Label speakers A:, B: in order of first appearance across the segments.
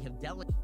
A: have delegated.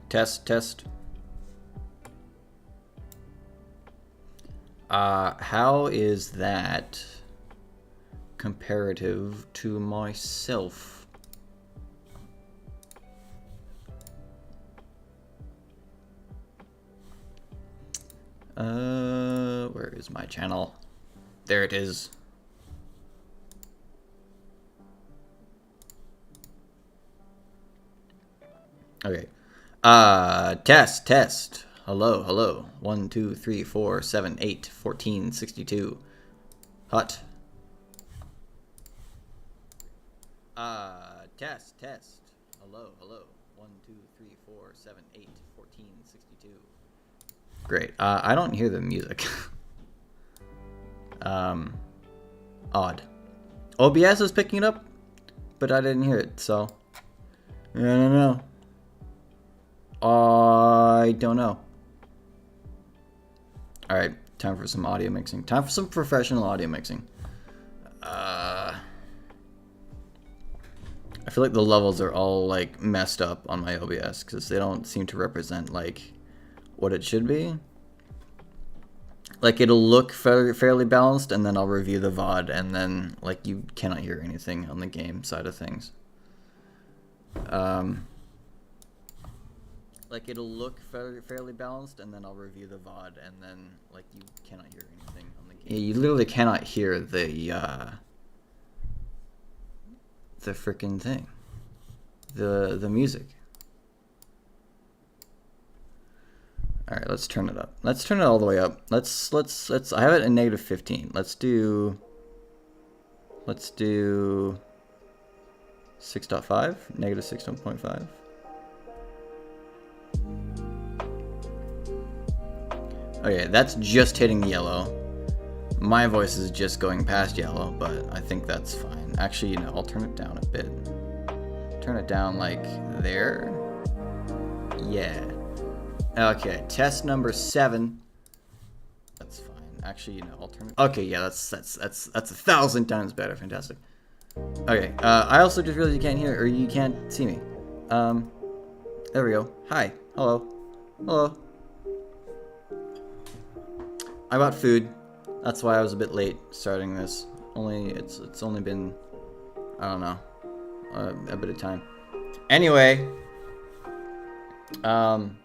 B: Test, test. How is that comparative to myself? Where is my channel? There it is. Okay. Test, test. Hello, hello. 1, 2, 3, 4, 7, 8, 14, 62. Hot. Test, test. Hello, hello. 1, 2, 3, 4, 7, 8, 14, 62. Great. I don't hear the music. Odd. OBS is picking it up, but I didn't hear it, so I don't know. I don't know. Alright, time for some audio mixing. Time for some professional audio mixing. I feel like the levels are all like messed up on my OBS because they don't seem to represent like what it should be. Like it'll look fairly balanced, and then I'll review the VOD, and then like you cannot hear anything on the game side of things. Like it'll look fairly balanced, and then I'll review the VOD, and then like you cannot hear anything on the game. Yeah, you literally cannot hear the freaking thing, the music. All right, let's turn it up. Let's turn it all the way up. Let's. I have it at -15. Let's do 6.5, -6.5. Okay, that's just hitting yellow. My voice is just going past yellow, but I think that's fine. Actually, you know, I'll turn it down a bit. Turn it down like there. Yeah. Okay, test number 7. That's fine. Actually, you know, I'll turn it. Okay, yeah, that's 1,000 times better. Fantastic. Okay, I also just realized you can't hear, or you can't see me. There we go. Hi. Hello. Hello. I bought food. That's why I was a bit late starting this. It's only been, I don't know, a bit of time. Anyway, I'm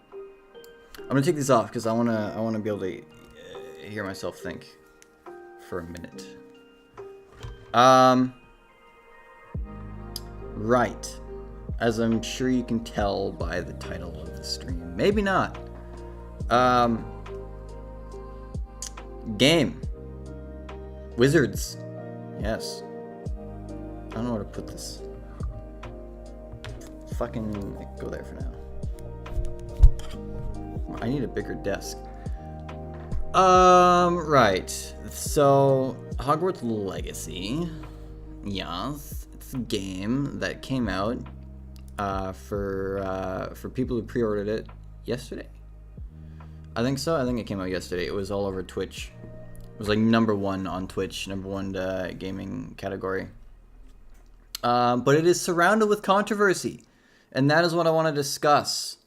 B: gonna take these off because I wanna be able to hear myself think for a minute. Right. As I'm sure you can tell by the title of the stream. Maybe not. Game. Wizards. Yes. I don't know where to put this. Fucking go there for now. I need a bigger desk. Right. So, Hogwarts Legacy. Yes. It's a game that came out for people who pre-ordered it yesterday. I think so. I think it came out yesterday. It was all over Twitch. It was like #1 on Twitch, #1 gaming category. But it is surrounded with controversy, and that is what I want to discuss.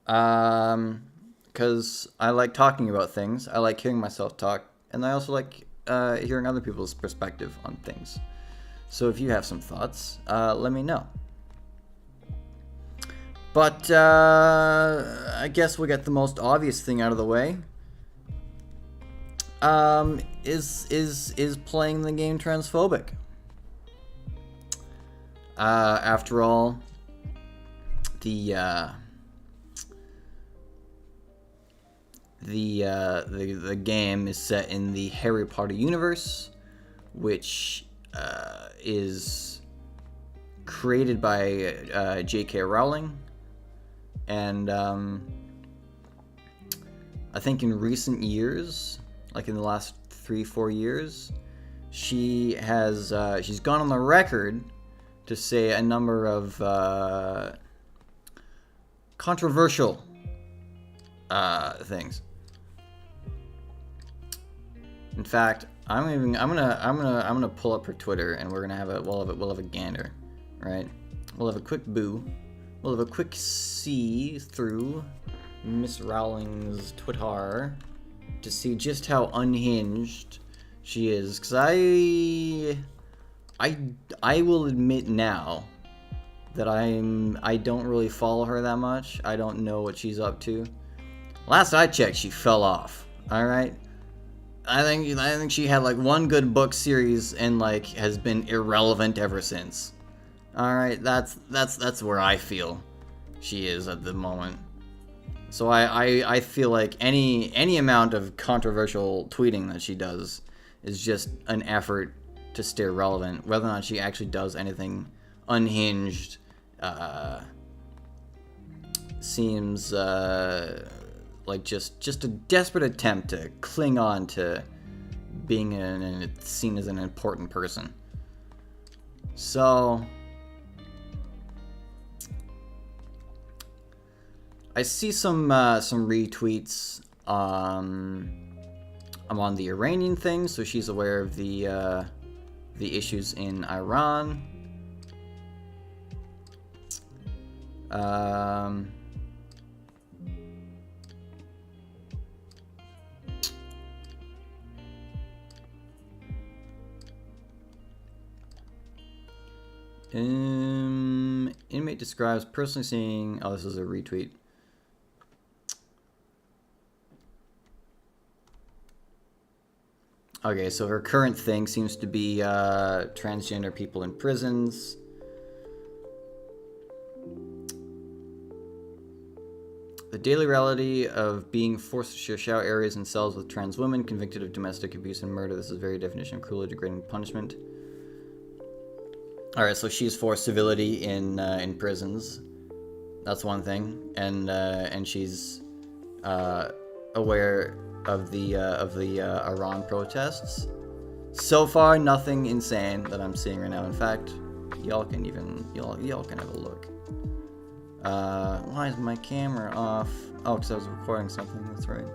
B: Because I like talking about things. I like hearing myself talk, and I also like hearing other people's perspective on things. So if you have some thoughts, let me know. But I guess we'll get the most obvious thing out of the way. Is playing the game transphobic? After all, the game is set in the Harry Potter universe, which is created by J.K. Rowling. And I think in recent years, like in the last 3-4 years, she's gone on the record to say a number of controversial things. In fact, I'm gonna pull up her Twitter, and we'll have a gander, right? We'll have a quick boo. We'll have a quick see through Miss Rowling's Twitter to see just how unhinged she is. Because I will admit now that I don't really follow her that much. I don't know what she's up to. Last I checked, she fell off. All right. I think she had like one good book series and like has been irrelevant ever since. All right, that's where I feel she is at the moment. So I feel like any amount of controversial tweeting that she does is just an effort to stay relevant. Whether or not she actually does anything unhinged seems like just a desperate attempt to cling on to being seen as an important person. So I see some retweets. I'm on the Iranian thing, so she's aware of the issues in Iran. Inmate describes personally seeing... Oh, this is a retweet. Okay, so her current thing seems to be transgender people in prisons. The daily reality of being forced to share shower areas and cells with trans women convicted of domestic abuse and murder. This is the very definition of cruelly degrading punishment. All right, so she's for civility in prisons. That's one thing, and she's aware of the Iran protests. So far, nothing insane that I'm seeing right now. In fact, y'all can have a look. Why is my camera off? Oh, because I was recording something. That's right.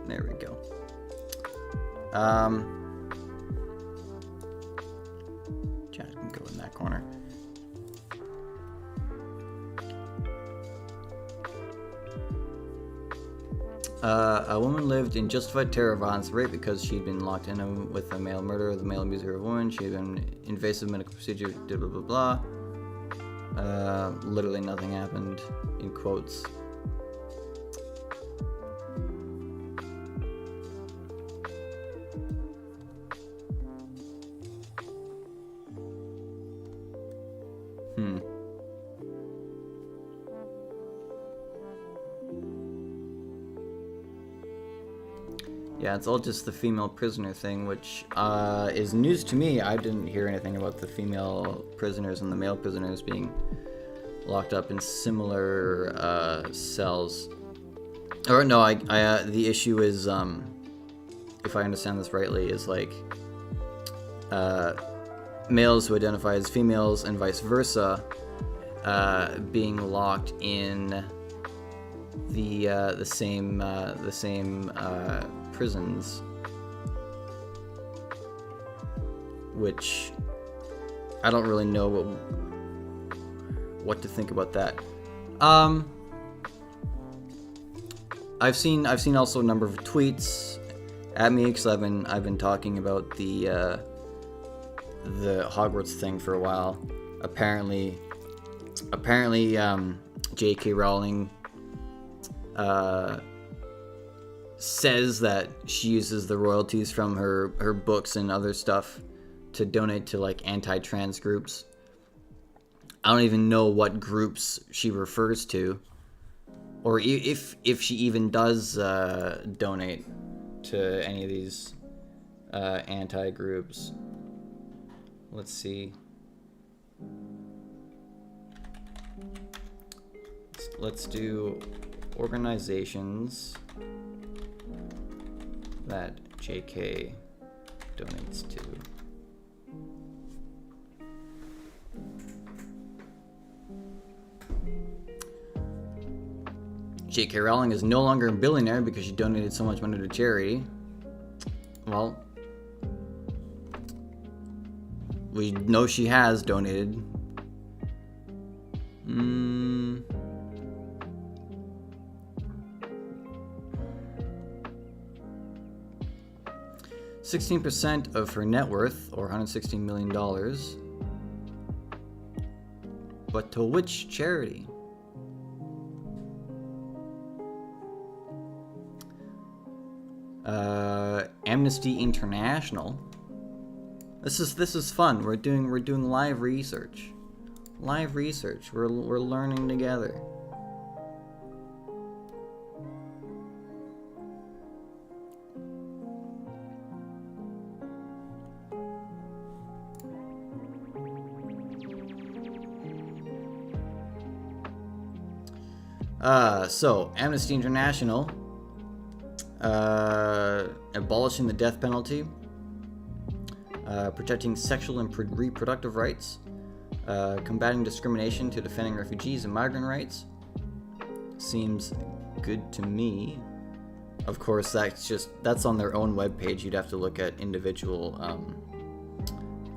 B: There we go. Chat can go in that corner. A woman lived in justified terror, violence, rape because she'd been locked in with a male murderer, the male abuser of a woman. She had been invasive medical procedure, blah blah blah blah. Literally nothing happened, in quotes. Yeah, it's all just the female prisoner thing, which is news to me. I didn't hear anything about the female prisoners and the male prisoners being locked up in similar cells. Or no, the issue is, if I understand this rightly, is like males who identify as females and vice versa being locked in the same prisons, which I don't really know what to think about that. I've seen also a number of tweets at me because I've been talking about the Hogwarts thing for a while. Apparently, J.K. Rowling says that she uses the royalties from her books and other stuff to donate to like anti-trans groups. I don't even know what groups she refers to, or if she even does donate to any of these anti-groups. Let's see. Let's do organizations that JK donates to. J.K. Rowling is no longer a billionaire because she donated so much money to charity. Well, we know she has donated. 16% of her net worth, or $116 million. But to which charity? Amnesty International. This is fun. We're doing live research. Live research. We're learning together. So Amnesty International, abolishing the death penalty, protecting sexual and reproductive rights, combating discrimination to defending refugees and migrant rights. Seems good to me. Of course, that's on their own webpage. You'd have to look at individual,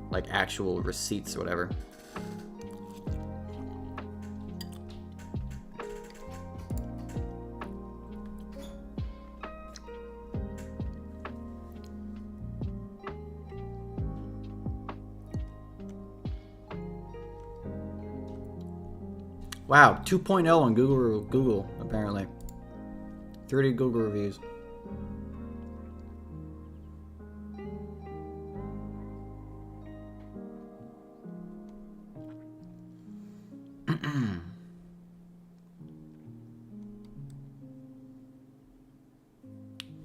B: like actual receipts or whatever. Wow, 2.0 on Google apparently. 30 Google reviews.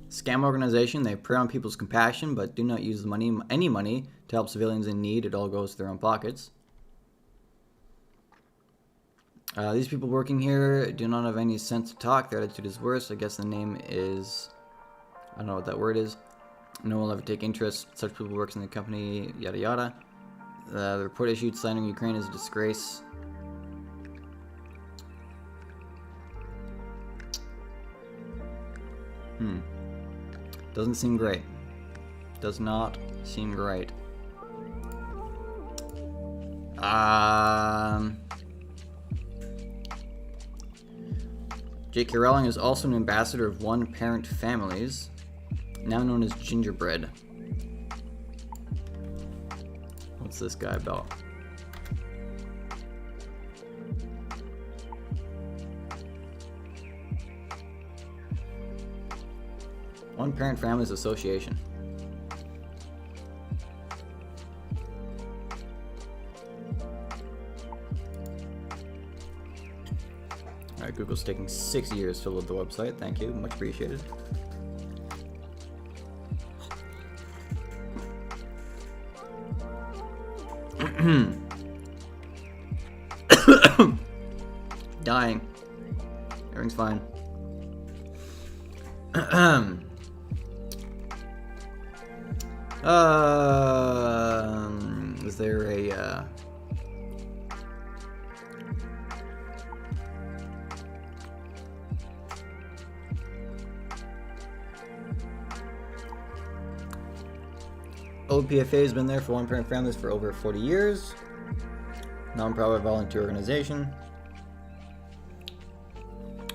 B: Scam organization. They prey on people's compassion, but do not use any money to help civilians in need. It all goes to their own pockets. These people working here do not have any sense to talk. Their attitude is worse. I guess the name is... I don't know what that word is. No one will ever take interest. Such people works in the company, yada yada. The report issued slandering Ukraine is a disgrace. Doesn't seem great. Does not seem great. J.K. Rowling is also an ambassador of one-parent families, now known as Gingerbread. What's this guy about? One Parent Families Association. Alright, Google's taking 6 years to load the website. Thank you, much appreciated. Dying. Everything's fine. Is there a OPFA has been there for one-parent families for over 40 years. Non-profit volunteer organization.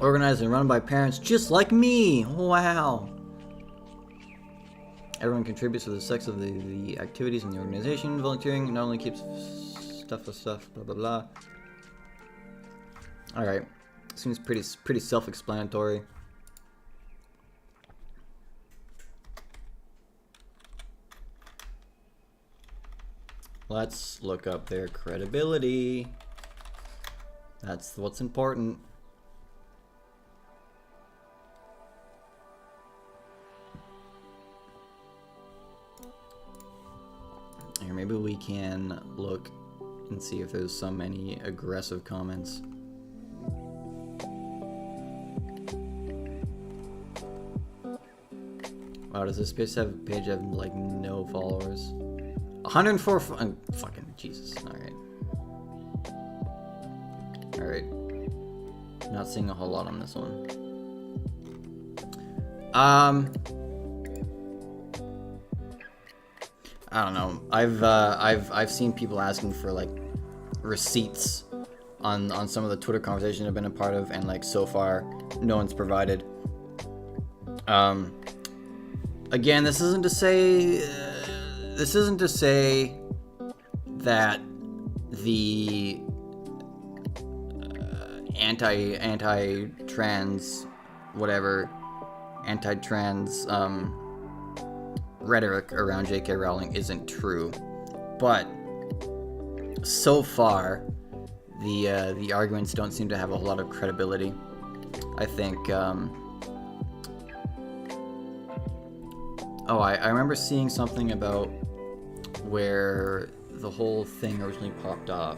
B: Organized and run by parents just like me. Wow. Everyone contributes to the success of the activities in the organization. Volunteering not only keeps stuff, blah blah blah. Alright. Seems pretty self-explanatory. Let's look up their credibility. That's what's important. Here, maybe we can look and see if there's any aggressive comments. Wow, does this page have like no followers? 104 fucking Jesus. Alright. Not seeing a whole lot on this one. I don't know. I've seen people asking for like receipts on some of the Twitter conversations I've been a part of, and like so far no one's provided. Again, this isn't to say that the anti-trans whatever anti-trans rhetoric around J.K. Rowling isn't true, but so far the arguments don't seem to have a whole lot of credibility. I think I remember seeing something about where the whole thing originally popped off.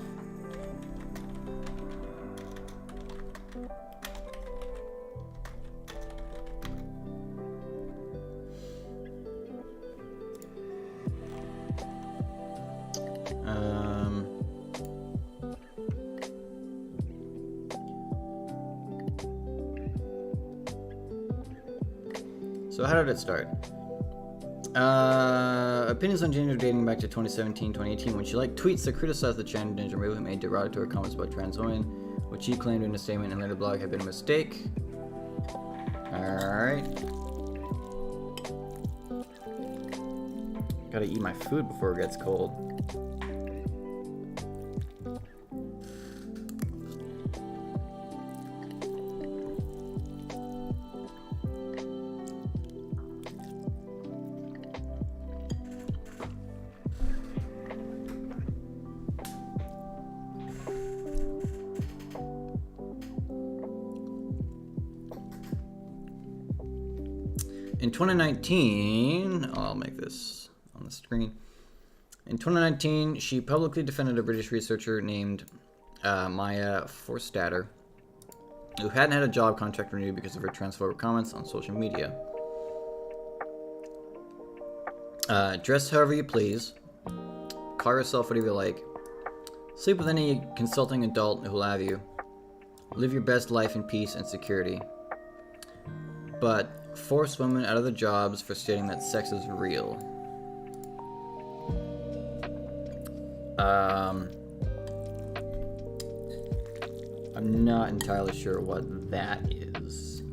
B: So how did it start? Opinions on gender dating back to 2017, 2018, when she liked tweets that criticized the transgender movement, made derogatory comments about trans women, which she claimed in a statement and later blog had been a mistake. Alright. Gotta eat my food before it gets cold. In 2019, I'll make this on the screen. In 2019, she publicly defended a British researcher named Maya Forstater, who hadn't had a job contract renewed because of her transphobic comments on social media. Dress however you please, call yourself whatever you like, sleep with any consulting adult who'll have you, live your best life in peace and security, but force women out of their jobs for stating that sex is real. I'm not entirely sure what that is.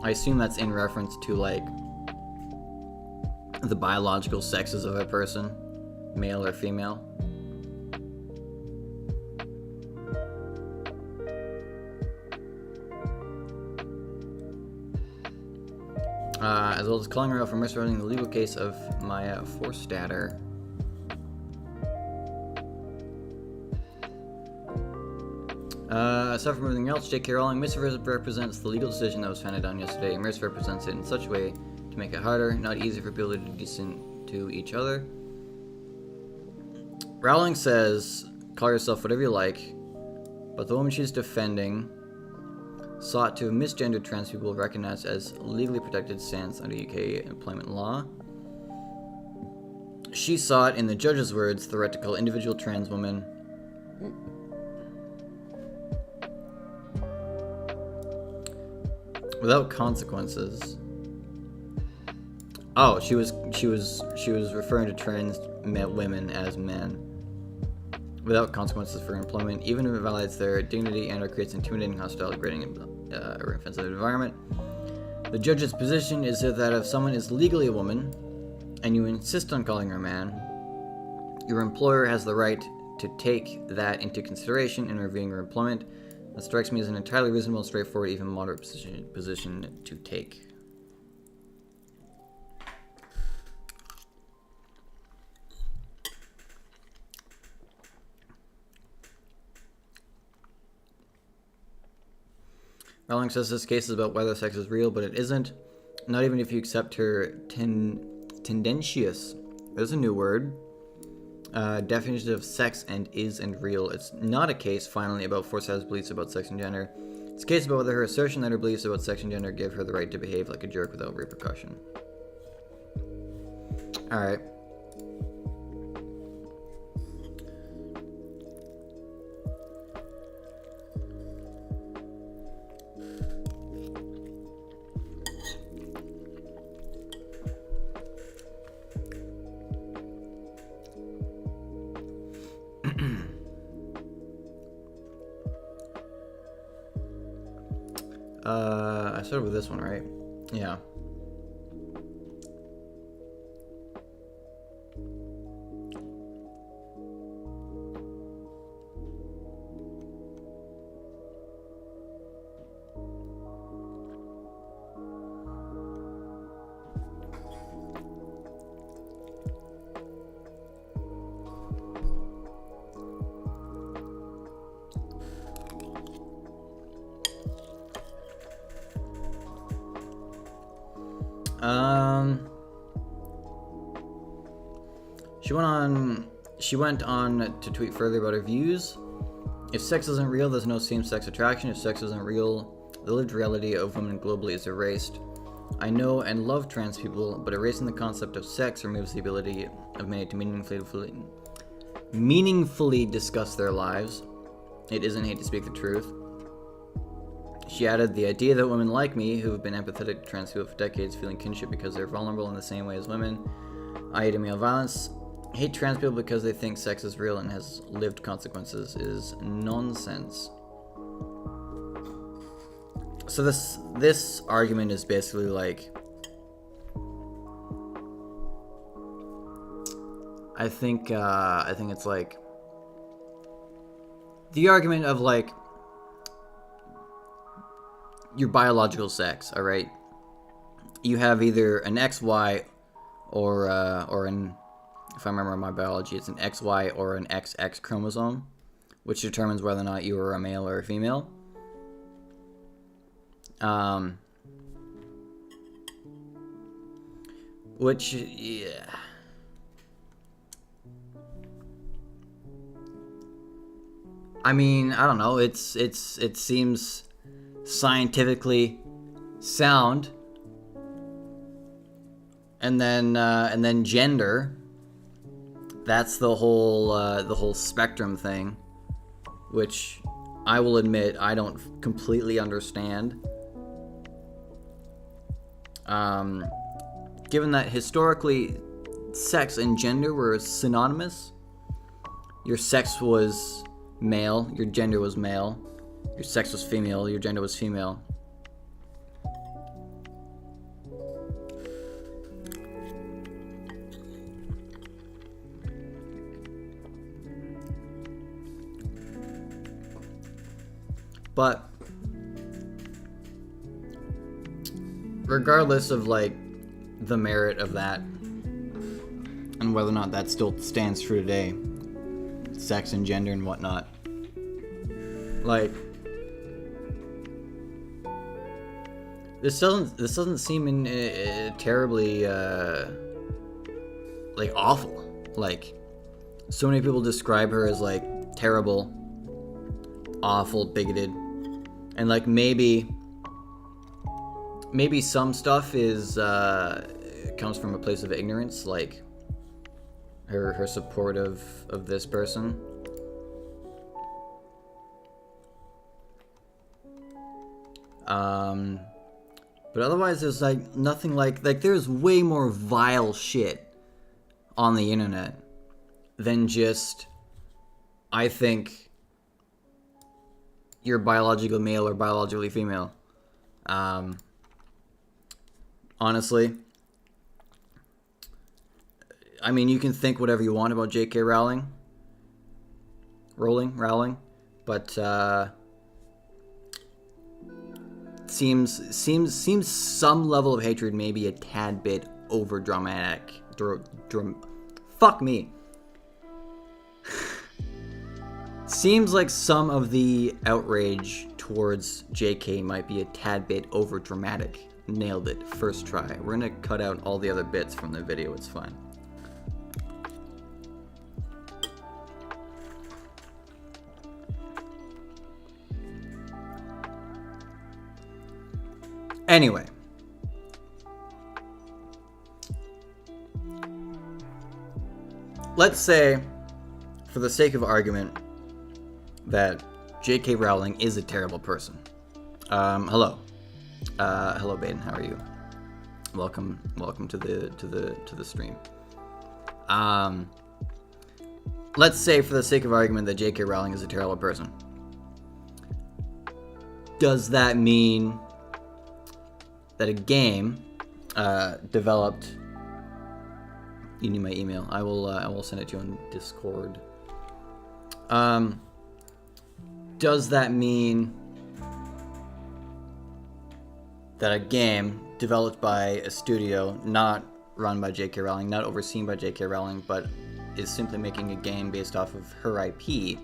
B: I assume that's in reference to, like, the biological sexes of a person, male or female. As well as calling her out for misrepresenting the legal case of Maya Forstater. Aside from everything else, J.K. Rowling misrepresents the legal decision that was handed down yesterday and misrepresents it in such a way to make it harder, not easier for people to be decent to each other. Rowling says, call yourself whatever you like, but the woman she's defending sought to have misgendered trans people recognized as legally protected stance under UK employment law. She sought, in the judge's words, the right to call individual trans women without consequences. Oh, she was referring to trans women as men without consequences for employment, even if it violates their dignity and or creates intimidating, hostile, degrading, or offensive environment. The judge's position is that if someone is legally a woman and you insist on calling her a man, your employer has the right to take that into consideration in reviewing your employment. That strikes me as an entirely reasonable, straightforward, even moderate position to take. Rowling says this case is about whether sex is real, but it isn't. Not even if you accept her tendentious, there's a new word, definition of sex and is and real. It's not a case, finally, about Forsyth's beliefs about sex and gender. It's a case about whether her assertion that her beliefs about sex and gender give her the right to behave like a jerk without repercussion. Alright. I started with this one, right? Yeah. She went on to tweet further about her views. If sex isn't real, there's no same-sex attraction. If sex isn't real, the lived reality of women globally is erased. I know and love trans people, but erasing the concept of sex removes the ability of many to meaningfully discuss their lives. It isn't hate to speak the truth. She added, the idea that women like me, who have been empathetic to trans people for decades, feeling kinship because they're vulnerable in the same way as women, i.e. to male violence, hate trans people because they think sex is real and has lived consequences, is nonsense. So this argument is basically like, I think it's like the argument of like your biological sex. All right, you have either an XY or an, if I remember my biology, it's an XY or an XX chromosome, which determines whether or not you are a male or a female. Which, yeah. I mean, I don't know. It seems scientifically sound. And then gender. That's the whole spectrum thing, which I will admit I don't completely understand. Given that historically sex and gender were synonymous, your sex was male, your gender was male, your sex was female, your gender was female. But regardless of like the merit of that and whether or not that still stands true today, sex and gender and whatnot, like this doesn't seem terribly like awful. Like so many people describe her as like terrible, awful, bigoted, and like maybe some stuff is comes from a place of ignorance, like her support of this person. But otherwise there's like nothing like there's way more vile shit on the internet than just, I think you're biologically male or biologically female. Honestly, I mean, you can think whatever you want about J.K. Rowling, but seems some level of hatred, maybe a tad bit over dramatic. Fuck me. Seems like some of the outrage towards JK might be a tad bit over dramatic. Nailed it. First try. We're gonna cut out all the other bits from the video. It's fine. Anyway. Let's say, for the sake of argument, that J.K. Rowling is a terrible person. Hello, Baden. How are you? Welcome to the stream. Let's say, for the sake of argument, that J.K. Rowling is a terrible person. Does that mean that a game developed? You need my email. I will send it to you on Discord. Does that mean that a game developed by a studio not run by J.K. Rowling, not overseen by J.K. Rowling, but is simply making a game based off of her IP,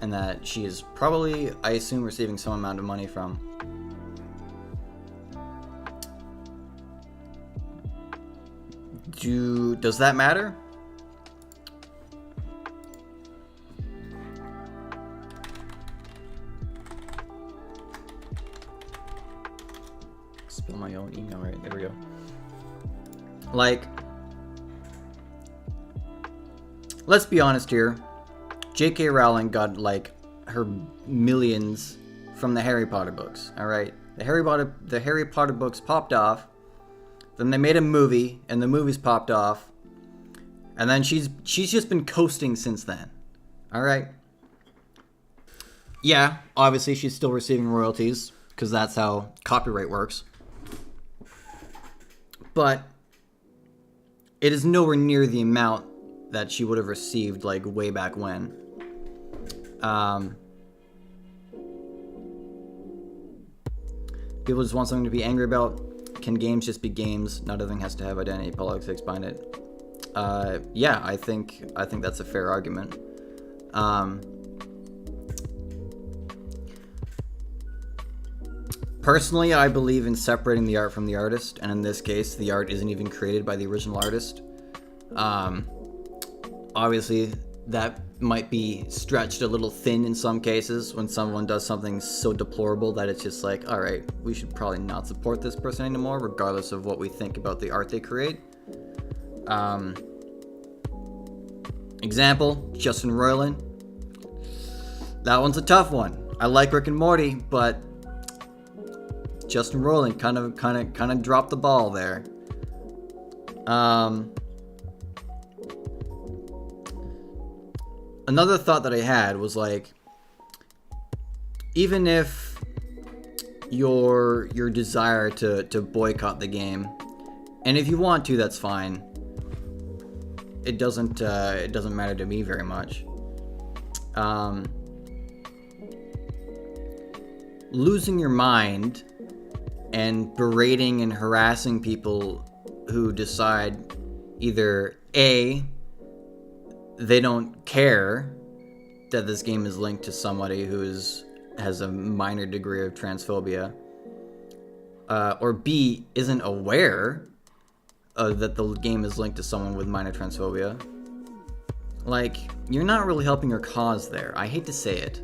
B: and that she is probably, I assume, receiving some amount of money from? Does that matter? Spell my own email right there. We go. Like, let's be honest here. J.K. Rowling got like her millions from the Harry Potter books. All right, the Harry Potter books popped off. Then they made a movie, and the movies popped off. And then she's just been coasting since then. All right. Yeah, obviously she's still receiving royalties, because that's how copyright works. But it is nowhere near the amount that she would have received, like, way back when. People just want something to be angry about. Can games just be games? Not everything has to have identity politics behind it. Yeah, I think that's a fair argument. Personally, I believe in separating the art from the artist, and in this case, the art isn't even created by the original artist. Obviously, that might be stretched a little thin in some cases when someone does something so deplorable that it's just like, all right, we should probably not support this person anymore, regardless of what we think about the art they create. Example, Justin Roiland. That one's a tough one. I like Rick and Morty, but Justin Roiland kind of dropped the ball there. Another thought that I had was like, even if your desire to boycott the game, and if you want to, that's fine. It doesn't matter to me very much. Losing your mind and berating and harassing people who decide either A, they don't care that this game is linked to somebody who has a minor degree of transphobia, or B, isn't aware that the game is linked to someone with minor transphobia. Like, you're not really helping your cause there. I hate to say it,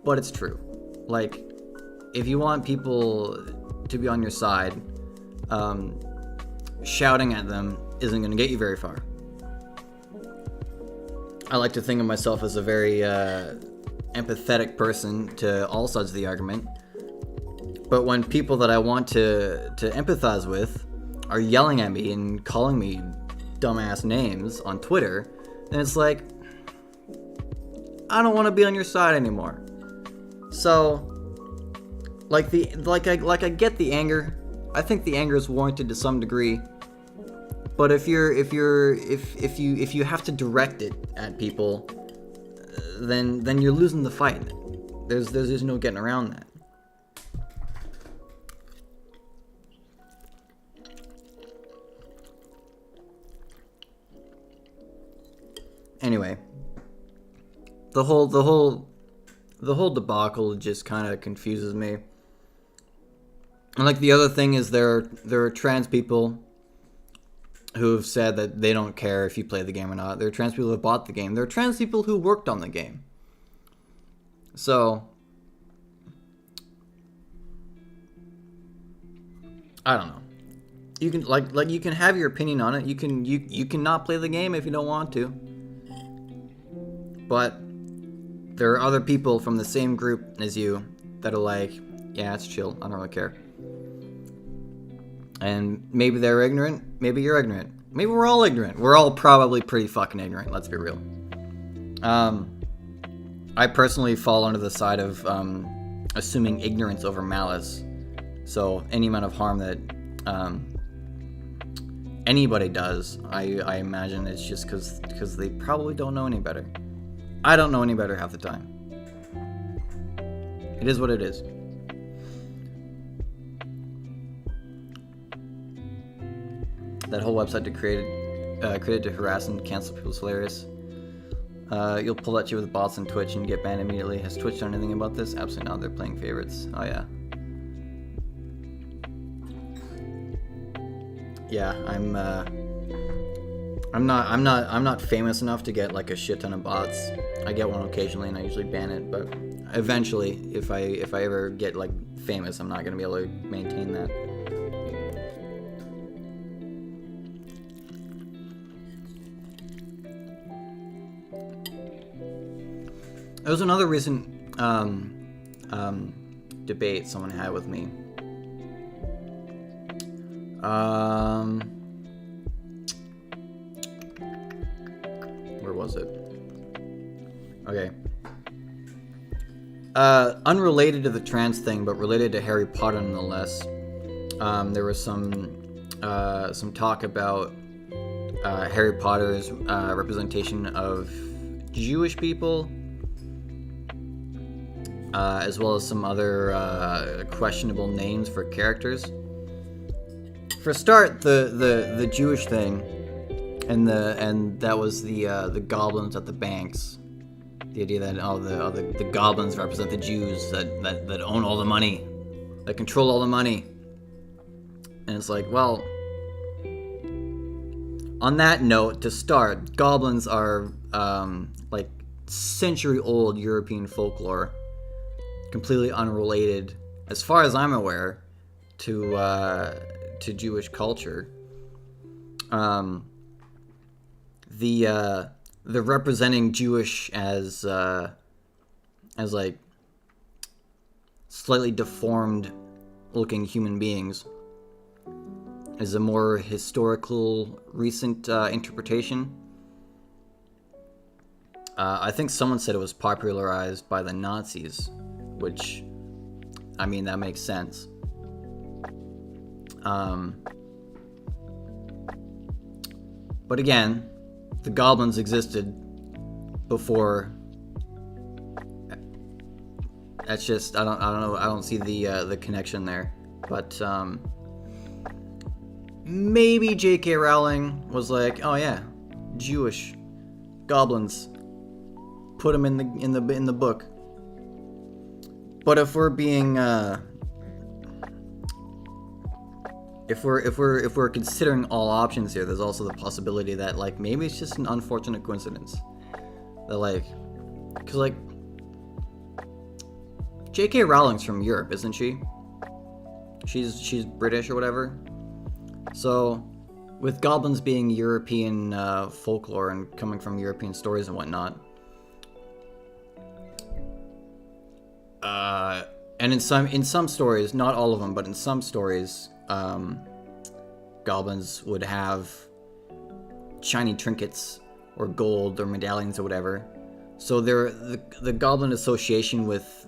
B: but it's true. Like, if you want people to be on your side, shouting at them isn't going to get you very far. I like to think of myself as a very empathetic person to all sides of the argument. But when people that I want to empathize with are yelling at me and calling me dumbass names on Twitter, then it's like, I don't want to be on your side anymore. So, I get the anger. I think the anger is warranted to some degree. But if you have to direct it at people, then you're losing the fight. There's no getting around that. Anyway, the whole debacle just kind of confuses me. And like the other thing is there are trans people who have said that they don't care if you play the game or not. There are trans people who have bought the game. There are trans people who worked on the game. So, I don't know. You can like you can have your opinion on it. You can not play the game if you don't want to. But there are other people from the same group as you that are like, yeah, it's chill. I don't really care. And maybe they're ignorant. Maybe you're ignorant. Maybe we're all ignorant. We're all probably pretty fucking ignorant. Let's be real. I personally fall under the side of assuming ignorance over malice. So any amount of harm that anybody does, I imagine it's just because they probably don't know any better. I don't know any better half the time. It is what it is. That whole website created to harass and cancel people is hilarious. You'll pull that shit with bots on Twitch and get banned immediately. Has Twitch done anything about this? Absolutely not. They're playing favorites. Oh yeah. Yeah, I'm not famous enough to get like a shit ton of bots. I get one occasionally and I usually ban it, but eventually, if I ever get like famous, I'm not gonna be able to maintain that. There was another recent debate someone had with me. Where was it? Okay. Unrelated to the trans thing, but related to Harry Potter nonetheless. There was some talk about Harry Potter's representation of Jewish people, as well as some other questionable names for characters. For a start, the Jewish thing, and that was the goblins at the banks. The idea that the goblins represent the Jews that own all the money. that control all the money. And it's like, well, on that note, to start, goblins are like century-old European folklore, completely unrelated, as far as I'm aware, to Jewish culture. The representing Jewish as like slightly deformed looking human beings is a more historical recent interpretation. I think someone said it was popularized by the Nazis, which, I mean, that makes sense. But again, the goblins existed before. That's just, I don't know, I don't see the connection there. But maybe J.K. Rowling was like, oh yeah, Jewish goblins, put them in the book. But if we're being if we're considering all options here, there's also the possibility that, like, maybe it's just an unfortunate coincidence that, like, because, like, J.K. Rowling's from Europe, isn't she? She's British or whatever. So, with goblins being European folklore and coming from European stories and whatnot, and in some stories, not all of them, but in some stories, goblins would have shiny trinkets or gold or medallions or whatever. So the goblin association with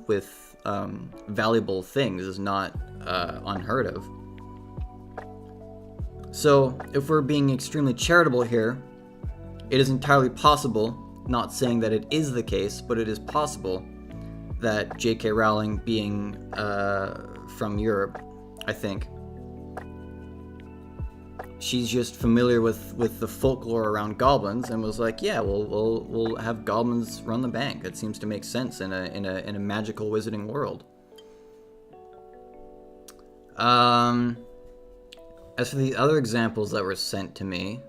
B: valuable things is not unheard of. So if we're being extremely charitable here, it is entirely possible, not saying that it is the case, but it is possible that J.K. Rowling, being from Europe, I think, she's just familiar with the folklore around goblins and was like, yeah, we'll have goblins run the bank. That seems to make sense in a magical wizarding world. As for the other examples that were sent to me,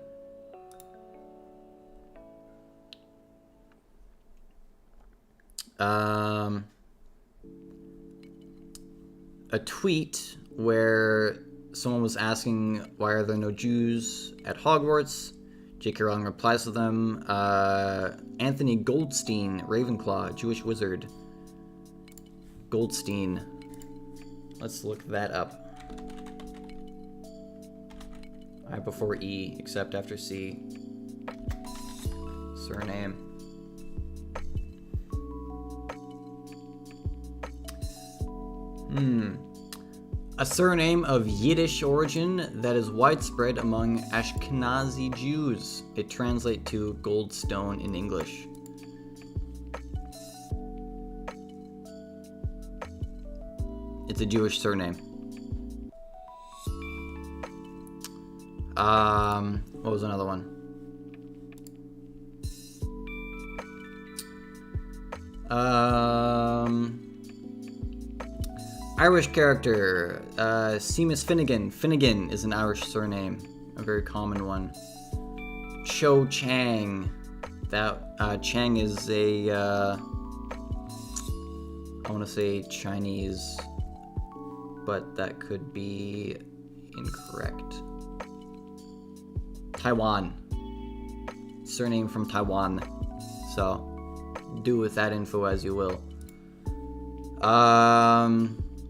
B: a tweet where someone was asking, why are there no Jews at Hogwarts? J.K. Rowling replies to them, Anthony Goldstein, Ravenclaw, Jewish wizard. Goldstein. Let's look that up. I before E, except after C. Surname. A surname of Yiddish origin that is widespread among Ashkenazi Jews. It translates to Goldstone in English. It's a Jewish surname. What was another one? Irish character, Seamus Finnegan. Finnegan is an Irish surname, a very common one. Cho Chang. That Chang is a I want to say Chinese, but that could be incorrect. Taiwan. Surname from Taiwan. So, do with that info as you will.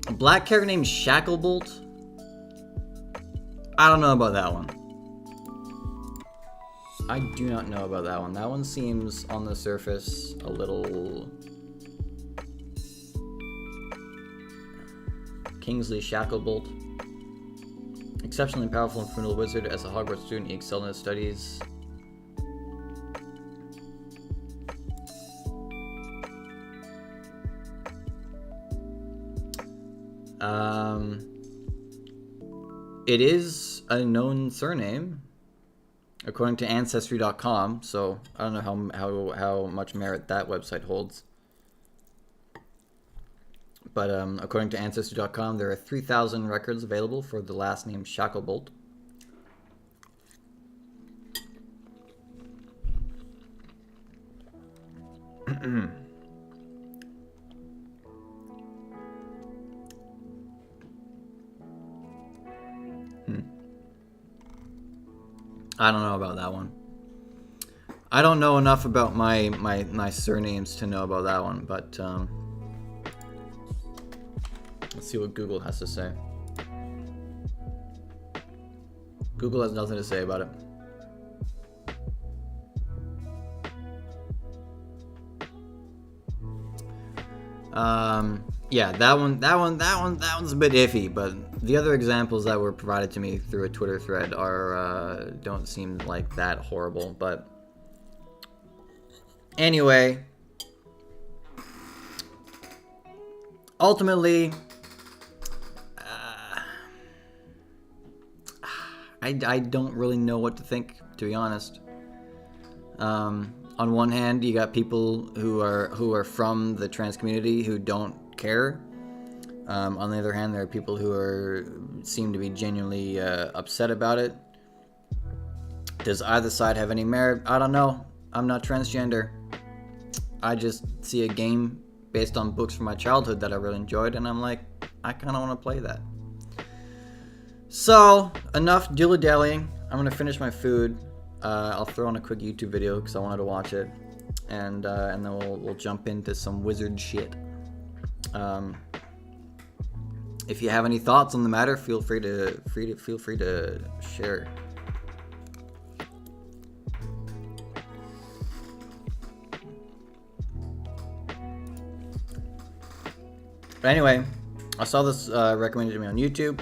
B: A black character named Shacklebolt. I don't know about that one. I do not know about that one. That one seems, on the surface, a little... Kingsley Shacklebolt. Exceptionally powerful and formidable wizard. As a Hogwarts student, he excelled in his studies. It is a known surname, according to Ancestry.com, so I don't know how much merit that website holds. but according to Ancestry.com, there are 3,000 records available for the last name Shacklebolt. I don't know about that one. I don't know enough about my surnames to know about that one, but let's see what Google has to say. Google has nothing to say about it. Yeah, that one's a bit iffy, but the other examples that were provided to me through a Twitter thread are don't seem like that horrible. But anyway, ultimately, I don't really know what to think, to be honest. On one hand, you got people who are from the trans community who don't care. On the other hand, there are people who seem to be genuinely upset about it. Does either side have any merit? I don't know. I'm not transgender. I just see a game based on books from my childhood that I really enjoyed, and I'm like, I kind of want to play that. So, enough dilly-dallying. I'm going to finish my food. I'll throw on a quick YouTube video because I wanted to watch it, and then we'll jump into some wizard shit. If you have any thoughts on the matter, feel free to share. But anyway, I saw this recommended to me on YouTube.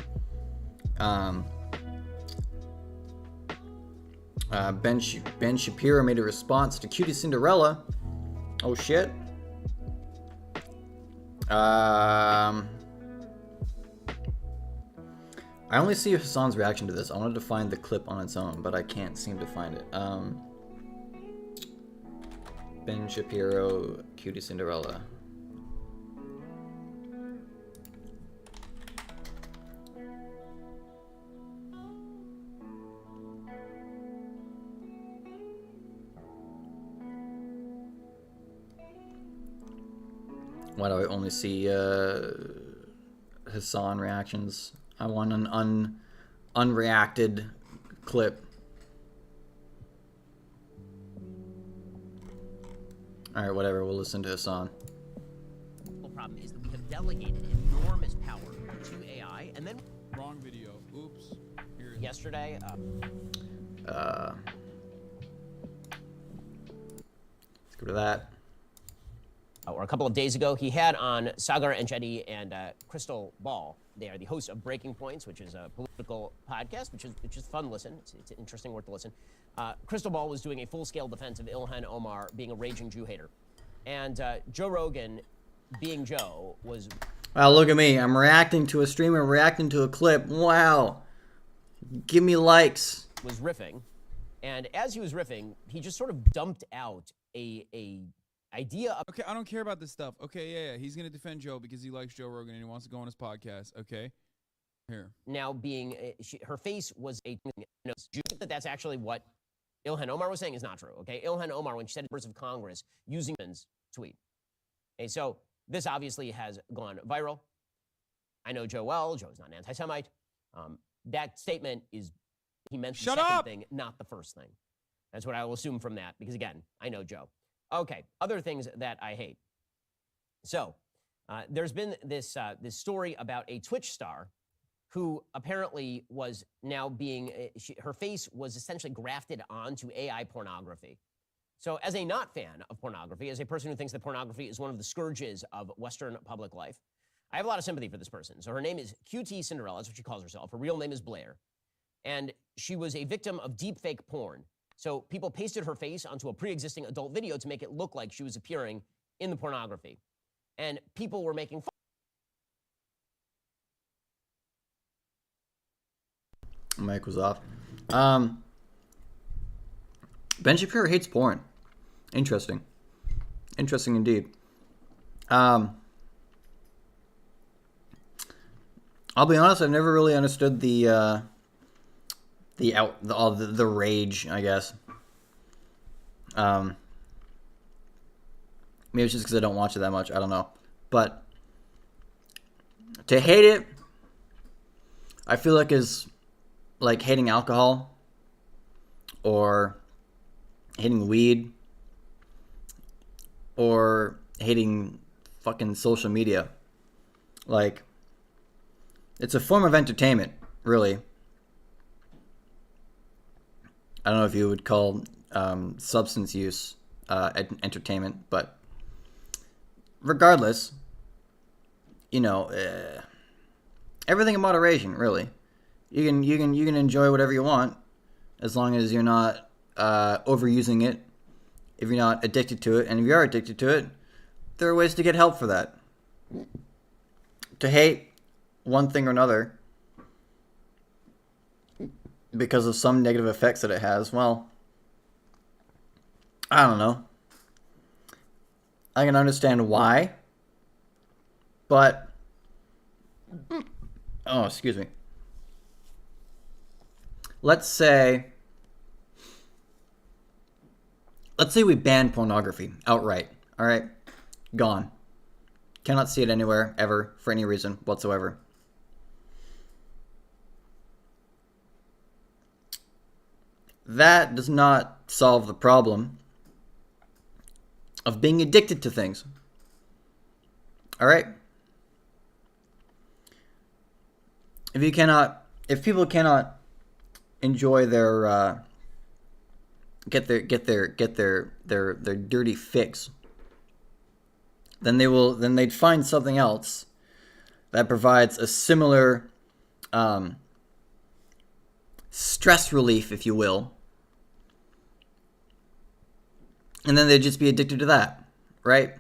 B: Ben Shapiro made a response to Cutie Cinderella. Oh shit. I only see Hassan's reaction to this. I wanted to find the clip on its own, but I can't seem to find it. Ben Shapiro, Cutie Cinderella. Why do I only see Hassan reactions? I want an unreacted clip. Alright, whatever, we'll listen to Hassan.
A: The problem is that we have delegated enormous power to AI, and then...
C: Wrong video. Oops. Here.
A: Yesterday...
B: Let's go to that.
A: Or a couple of days ago, he had on Sagar Enchetti and Crystal Ball. They are the hosts of Breaking Points, which is a political podcast, which is fun to listen. It's interesting work to listen. Crystal Ball was doing a full-scale defense of Ilhan Omar being a raging Jew hater. And Joe Rogan, being Joe, was...
B: Wow, look at me. I'm reacting to a streamer, reacting to a clip. Wow. Give me likes.
A: Was riffing. And as he was riffing, he just sort of dumped out a idea of...
C: Okay, I don't care about this stuff. Okay, yeah. He's going to defend Joe because he likes Joe Rogan and he wants to go on his podcast. Okay. Here.
A: Now being... her face was a... Do you think that that's actually what Ilhan Omar was saying is not true, okay? Ilhan Omar, when she said members of Congress using Ben's tweet. Okay, so this obviously has gone viral. I know Joe well. Joe's not an anti-Semite. That statement is... He meant the second thing, not the first thing. That's what I will assume from that, because again, I know Joe. Okay, other things that I hate. So, there's been this story about a Twitch star who apparently was now being, her face was essentially grafted onto AI pornography. So, as a not fan of pornography, as a person who thinks that pornography is one of the scourges of Western public life, I have a lot of sympathy for this person. So, her name is QT Cinderella, that's what she calls herself. Her real name is Blair. And she was a victim of deepfake porn. So people pasted her face onto a pre-existing adult video to make it look like she was appearing in the pornography. And people were making fun.
B: Mic was off. Ben Shapiro hates porn. Interesting. Interesting indeed. I'll be honest, I've never really understood the rage, I guess. Maybe it's just because I don't watch it that much. I don't know. But to hate it, I feel like is like hating alcohol or hating weed or hating fucking social media. Like, it's a form of entertainment, really. I don't know if you would call substance use entertainment, but regardless, you know, everything in moderation, really. You can enjoy whatever you want, as long as you're not overusing it. If you're not addicted to it, and if you are addicted to it, there are ways to get help for that. To hate one thing or another because of some negative effects that it has, well, I don't know. I can understand why, but oh, excuse me. Let's say we ban pornography outright. All right, gone. Cannot see it anywhere ever for any reason whatsoever. That does not solve the problem of being addicted to things. All right? If people cannot enjoy their get their dirty fix, then they'd find something else that provides a similar stress relief, if you will. And then they'd just be addicted to that, right?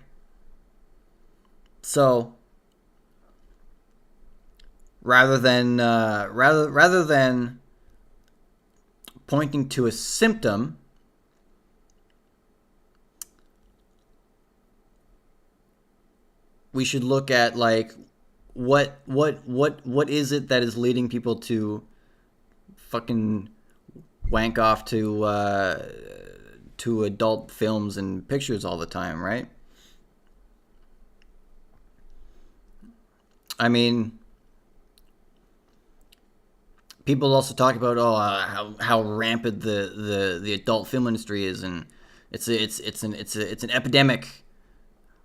B: So rather than pointing to a symptom, we should look at like what is it that is leading people to fucking wank off to adult films and pictures all the time, right? I mean, people also talk about how rampant the adult film industry is, and it's an epidemic.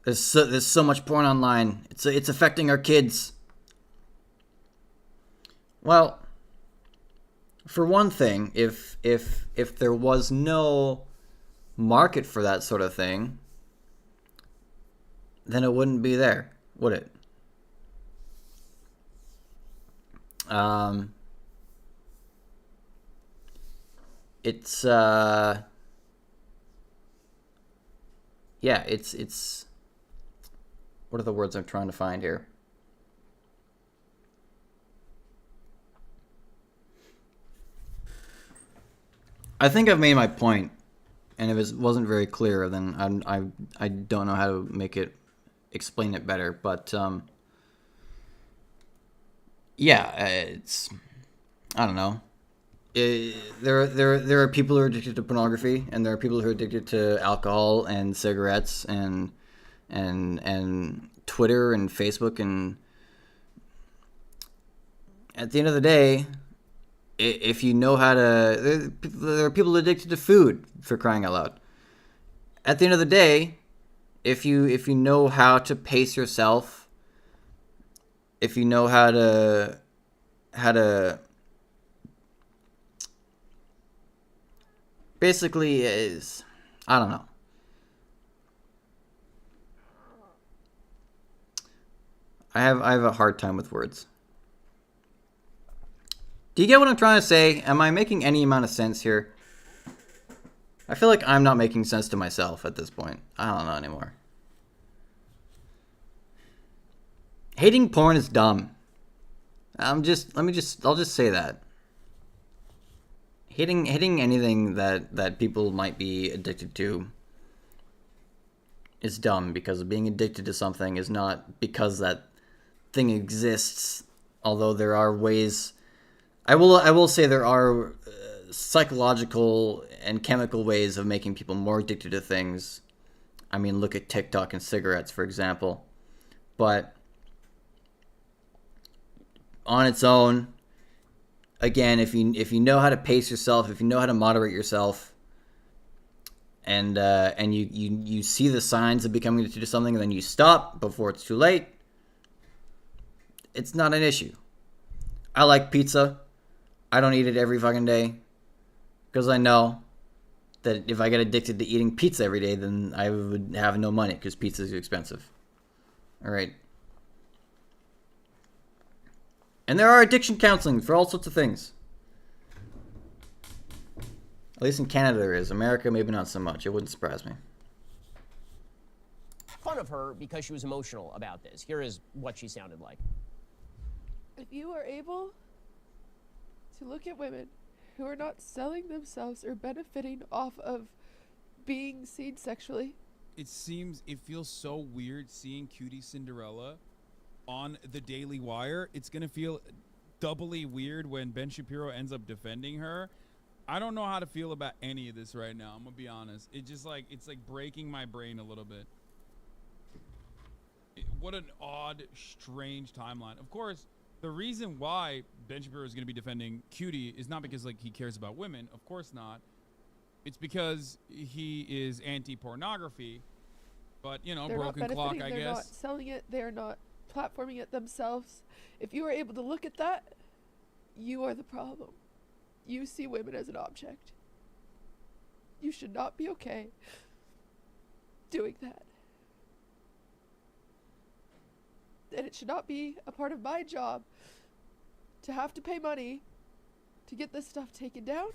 B: There's so much porn online. It's affecting our kids. Well, for one thing, if there was no market for that sort of thing, then it wouldn't be there, would it? It's what are the words I'm trying to find here? I think I've made my point, and if it wasn't very clear, then I don't know how to explain it better. But it's, I don't know. There are people who are addicted to pornography, and there are people who are addicted to alcohol and cigarettes and Twitter and Facebook, and at the end of the day, if you know how to, there are people addicted to food, for crying out loud. At the end of the day, if you know how to pace yourself, if you know how to basically is, I don't know. I have a hard time with words. Do you get what I'm trying to say? Am I making any amount of sense here? I feel like I'm not making sense to myself at this point. I don't know anymore. Hating porn is dumb. I'll just say that. Hating anything that people might be addicted to is dumb, because being addicted to something is not because that thing exists Although there are ways, I will say there are psychological and chemical ways of making people more addicted to things. I mean, look at TikTok and cigarettes, for example. But on its own, again, if you know how to pace yourself, if you know how to moderate yourself, and you see the signs of becoming addicted to something, and then you stop before it's too late, it's not an issue. I like pizza. I don't eat it every fucking day because I know that if I get addicted to eating pizza every day, then I would have no money because pizza is expensive. All right. And there are addiction counseling for all sorts of things. At least in Canada there is. America, maybe not so much. It wouldn't surprise me.
A: Fun of her because she was emotional about this. Here is what she sounded like.
D: If you are able to look at women who are not selling themselves or benefiting off of being seen sexually.
C: It feels so weird seeing Cutie Cinderella on the Daily Wire. It's going to feel doubly weird when Ben Shapiro ends up defending her. I don't know how to feel about any of this right now. I'm going to be honest. It's like breaking my brain a little bit. What an odd, strange timeline. Of course, the reason why Ben Shapiro is going to be defending Cutie is not because he cares about women. Of course not. It's because he is anti-pornography. But,
D: They're
C: broken
D: not
C: clock, I
D: they're
C: guess.
D: They're not selling it. They're not platforming it themselves. If you are able to look at that, you are the problem. You see women as an object. You should not be okay doing that. And it should not be a part of my job to have to pay money to get this stuff taken down.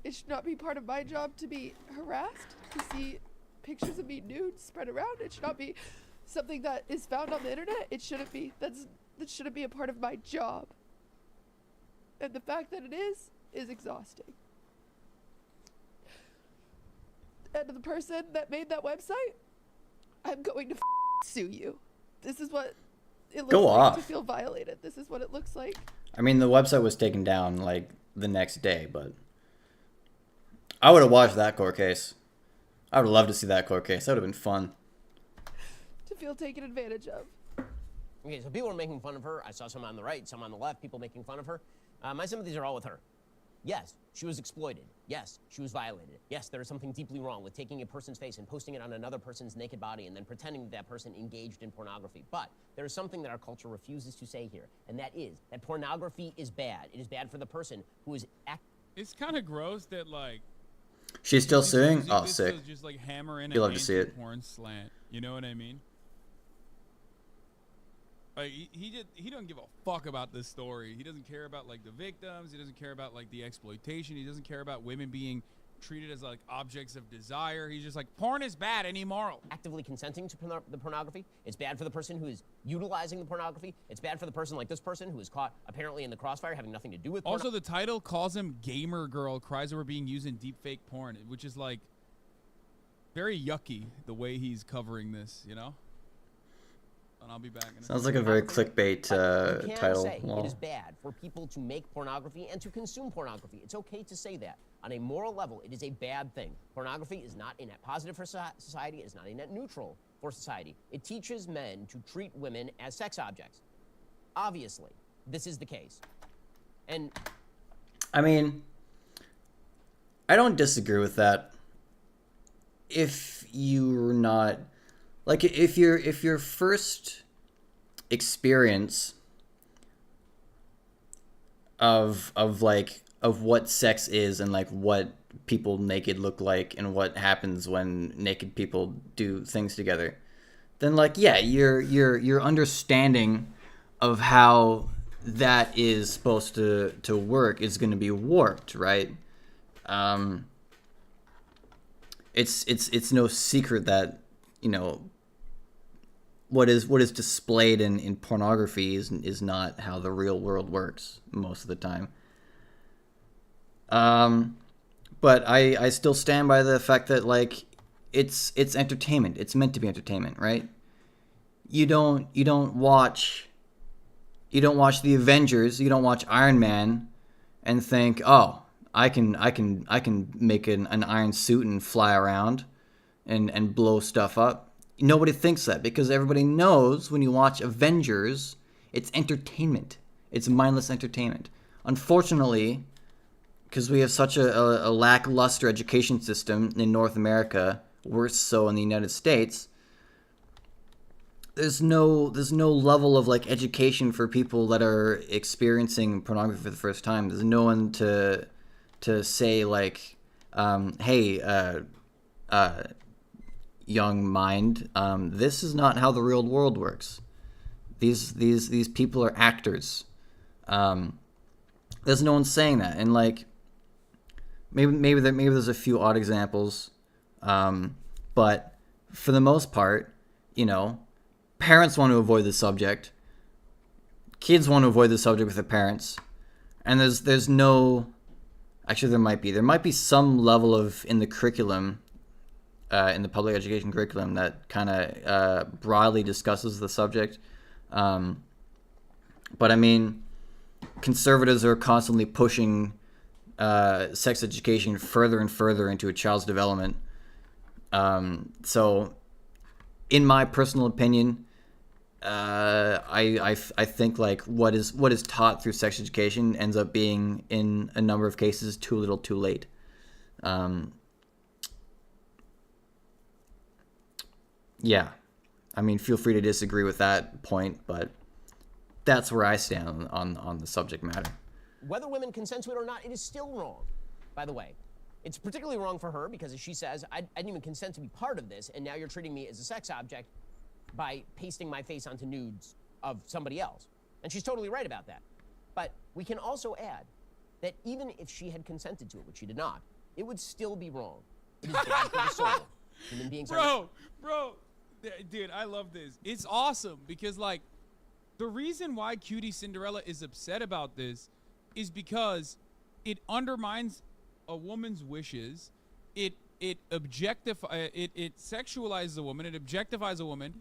D: It should not be part of my job to be harassed, to see pictures of me nude spread around. It should not be something that is found on the internet. It shouldn't be. That shouldn't be a part of my job. And the fact that it is exhausting. And the person that made that website, I'm going to sue you. This is what it looks
B: Go
D: like
B: off.
D: to feel violated. This is what it looks like.
B: I mean, the website was taken down the next day, but I would have watched that court case. I would have loved to see that court case. That would have been fun.
D: To feel taken advantage of.
A: Okay, so people are making fun of her. I saw some on the right, some on the left, people making fun of her. My sympathies are all with her. Yes, she was exploited. Yes, she was violated. Yes, there is something deeply wrong with taking a person's face and posting it on another person's naked body and then pretending that person engaged in pornography. But there is something that our culture refuses to say here, and that is that pornography is bad. It is bad for the person who is
C: It's kind of gross that
B: She's still suing?
C: using
B: Oh,
C: this
B: sick.
C: to just hammer in
B: You
C: an
B: love to see it.
C: anti-porn slant. You know what I mean? He doesn't give a fuck about this story. He doesn't care about the victims. He doesn't care about the exploitation. He doesn't care about women being treated as objects of desire. He's just porn is bad and immoral.
A: actively consenting to the pornography. It's bad for the person who is utilizing the pornography. It's bad for the person like this person who is caught apparently in the crossfire having nothing to do with
C: Also, the title calls him gamer girl, cries over being used in deepfake porn, which is very yucky the way he's covering this, And I'll be back in a
B: Sounds
C: second.
B: like a very clickbait
A: you can
B: title.
A: say
B: Lol.
A: it is bad for people to make pornography and to consume pornography. It's okay to say that. On a moral level, it is a bad thing. Pornography is not a net positive for society. It is not a net neutral for society. It teaches men to treat women as sex objects. Obviously, this is the case. And
B: I mean, I don't disagree with that. If you're not if your first experience of what sex is and what people naked look like and what happens when naked people do things together, then yeah, your understanding of how that is supposed to work is going to be warped, right? It's no secret that what is displayed in pornography is not how the real world works most of the time. But I still stand by the fact that it's entertainment. It's meant to be entertainment, right? You don't watch You don't watch the Avengers. You don't watch Iron Man, and think, oh, I can make an iron suit and fly around, and blow stuff up. Nobody thinks that because everybody knows when you watch Avengers, it's entertainment. It's mindless entertainment. Unfortunately, because we have such a lackluster education system in North America, worse so in the United States, there's no level of like education for people that are experiencing pornography for the first time. There's no one to say like, hey, young mind, this is not how the real world works. These people are actors. There's no one saying that, and like maybe there's a few odd examples, but for the most part, you know, parents want to avoid the subject. Kids want to avoid the subject with their parents, and there's no. Actually, there might be some level of in the curriculum, in the public education curriculum that kind of broadly discusses the subject. But I mean, conservatives are constantly pushing sex education further and further into a child's development. So, in my personal opinion, I think like what is taught through sex education ends up being in a number of cases too little, too late. Yeah, I mean, feel free to disagree with that point, but that's where I stand on the subject matter.
A: Whether women consent to it or not, it is still wrong, by the way. It's particularly wrong for her because, as she says, I didn't even consent to be part of this, and now you're treating me as a sex object by pasting my face onto nudes of somebody else. And she's totally right about that. But we can also add that even if she had consented to it, which she did not, it would still be wrong. It is bad for the soul. Human beings are...
C: Bro, dude, I love this. It's awesome because, like, the reason why Cutie Cinderella is upset about this is because it undermines a woman's wishes. It sexualizes a woman. It objectifies a woman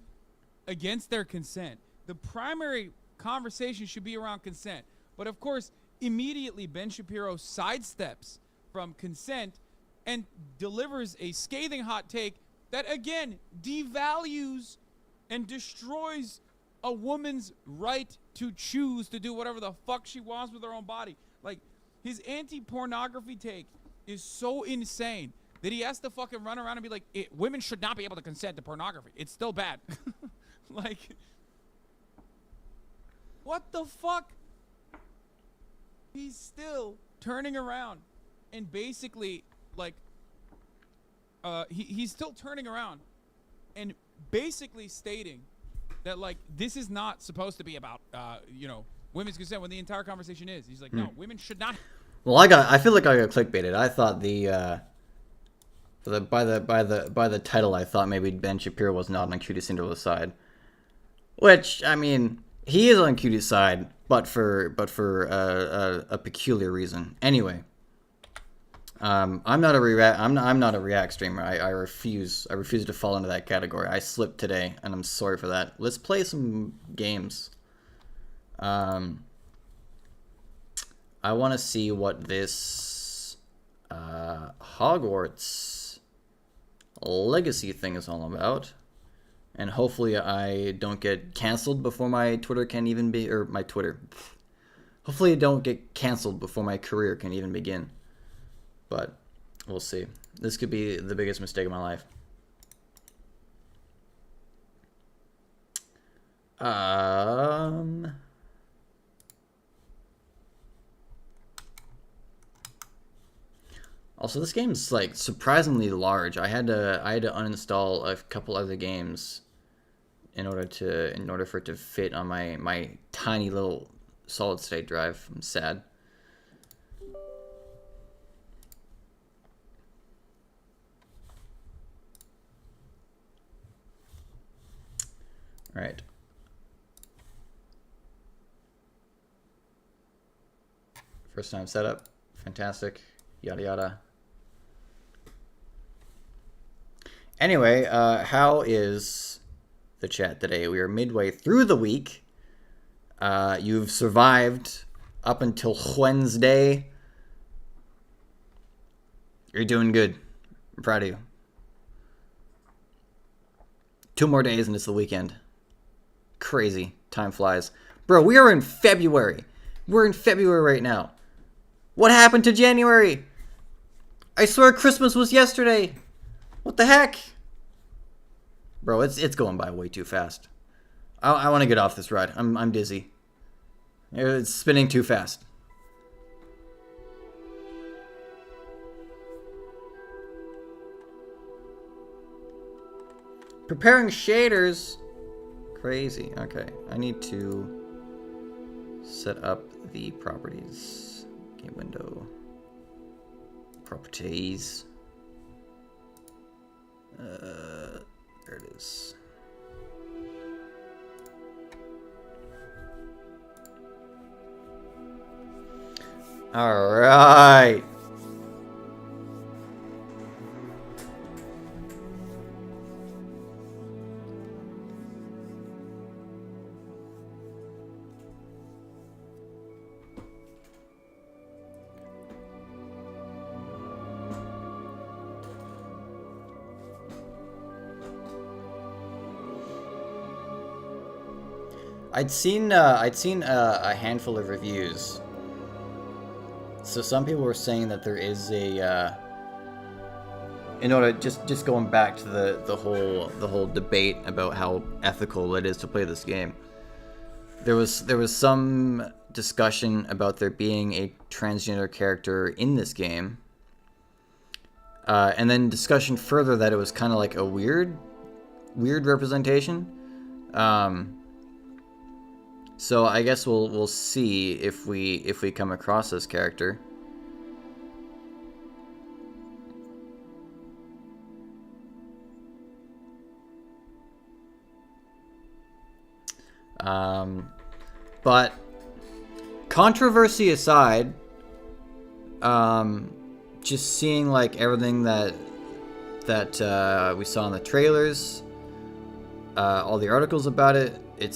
C: against their consent. The primary conversation should be around consent. But of course, immediately Ben Shapiro sidesteps from consent and delivers a scathing hot take that again devalues and destroys a woman's right to choose to do whatever the fuck she wants with her own body. Like, his anti-pornography take is so insane that he has to fucking run around and be like, women should not be able to consent to pornography. It's still bad. Like, what the fuck? He's still turning around and basically, like, he's still turning around and basically stating that, like, this is not supposed to be about, women's consent when the entire conversation is. He's like, no, women should not.
B: Well, I feel like I got clickbaited. I thought by the title, I thought maybe Ben Shapiro was not on Cutie Cinderella's side. Which, I mean, he is on Cutie's side, but for a peculiar reason. Anyway, I'm not a React streamer. I refuse to fall into that category. I slipped today, and I'm sorry for that. Let's play some games. I want to see what this Hogwarts Legacy thing is all about. And hopefully I don't get canceled before my Twitter can even be... Or my Twitter. Hopefully I don't get canceled before my career can even begin. But we'll see. This could be the biggest mistake of my life. Also, this game's like surprisingly large. I had to uninstall a couple other games in order for it to fit on my tiny little solid state drive. I'm sad. All right. First time setup. Fantastic. Yada yada. Anyway, how is the chat today? We are midway through the week. You've survived up until Wednesday. You're doing good. I'm proud of you. 2 more days and it's the weekend. Crazy. Time flies. Bro, we are in February. We're in February right now. What happened to January? I swear Christmas was yesterday. What the heck? Bro, it's going by way too fast. I want to get off this ride. I'm dizzy. It's spinning too fast. Preparing shaders. Crazy. Okay, I need to set up the properties. Game window. Properties. There it is. All right. I'd seen a handful of reviews. So some people were saying that there is a in order just going back to the whole debate about how ethical it is to play this game. There was some discussion about there being a transgender character in this game. And then discussion further that it was kind of like a weird representation. So I guess we'll see if we come across this character. But controversy aside, just seeing like everything that we saw in the trailers, all the articles about it, it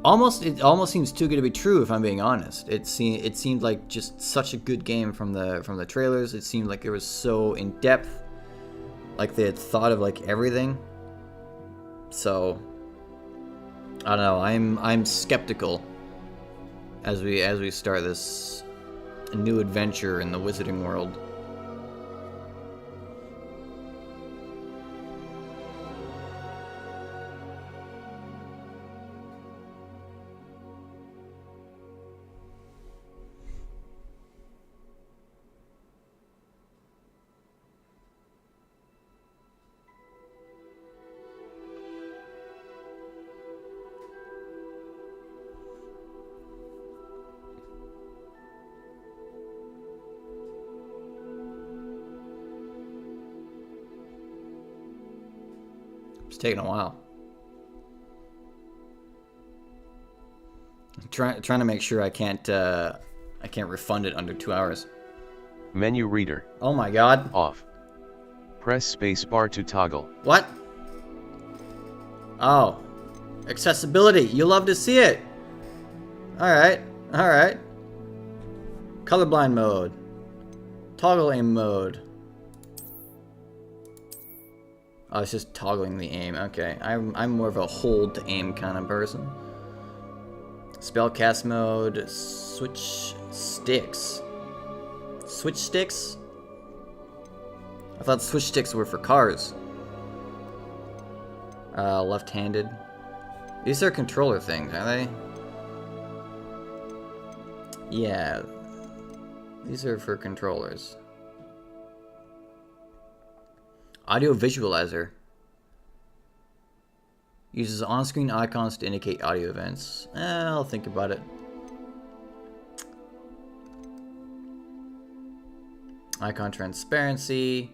B: almost seems too good to be true, if I'm being honest. It seemed like just such a good game from the trailers. It seemed like it was so in depth, like they had thought of like everything. So I don't know. I'm skeptical as we start this new adventure in the wizarding world. It's taking a while. I'm trying to make sure I can't refund it under 2 hours.
E: Menu reader.
B: Oh my god.
E: Off. Press space bar to toggle.
B: What? Oh. Accessibility. You love to see it. Alright. Alright. Colorblind mode. Toggle aim mode. Oh, it's just toggling the aim. Okay, I'm more of a hold to aim kind of person. Spellcast mode. Switch sticks. Switch sticks? I thought switch sticks were for cars. Left-handed. These are controller things, are they? Yeah. These are for controllers. Audio visualizer. Uses on-screen icons to indicate audio events. I'll think about it. Icon transparency.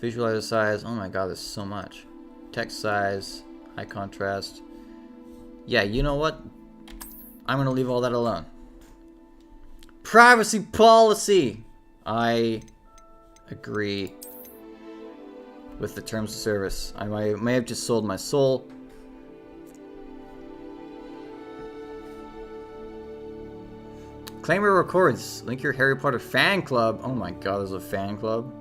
B: Visualizer size. Oh my god, there's so much. Text size. High contrast. Yeah, you know what? I'm gonna leave all that alone. Privacy policy! I agree with the terms of service. I may have just sold my soul Claimer records. Link your Harry Potter fan club. Oh my god, there's a fan club.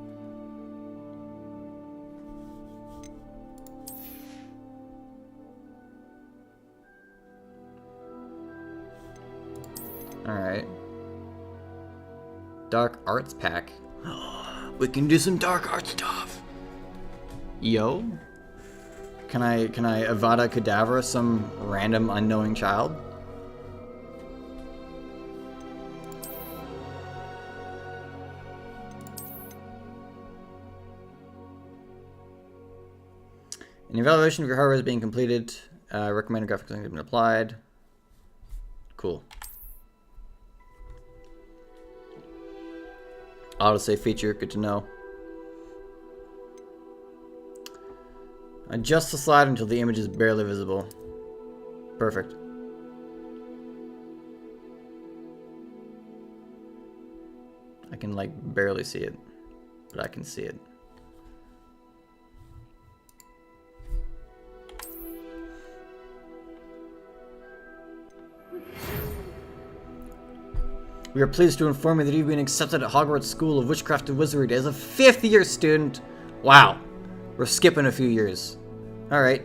B: Alright. Dark Arts Pack. We can do some dark art stuff. Yo. Can I Avada Kedavra some random unknowing child? An evaluation of your hardware is being completed. Recommended graphics have been applied. Cool. Autosave feature, good to know. Adjust the slide until the image is barely visible. Perfect. I can like barely see it, but I can see it. We are pleased to inform you that you've been accepted at Hogwarts School of Witchcraft and Wizardry as a 5th year student. Wow. We're skipping a few years. Alright.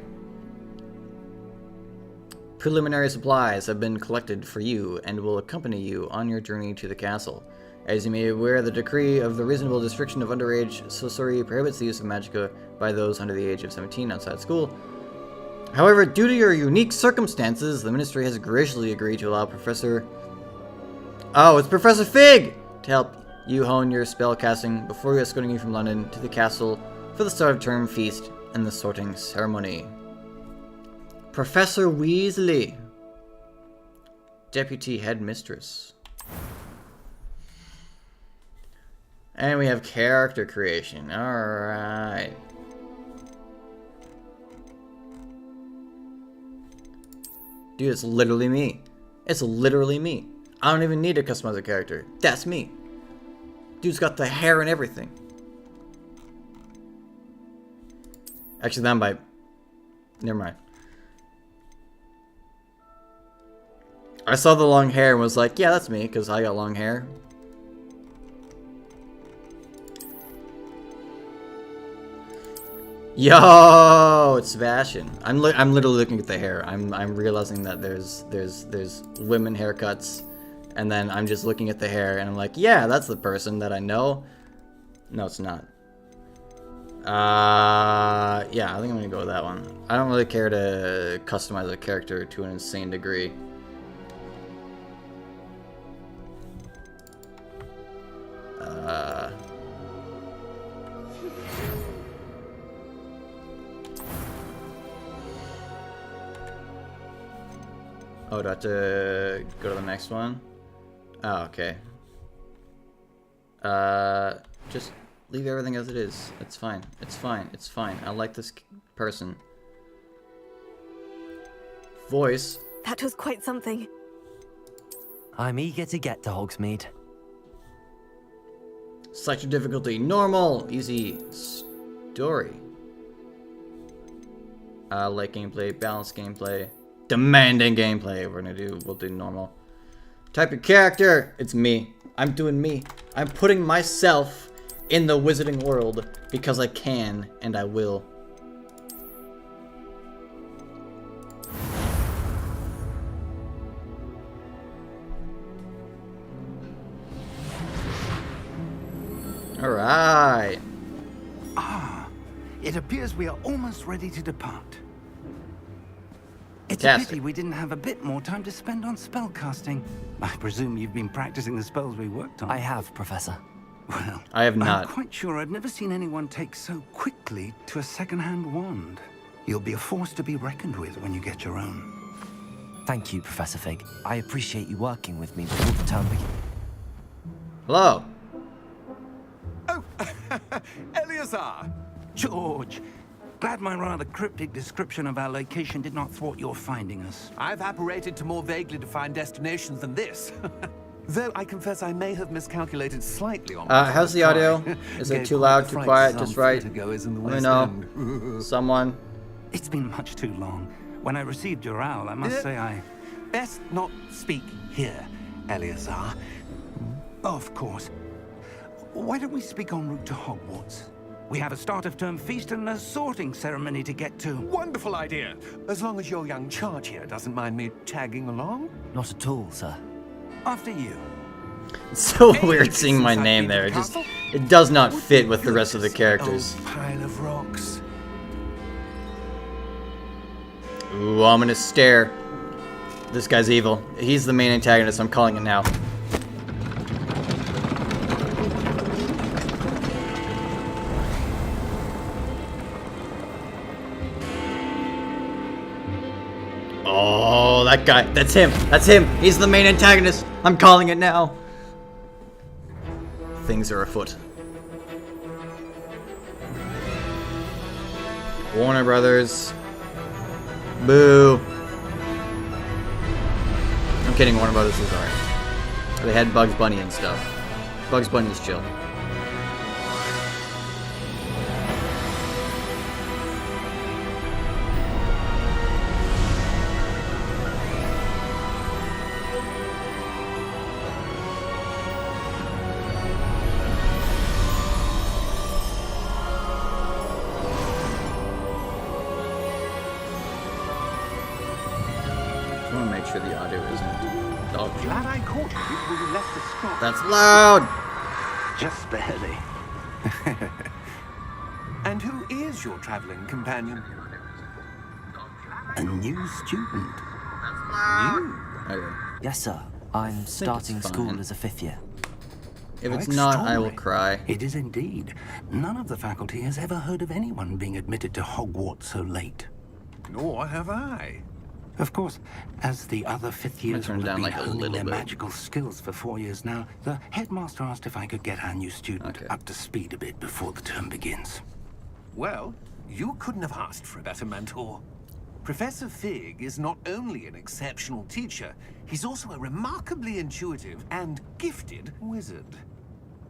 B: Preliminary supplies have been collected for you and will accompany you on your journey to the castle. As you may be aware, the decree of the reasonable restriction of underage sorcery prohibits the use of magicka by those under the age of 17 outside school. However, due to your unique circumstances, the ministry has graciously agreed to allow Professor Fig to help you hone your spell casting before escorting you from London to the castle for the start of term feast and the sorting ceremony. Professor Weasley, Deputy Headmistress. And we have character creation. Alright. Dude, it's literally me. It's literally me. I don't even need to customize a character. That's me. Dude's got the hair and everything. Actually, that might... Never mind. I saw the long hair and was like, yeah, that's me, because I got long hair. Yo, it's Sebastian. I'm literally looking at the hair. I'm realizing that there's women haircuts, and then I'm just looking at the hair and I'm like, yeah, that's the person that I know. No, it's not. Yeah, I think I'm gonna go with that one. I don't really care to customize a character to an insane degree. Oh, do I have to go to the next one? Oh, okay. Just leave everything as it is. It's fine. It's fine. It's fine. I like this person. Voice.
F: That was quite something. I'm eager to get to Hogsmeade.
B: Select your difficulty. Normal. Easy. Story. Light gameplay. Balanced gameplay. Demanding gameplay. We'll do normal. Type your character. It's me. I'm doing me. I'm putting myself in the wizarding world because I can and I will. All right.
G: Ah, it appears we are almost ready to depart. It's
B: Fantastic.
G: a pity we didn't have a bit more time to spend on spellcasting. I presume you've been practicing the spells we worked on.
F: I have, Professor.
G: Well,
B: I have not.
G: I'm quite sure I've never seen anyone take so quickly to a second-hand wand. You'll be a force to be reckoned with when you get your own.
F: Thank you, Professor Fig. I appreciate you working with me before the term begins.
B: Hello.
H: Oh, Eleazar!
G: George, glad my rather cryptic description of our location did not thwart your finding us.
H: I've apparated to more vaguely defined destinations than this. Though I confess I may have miscalculated slightly on my
B: How's the audio? Is it too loud, too quiet, just right? Let me know. Someone.
G: It's been much too long. When I received your owl, I must say I...
H: Best not speak here, Eleazar.
G: Of course. Why don't we speak en route to Hogwarts? We have a start-of-term feast and a sorting ceremony to get to.
H: Wonderful idea. As long as your young charge here doesn't mind me tagging along.
F: Not at all, sir.
G: After you.
B: It's so
H: Hey,
B: weird seeing my
H: since I've
B: name
H: been to
B: there.
H: the
B: It just,
H: castle,
B: it does not
H: would
B: fit
H: be
B: with the
H: good
B: rest
H: to
B: of the
H: see an
B: characters.
H: old pile of rocks.
B: Ooh, ominous stare. This guy's evil. He's the main antagonist. I'm calling it now. Oh, that guy. That's him. That's him. He's the main antagonist. I'm calling it now. Things are afoot. Warner Brothers. Boo. I'm kidding, Warner Brothers is alright. They had Bugs Bunny and stuff. Bugs Bunny's chill. I want to make sure the audio isn't dog shit.
G: Glad I caught you before you left the spot.
B: That's loud!
G: Just barely.
H: And who is your traveling companion?
G: A new student.
B: Okay.
F: Yes, sir. I'm starting
B: it's
F: school
B: fine.
F: as a 5th year.
B: If
G: How
B: it's not, I will
G: extraordinary.
B: cry.
G: It is indeed. None of the faculty has ever heard of anyone being admitted to Hogwarts so late.
H: Nor have I.
G: Of course, as the other fifth years
B: turn
G: will have
B: down,
G: been
B: like, a
G: honing
B: little
G: their
B: bit.
G: magical skills for 4 years now, the headmaster asked if I could get our new student
B: Okay.
G: up to speed a bit before the term begins.
H: Well, you couldn't have asked for a better mentor. Professor Fig is not only an exceptional teacher, he's also a remarkably intuitive and gifted wizard.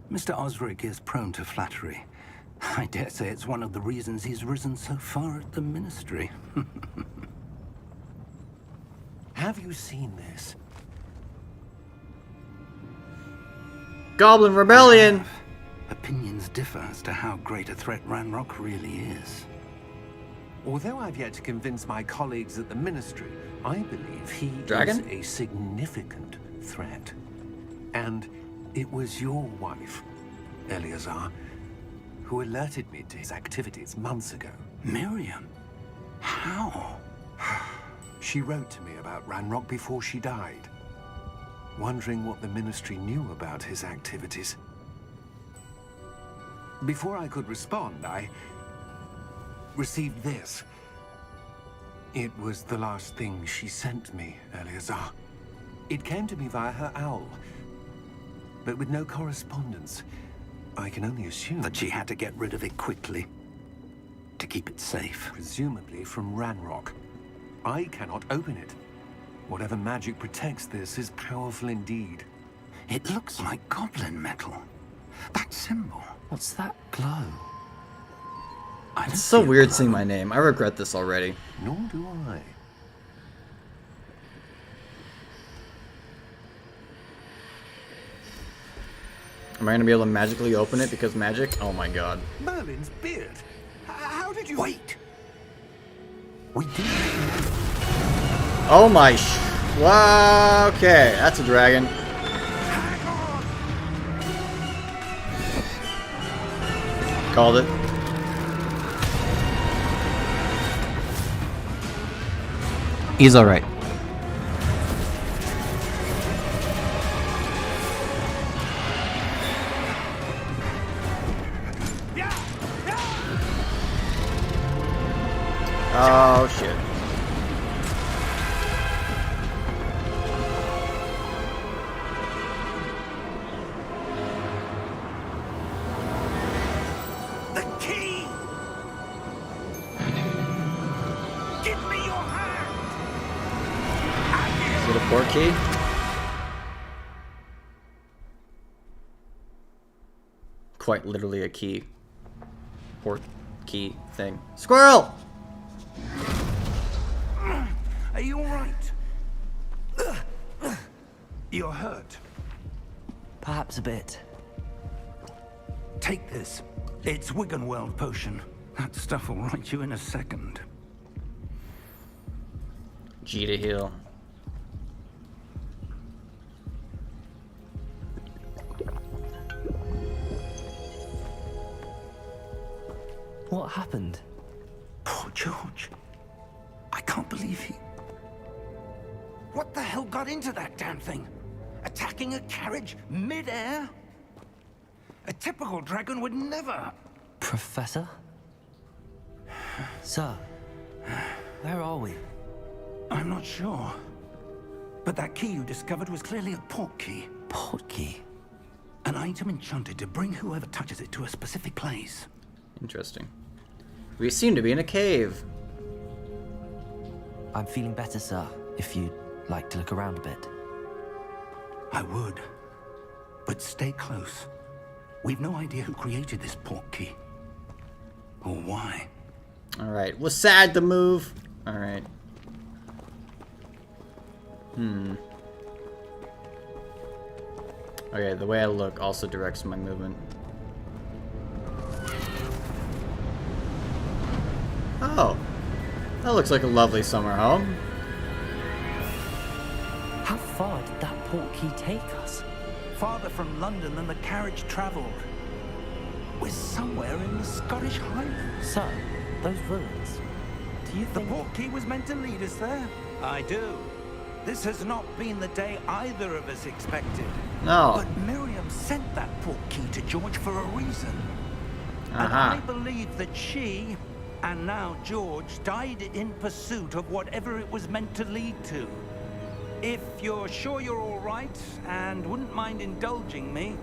G: Mr. Osric is prone to flattery. I dare say it's one of the reasons he's risen so far at the ministry.
H: Have you seen this?
B: Goblin Rebellion!
G: Opinions differ as to how great a threat Ranrock really is.
H: Although I've yet to convince my colleagues at the ministry, I believe he
B: Dragon?
H: is a significant threat. And it was your wife, Eleazar, who alerted me to his activities months ago.
G: Miriam? How?
H: She wrote to me about Ranrock before she died, wondering what the ministry knew about his activities. Before I could respond, I received this. It was the last thing she sent me, Eleazar. It came to me via her owl, but with no correspondence. I can only assume
G: That she had to get rid of it quickly to keep it safe.
H: presumably from Ranrock. I cannot open it. Whatever magic protects this is powerful indeed.
G: It looks like goblin metal. That symbol.
F: What's that glow?
G: I don't
B: It's so
G: see a
B: weird
G: glow.
B: seeing my name. I regret this already.
H: Nor do I.
B: Am I gonna be able to magically open it because magic? Oh my god.
H: Merlin's beard. How did you...
G: Wait. We did.
B: Oh my wow, okay, that's a dragon. Called it.
A: He's alright.
B: Oh shit.
G: The key! Give me your hand!
B: Is it a port key? Quite literally a key. Port key thing. Squirrel!
G: Are you alright? You're hurt.
F: Perhaps a bit.
G: Take this. It's Wiggenweld potion. That stuff will right you in a second.
B: G to heal.
F: What happened?
G: Poor George. I can't believe he... What the hell got into that damn thing? Attacking a carriage mid-air? A typical dragon would never...
F: Professor? Sir, where are we?
G: I'm not sure. But that key you discovered was clearly a port key.
F: Port key?
G: An item enchanted to bring whoever touches it to a specific place.
B: Interesting. We seem to be in a cave.
F: I'm feeling better, sir, if you'd like to look around a bit.
G: I would. But stay close. We've no idea who created this port key. Or why.
B: Alright, was sad to move. Alright. Okay, the way I look also directs my movement. Oh, that looks like a lovely summer home.
F: How far did that port key take us?
G: Farther from London than the carriage travelled. We're somewhere in the Scottish Highlands.
F: Sir, those ruins. Do you
G: The
F: think...
G: port key was meant to lead us there? I do. This has not been the day either of us expected.
B: No.
G: But Miriam sent that port key to George for a reason. And I believe that she, and now George, died in pursuit of whatever it was meant to lead to. If you're sure you're all right, and wouldn't mind indulging me,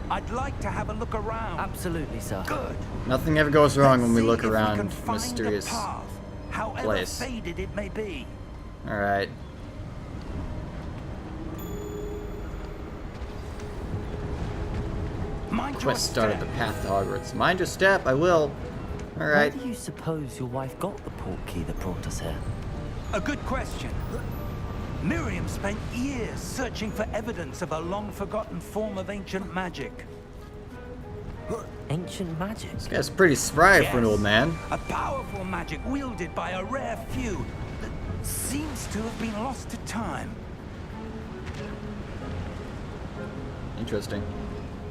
G: I'd like to have a look around.
F: Absolutely, sir.
G: Good.
B: Nothing ever goes wrong when we
G: Let's
B: look
G: see if we
B: around
G: can find a
B: mysterious
G: path, however
B: place.
G: faded it may be.
B: Alright.
G: Mind your
B: Quest started the
G: step.
B: path to Hogwarts. Mind your step, I will. Alright.
F: Where do you suppose your wife got the port key that brought us here?
G: A good question. Miriam spent years searching for evidence of a long-forgotten form of ancient magic.
F: Ancient magic?
B: This guy's pretty spry for an old man.
G: A powerful magic wielded by a rare few that seems to have been lost to time.
B: Interesting.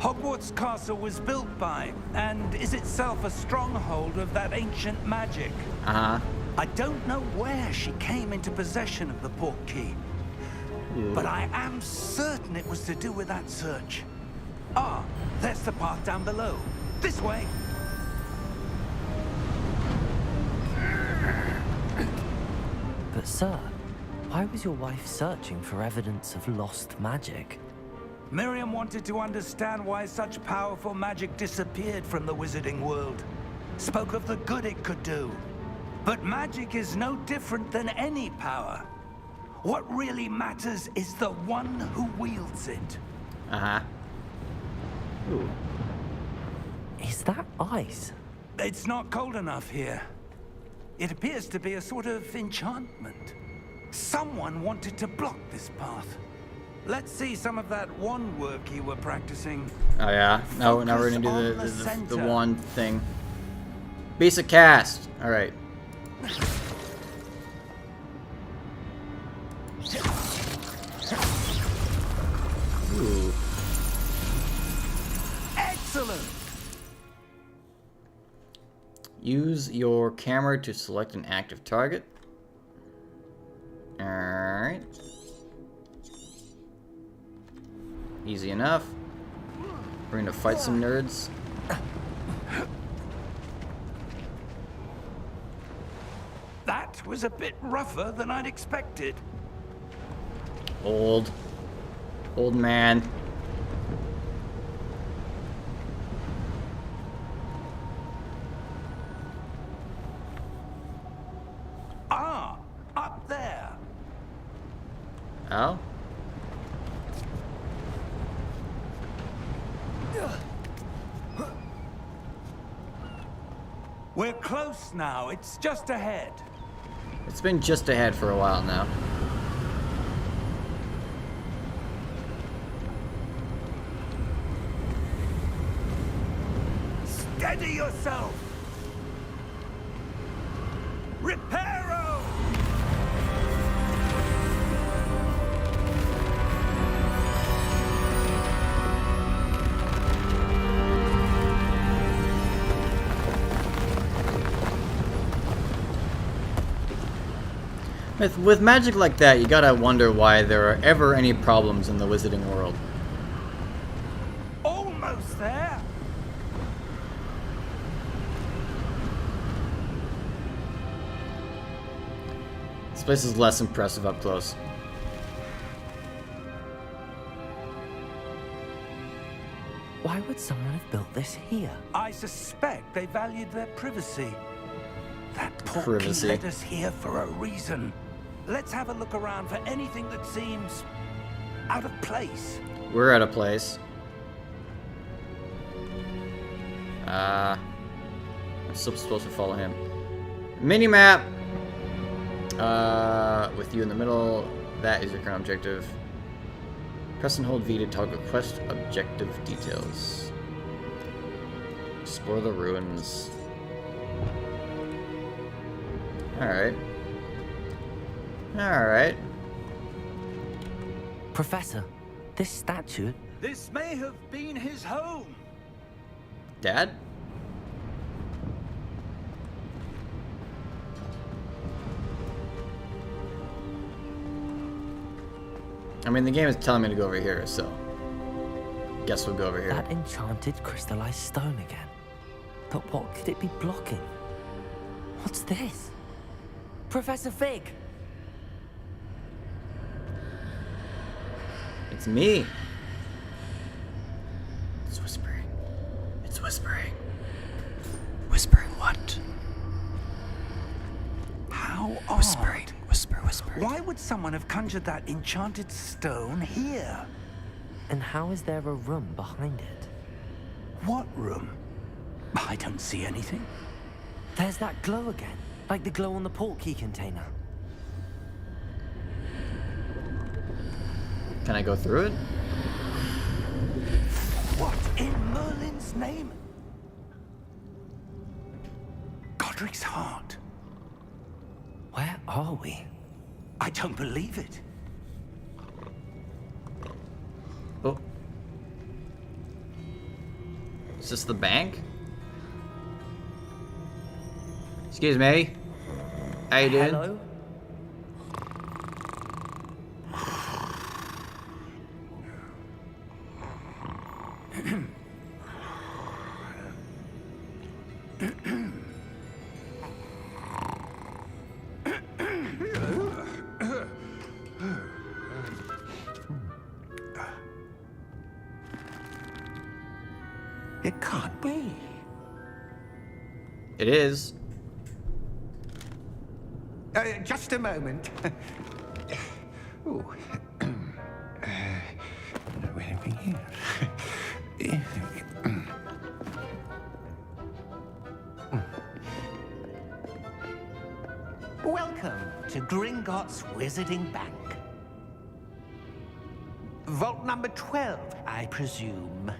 G: Hogwarts Castle was built by, and is itself a stronghold of that ancient magic.
B: Uh-huh.
G: I don't know where she came into possession of the port key, but I am certain it was to do with that search. Ah, there's the path down below. This way.
F: But sir, why was your wife searching for evidence of lost magic?
G: Miriam wanted to understand why such powerful magic disappeared from the wizarding world. Spoke of the good it could do. But magic is no different than any power. What really matters is the one who wields it.
B: Uh-huh. Ooh.
F: Is that ice?
G: It's not cold enough here. It appears to be a sort of enchantment. Someone wanted to block this path. Let's see some of that wand work you were practicing.
B: Oh yeah. No, now we're gonna
G: Focus
B: do
G: on the
B: the
G: center.
B: wand thing. Basic cast. Alright. Ooh.
G: Excellent!
B: Use your camera to select an active target. Alright. Easy enough. We're gonna fight some nerds.
G: That was a bit rougher than I'd expected.
B: Old man.
G: Ah, up there.
B: Oh?
G: We're close now. It's just ahead.
B: It's been just ahead for a while now.
G: Steady yourself! Reparo!
B: With magic like that, you gotta wonder why there are ever any problems in the wizarding world.
G: Almost there!
B: This place is less impressive up close.
F: Why would someone have built this here?
G: I suspect they valued their privacy. That portkey
B: Privacy.
G: led us here for a reason. Let's have a look around for anything that seems out of place.
B: We're at a place. I'm still supposed to follow him. Minimap! With you in the middle, that is your current objective. Press and hold V to toggle quest objective details. Explore the ruins. Alright. Alright.
F: Professor, this statue...
G: This may have been his home.
B: Dad? I mean, the game is telling me to go over here, so... Guess we'll go over here.
F: That enchanted crystallized stone again. But what could it be blocking? What's this? Professor Fig!
B: It's me. It's whispering. It's whispering. Whispering what?
G: How odd.
B: Whispering. Whisper, whisper.
G: Why would someone have conjured that enchanted stone here?
F: And how is there a room behind it?
G: What room? I don't see anything.
F: There's that glow again, like the glow on the portkey container.
B: Can I go through it?
G: What in Merlin's name? Godric's heart.
F: Where are we?
G: I don't believe it.
B: Oh. Is this the bank? Excuse me. How you doing?
F: Hello?
G: It can't be.
B: It is.
H: Just a moment. Ooh. Where are we here?
I: Welcome to Gringotts Wizarding Bank. Vault number 12, I presume.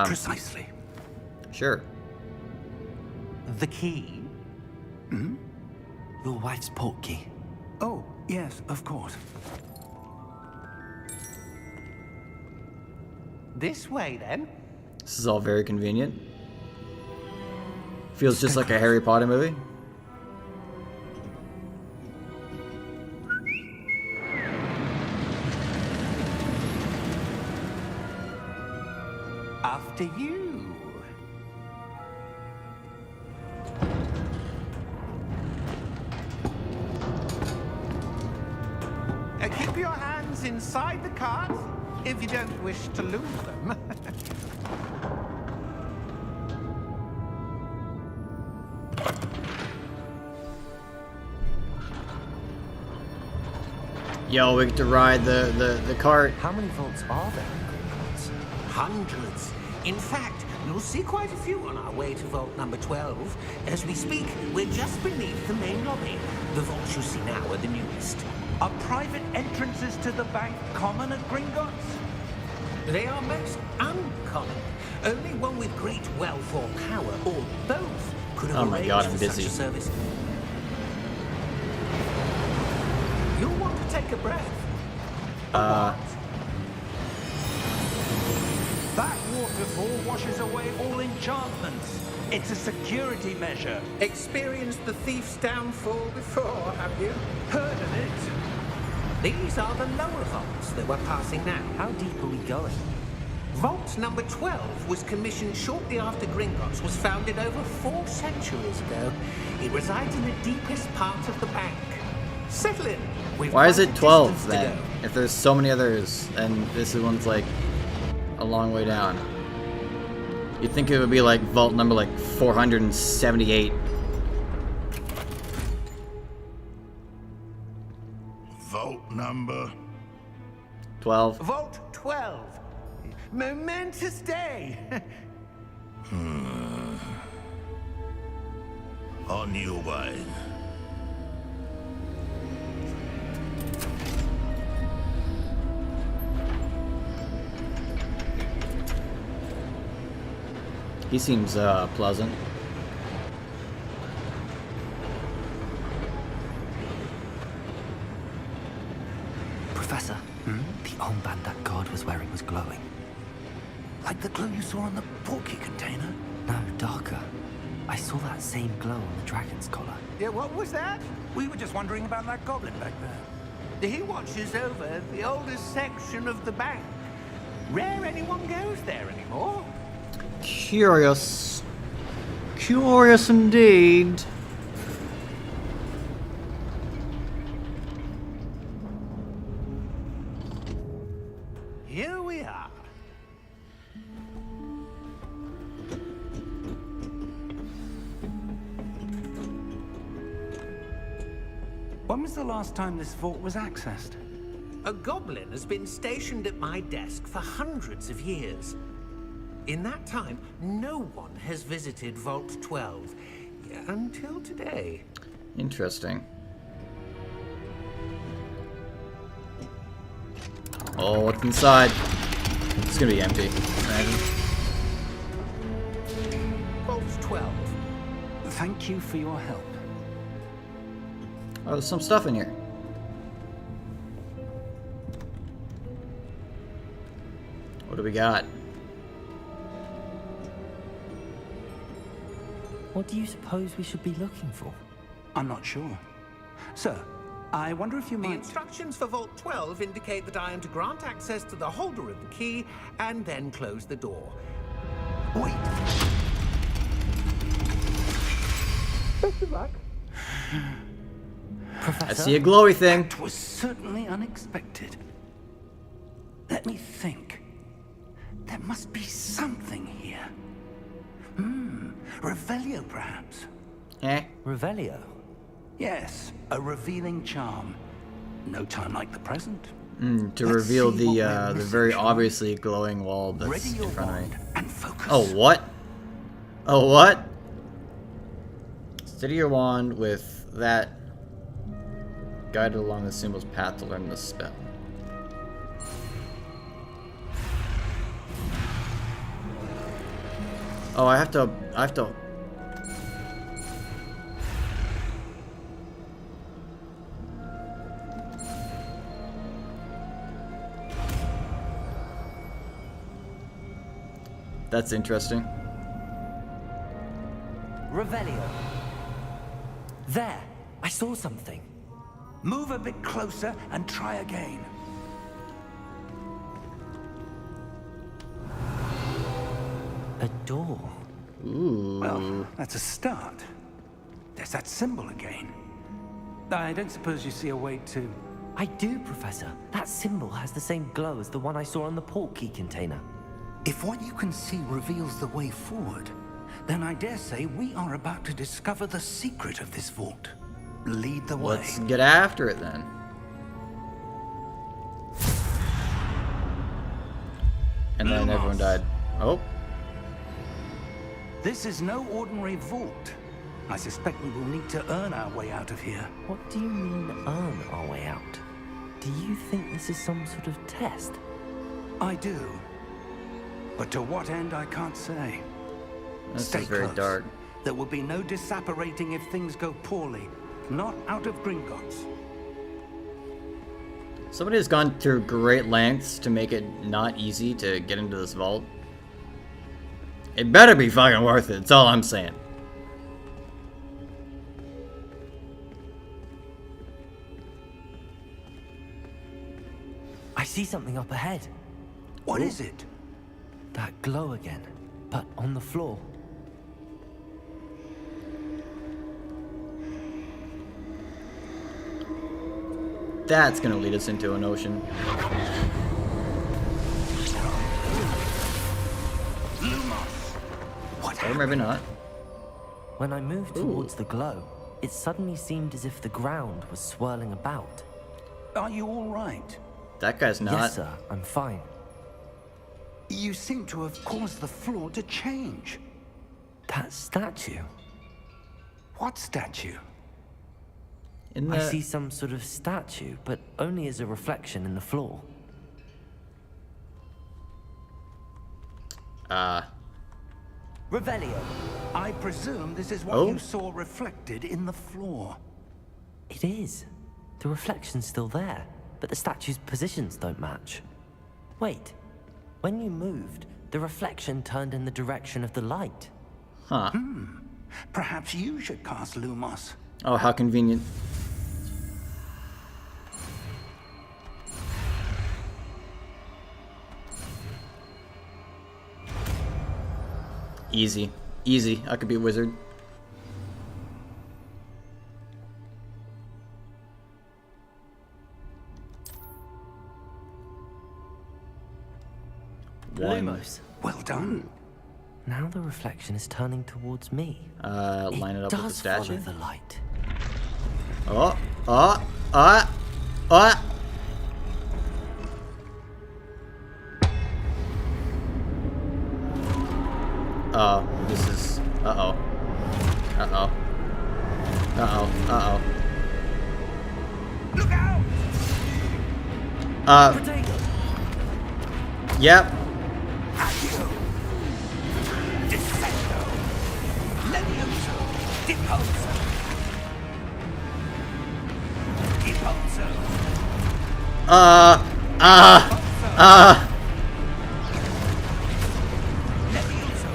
G: Precisely.
B: Sure.
I: The key?
F: Your wife's portkey.
G: Oh, yes, of course.
I: This way, then.
B: This is all very convenient. Feels just like a Harry Potter movie.
I: After you. Keep your hands inside the cart if you don't wish to lose them.
B: Yo, we get to ride the cart.
F: How many vaults are there in Gringotts?
I: Hundreds. In fact, you'll see quite a few on our way to vault number 12. As we speak, we're just beneath the main lobby. The vaults you see now are the newest.
G: Are private entrances to the bank common at Gringotts?
I: They are most uncommon. Only one with great wealth or power, or both, could have
B: Oh my
I: arranged
B: God, I'm
I: for
B: busy.
I: such a service. You'll want to take a breath.
G: That waterfall washes away all enchantments. It's a security measure.
I: Experienced the thief's downfall before, have you?
G: Heard of it?
I: These are the lower vaults that we're passing now.
F: How deep are we going?
I: Vault number 12 was commissioned shortly after Gringotts was founded over 4 centuries ago. It resides in the deepest part of the bank. Settle in. We've
B: Why is
I: quite
B: it
I: a
B: 12
I: distance to
B: then?
I: go.
B: If there's so many others, and this one's like a long way down. You'd think it would be like vault number like 478.
J: Vault number
B: 12.
I: Vault 12. Momentous day.
J: on your way.
B: He seems pleasant.
F: Professor, the armband that guard was wearing was glowing.
G: Like the glow you saw on the porky container?
F: No, darker. I saw that same glow on the dragon's collar.
I: Yeah, what was that?
G: We were just wondering about that goblin back there.
I: He watches over the oldest section of the bank. Rare anyone goes there anymore.
B: Curious. Curious indeed.
I: Here we are.
G: When was the last time this vault was accessed?
I: A goblin has been stationed at my desk for hundreds of years. In that time, no one has visited Vault 12 until today.
B: Interesting. Oh, what's inside? It's gonna be empty. Imagine.
I: Vault 12.
G: Thank you for your help.
B: Oh, there's some stuff in here. What do we got?
F: What do you suppose we should be looking for?
G: I'm not sure. Sir, I wonder if you
I: The
G: might...
I: instructions for Vault 12 indicate that I am to grant access to the holder of the key and then close the door.
G: Wait!
I: Best of luck.
F: Professor?
B: I see a glowy thing.
G: That was certainly unexpected. Let me think. There must be something here. Revelio, perhaps?
B: Eh?
F: Revelio?
G: Yes, a revealing charm. No time like the present.
B: To
G: Let's
B: reveal
G: see what
B: the
G: we're
B: the
G: missing,
B: very
G: shall we?
B: obviously glowing wall that's
G: Ready your
B: in front of me.
G: wand and focus.
B: Oh, what? Oh, what? Steady your wand with that. Guided along the symbol's path to learn the spell. Oh, I have to. That's interesting.
F: Revelio. There! I saw something.
G: Move a bit closer and try again.
F: A door.
B: Ooh.
G: Well, that's a start. There's that symbol again. I don't suppose you see a way to...
F: I do, Professor. That symbol has the same glow as the one I saw on the port key container.
G: If what you can see reveals the way forward, then I dare say we are about to discover the secret of this vault. Lead the way.
B: Let's get after it then. And then everyone died. Oh.
G: This is no ordinary vault. I suspect we will need to earn our way out of here.
F: What do you mean, earn our way out? Do you think this is some sort of test?
G: I do. But to what end, I can't say.
B: This
G: Stay
B: is very
G: close.
B: dark.
G: There will be no disapparating if things go poorly. Not out of Gringotts.
B: Somebody has gone through great lengths to make it not easy to get into this vault. It better be fucking worth it, that's all I'm saying.
F: I see something up ahead.
G: What is it?
F: That glow again, but on the floor.
B: That's gonna lead us into an ocean. Or maybe not.
F: When I moved towards the glow, it suddenly seemed as if the ground was swirling about.
G: Are you all right?
B: That guy's not.
F: Yes, sir, I'm fine.
G: You seem to have caused the floor to change.
F: That statue.
G: What statue?
B: In
F: I
B: the...
F: see some sort of statue, but only as a reflection in the floor. Revelio.
G: I presume this is what you saw reflected in the floor.
F: It is. The reflection's still there, but the statue's positions don't match. Wait. When you moved, the reflection turned in the direction of the light.
B: Huh.
G: Perhaps you should cast Lumos.
B: Oh, how convenient. Easy. Easy. I could be a wizard.
F: Lumos.
G: Well done.
F: Now the reflection is turning towards me.
B: Line it up with the statue.
F: Follow the light.
B: Oh. This is... Uh-oh.
G: Look out!
B: Yep.
G: Accio. Descendo. Levioso. Deposo. Deposo. Levioso.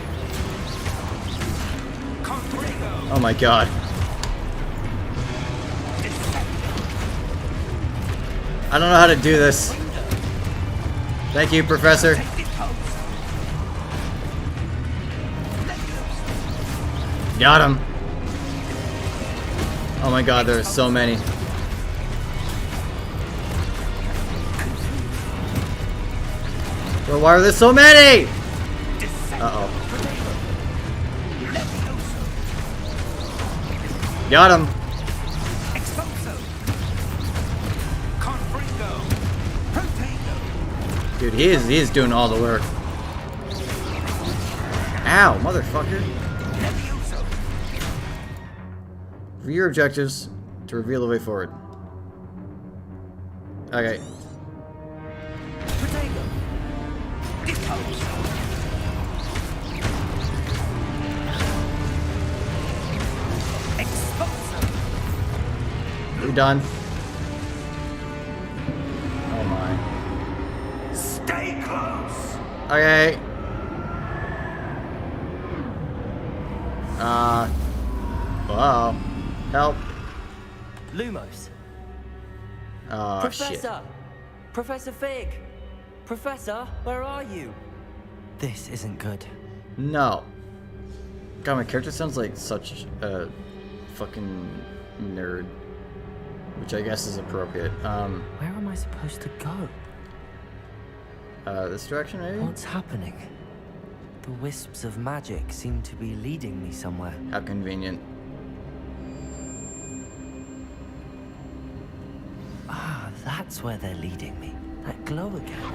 G: Confrigo.
B: Oh my god. I don't know how to do this. Thank you, Professor. Got him. Oh my god, there are so many. Bro, why are there so many? Uh-oh. Got him. Dude, he is doing all the work. Ow, motherfucker. For your objectives to reveal the way forward. Okay. You done? Oh my.
G: Stay close.
B: Okay. Wow. Help.
F: Lumos.
B: Oh,
F: Professor!
B: shit.
F: Professor Fig! Professor, where are you? This isn't good.
B: No. God, my character sounds like such a fucking nerd. Which I guess is appropriate.
F: Where am I supposed to go?
B: This direction, maybe?
F: What's happening? The wisps of magic seem to be leading me somewhere.
B: How convenient.
F: Ah, that's where they're leading me. That glow again.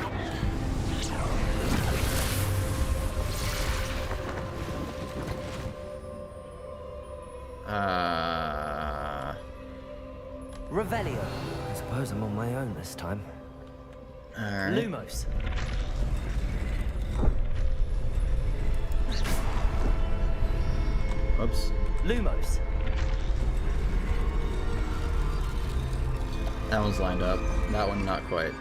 F: Revelio. I suppose I'm on my own this time.
B: Alright.
F: Lumos. Lumos.
B: That one's lined up. That one, not quite.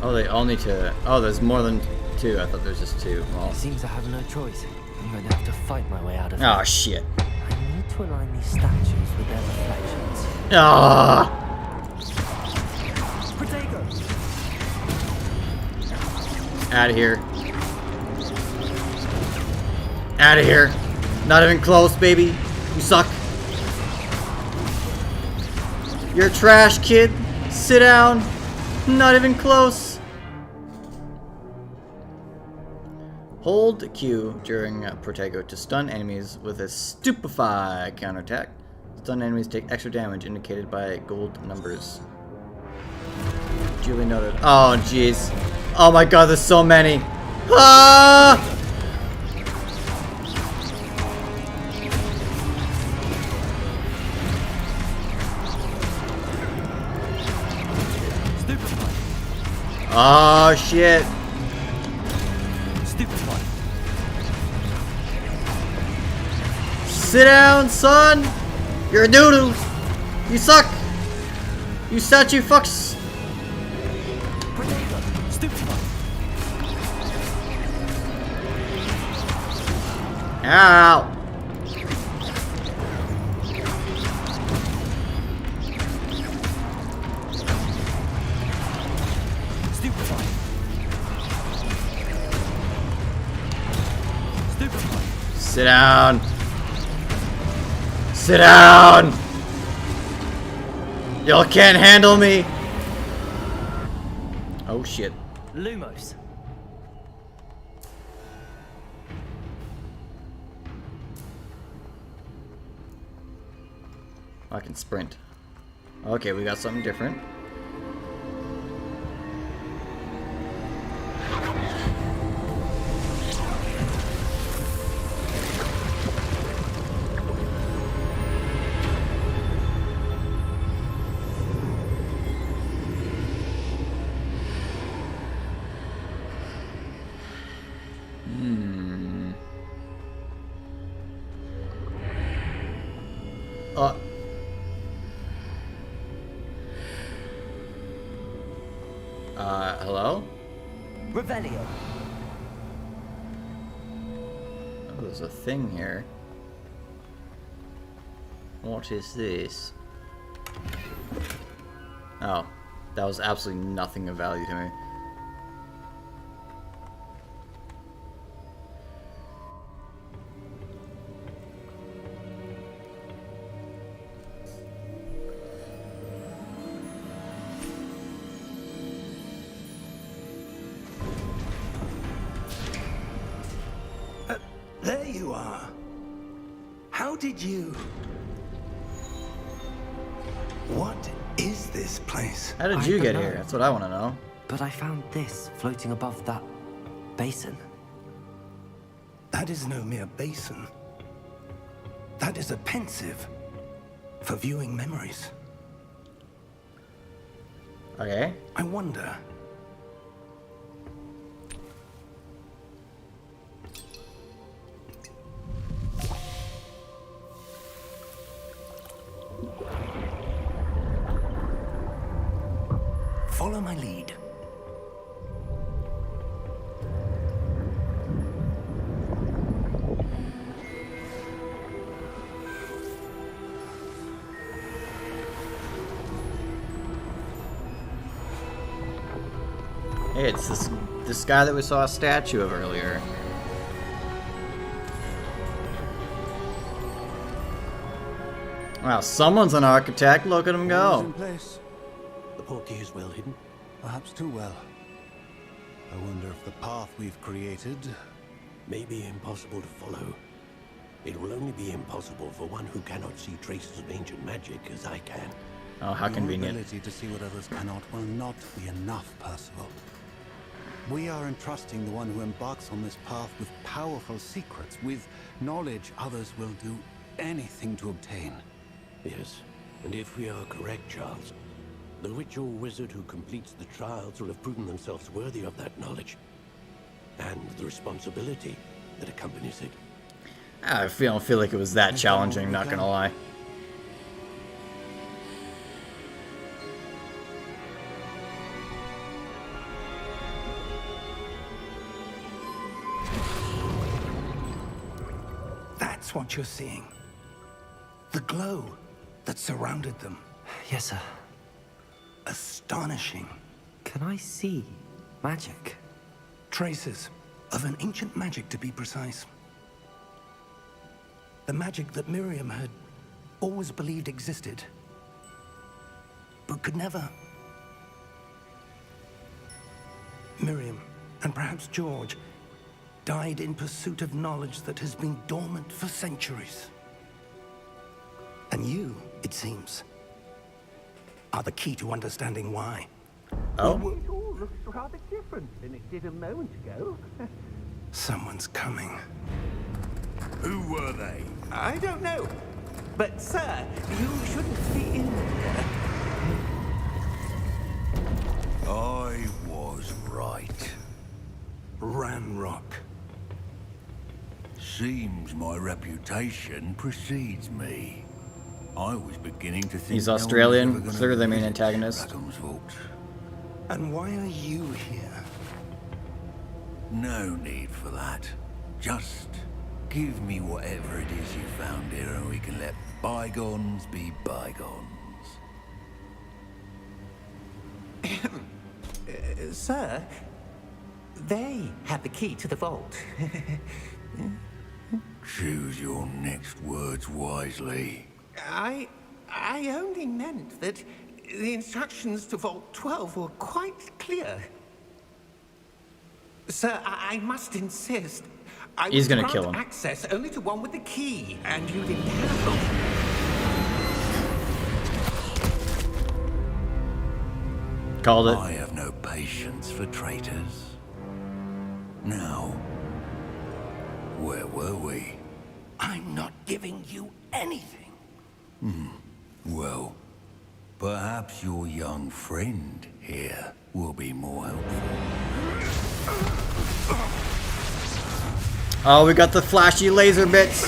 B: Oh, they all need to... Oh, there's more than 2. I thought there's just 2. Well.
F: It seems I have no choice. I'm going to have to fight my way out of
B: Oh,
F: it.
B: shit.
F: I need to align these statues with their reflections.
B: Ah!
F: Protego!
B: Out of here. Out of here. Not even close, baby. You suck. You're trash, kid. Sit down. Not even close. Hold Q during Protego to stun enemies with a Stupefy counterattack. Stun enemies take extra damage indicated by gold numbers. Duly noted. Oh, jeez. Oh my god, there's so many. Ah! Oh shit.
F: Stupefy.
B: Sit down, son. You're a doodoo. You suck. You statue fucks.
F: Protego. Stupefy.
B: Ow. Sit down. Sit down. Y'all can't handle me. Oh shit.
F: Lumos.
B: I can sprint. Okay, we got something different. Hello?
F: Revelio.
B: Oh, there's a thing here. What is this? Oh, that was absolutely nothing of value to me.
G: There you are. How did you... What is this place?
B: How did you get here? That's what I want to know.
F: But I found this floating above that basin.
G: That is no mere basin. That is a pensive for viewing memories.
B: Okay.
G: I wonder... Follow my lead.
B: Hey, it's this guy that we saw a statue of earlier. Wow, someone's an architect. Look at him
K: All's
B: go.
K: in place. The portkey is well hidden, perhaps too well. I wonder if the path we've created
L: may be impossible to follow. It will only be impossible for one who cannot see traces of ancient magic as I can.
B: Oh, how
K: Your
B: convenient.
K: ability to see what others cannot will not be enough, Percival. We are entrusting the one who embarks on this path with powerful secrets, with knowledge others will do anything to obtain.
L: Yes, and if we are correct, Charles, the witch or wizard who completes the trials will have proven themselves worthy of that knowledge. and the responsibility that accompanies it.
B: I don't feel like it was that challenging, not gonna lie.
G: That's what you're seeing. The glow that surrounded them.
F: Yes, sir.
G: Astonishing.
F: Can I see magic?
G: Traces of an ancient magic, to be precise. The magic that Miriam had always believed existed, but could never. Miriam, and perhaps George, died in pursuit of knowledge that has been dormant for centuries. And you, it seems, are the key to understanding why.
B: Oh?
I: It all looks rather different than it did a moment ago.
G: Someone's coming.
J: Who were they?
I: I don't know. But, sir, you shouldn't be in there.
J: I was right.
G: Ranrock.
J: Seems my reputation precedes me. I was beginning to think
B: He's
J: no one was
B: Australian,
J: ever gonna
B: clearly the main
J: visit
B: antagonist.
J: Rackham's Vault.
G: And why are you here?
J: No need for that. Just give me whatever it is you found here and we can let bygones be bygones.
I: Sir, they have the key to the vault.
J: Choose your next words wisely.
I: I only meant that the instructions to Vault 12 were quite clear. Sir, I must insist. I
B: He's
I: would
B: gonna kill
I: grant
B: him.
I: access only to one with the key, and you didn't have them.
B: Called it.
J: I have no patience for traitors. Now, where were we?
G: I'm not giving you anything.
J: Well, perhaps your young friend here will be more helpful.
B: Oh, we got the flashy laser bits.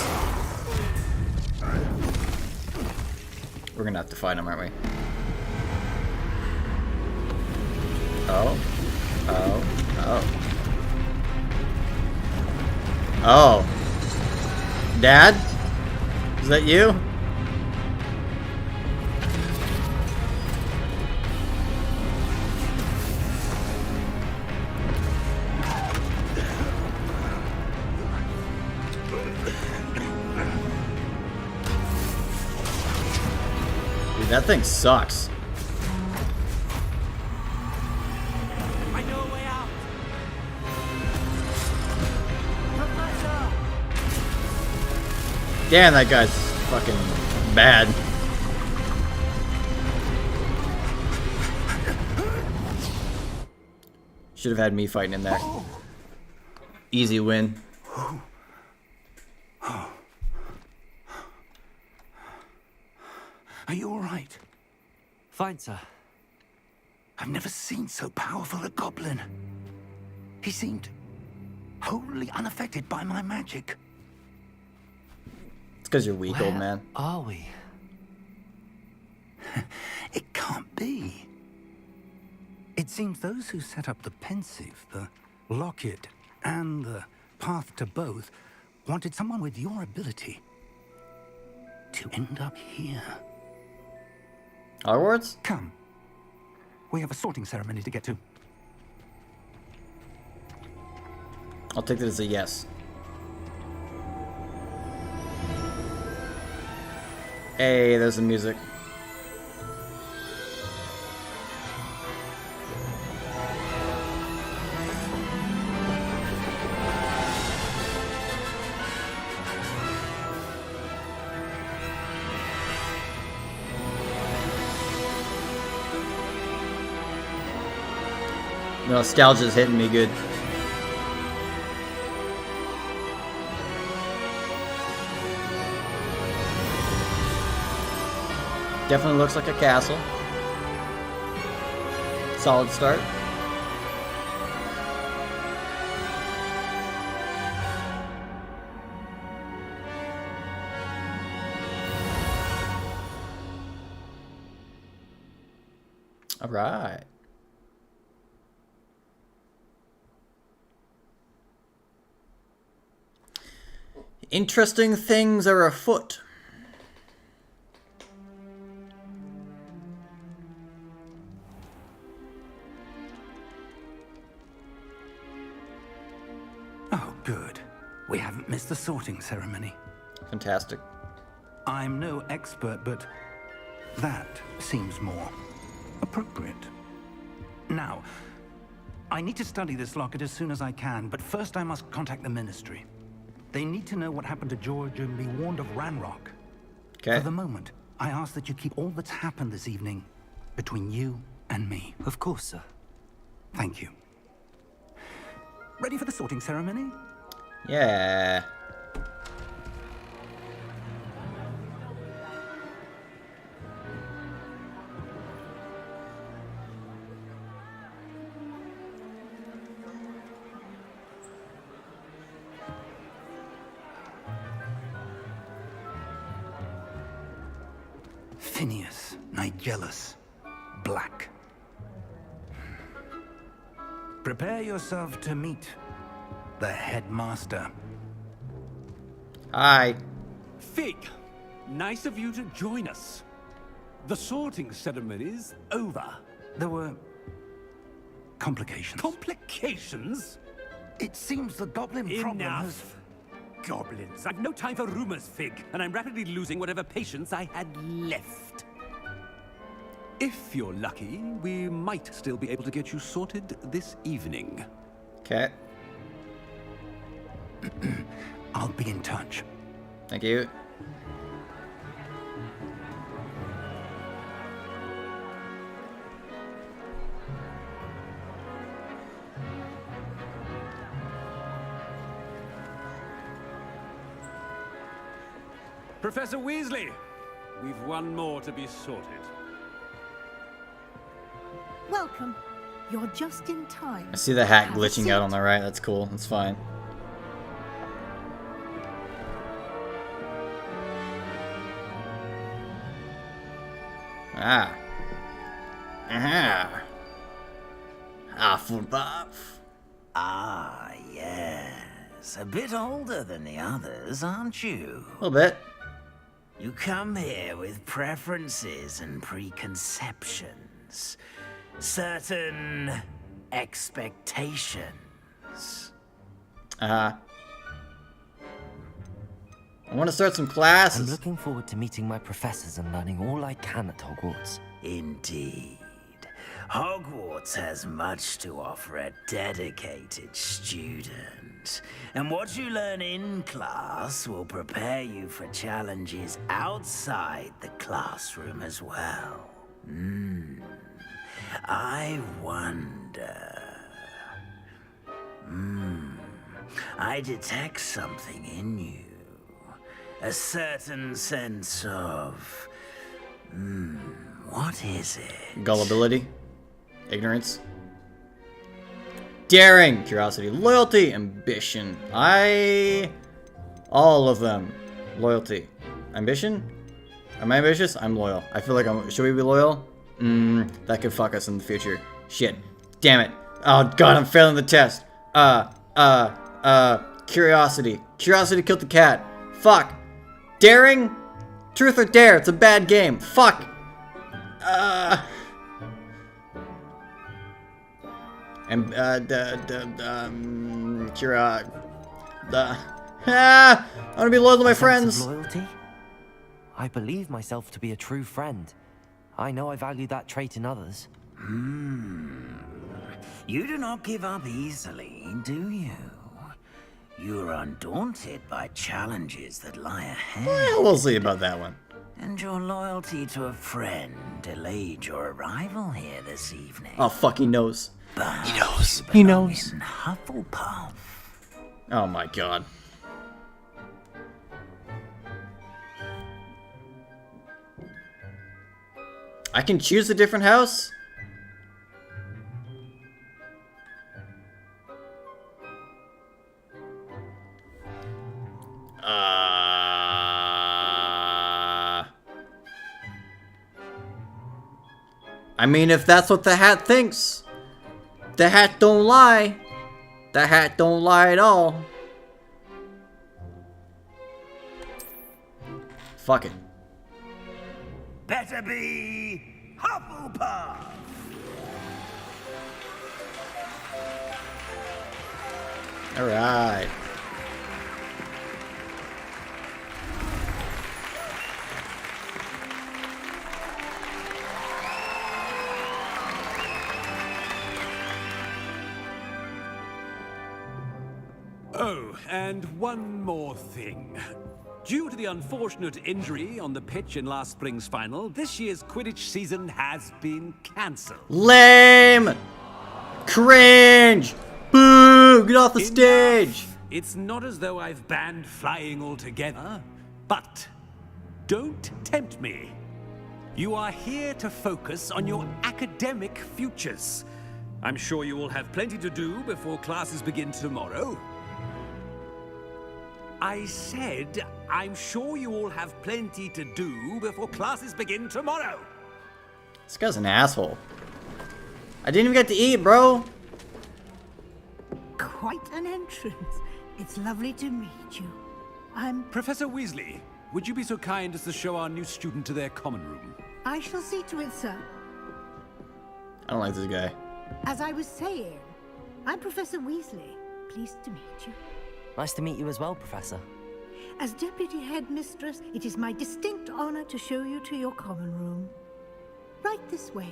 B: We're gonna have to fight him, aren't we? Oh. Oh. Oh. Oh. Dad? Is that you? Dude, that thing sucks.
I: I know a way out.
B: Damn, that guy's fucking bad. Should have had me fighting in there. Easy win.
G: Are you all right?
F: Fine, sir.
G: I've never seen so powerful a goblin. He seemed wholly unaffected by my magic.
B: It's because you're weak, old
F: Where
B: man.
F: are we?
G: It can't be. It seems those who set up the Pensive, the Locket, and the Path to Both wanted someone with your ability to end up here.
B: Our words?
G: Come. We have a sorting ceremony to get to.
B: I'll take that as a yes. Hey, there's the music. Nostalgia's hitting me good. Definitely looks like a castle. Solid start. All right. Interesting things are afoot.
G: Oh, good. We haven't missed the sorting ceremony.
B: Fantastic.
G: I'm no expert, but that seems more appropriate. Now, I need to study this locket as soon as I can, but first I must contact the Ministry. They need to know what happened to George and be warned of Ranrock.
B: Okay.
G: For the moment, I ask that you keep all that's happened this evening between you and me.
F: Of course, sir.
G: Thank you. Ready for the sorting ceremony?
B: Yeah.
G: Phineas, Nigellus, Black. Prepare yourself to meet the headmaster.
B: Hi.
L: Fig, nice of you to join us. The sorting ceremony's over.
G: There were complications.
L: Complications?
G: It seems the goblin problem has...
L: Enough. Goblins. I've no time for rumors, Fig, and I'm rapidly losing whatever patience I had left. If you're lucky, we might still be able to get you sorted this evening.
B: Okay.
G: I'll be in touch.
B: Thank you.
L: Professor Weasley, we've one more to be sorted.
M: Welcome. You're just in time.
B: I see the hat
M: Have a
B: glitching
M: seat.
B: out on the right. That's cool. That's fine. Ah. Aha. Hufflepuff.
N: Ah, yes. A bit older than the others, aren't you?
B: A little bit.
N: You come here with preferences and preconceptions. Certain expectations.
B: I want to start some
F: I'm
B: classes.
F: looking forward to meeting my professors and learning all I can at Hogwarts.
N: Indeed. Hogwarts has much to offer a dedicated student. And what you learn in class will prepare you for challenges outside the classroom as well. I wonder... I detect something in you. A certain sense of... what is it?
B: Gullibility. Ignorance. Daring. Curiosity. Loyalty. Ambition. All of them. Loyalty. Ambition? Am I ambitious? I'm loyal. I feel like I'm... Should we be loyal? That could fuck us in the future. Shit. Damn it. Oh god, I'm failing the test. Curiosity. Curiosity killed the cat. Fuck. Daring? Truth or dare? It's a bad game. Fuck. I want to be loyal to my friends.
F: Loyalty? I believe myself to be a true friend. I know I value that trait in others.
N: You do not give up easily, do you? You are undaunted by challenges that lie ahead.
B: Well, we'll see about that one.
N: And your loyalty to a friend delayed your arrival here this evening.
B: Oh, fuck, he knows.
N: But
B: He knows.
N: you
B: He
N: belong
B: knows.
N: in Hufflepuff.
B: Oh my god. I can choose a different house? I mean, if that's what the hat thinks. The hat don't lie. The hat don't lie at all. Fuck it.
N: Better be Hufflepuff.
B: All right.
L: Oh, and one more thing. Due to the unfortunate injury on the pitch in last spring's final, this year's Quidditch season has been cancelled.
B: Lame! Cringe! Boo! Get off the stage!
L: It's not as though I've banned flying altogether, but don't tempt me. You are here to focus on your academic futures. I'm sure you will have plenty to do before classes begin tomorrow. I said, I'm sure you all have plenty to do before classes begin tomorrow.
B: This guy's an asshole. I didn't even get to eat, bro.
M: Quite an entrance. It's lovely to meet you. I'm...
L: Professor Weasley, would you be so kind as to show our new student to their common room?
M: I shall see to it, sir.
B: I don't like this guy.
M: As I was saying, I'm Professor Weasley. Pleased to meet you.
F: Nice to meet you as well, Professor.
M: As Deputy Headmistress, it is my distinct honor to show you to your common room. Right this way.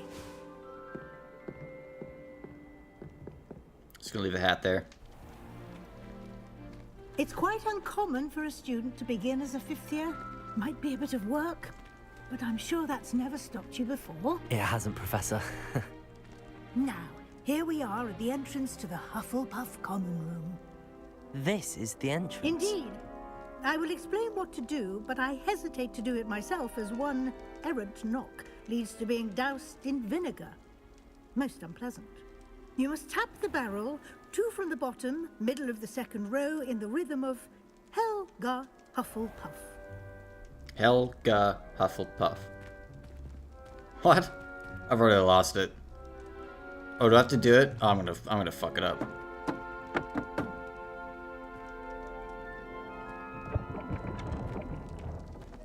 B: Just gonna leave the hat there.
M: It's quite uncommon for a student to begin as a 5th year. Might be a bit of work, but I'm sure that's never stopped you before.
F: It hasn't, Professor.
M: Now, here we are at the entrance to the Hufflepuff common room.
F: This is the entrance.
M: Indeed. I will explain what to do, but I hesitate to do it myself as one errant knock leads to being doused in vinegar. Most unpleasant. You must tap the barrel, 2 from the bottom, middle of the 2nd row, in the rhythm of Helga Hufflepuff.
B: Helga Hufflepuff. What? I've already lost it. Oh, do I have to do it? Oh, I'm gonna fuck it up.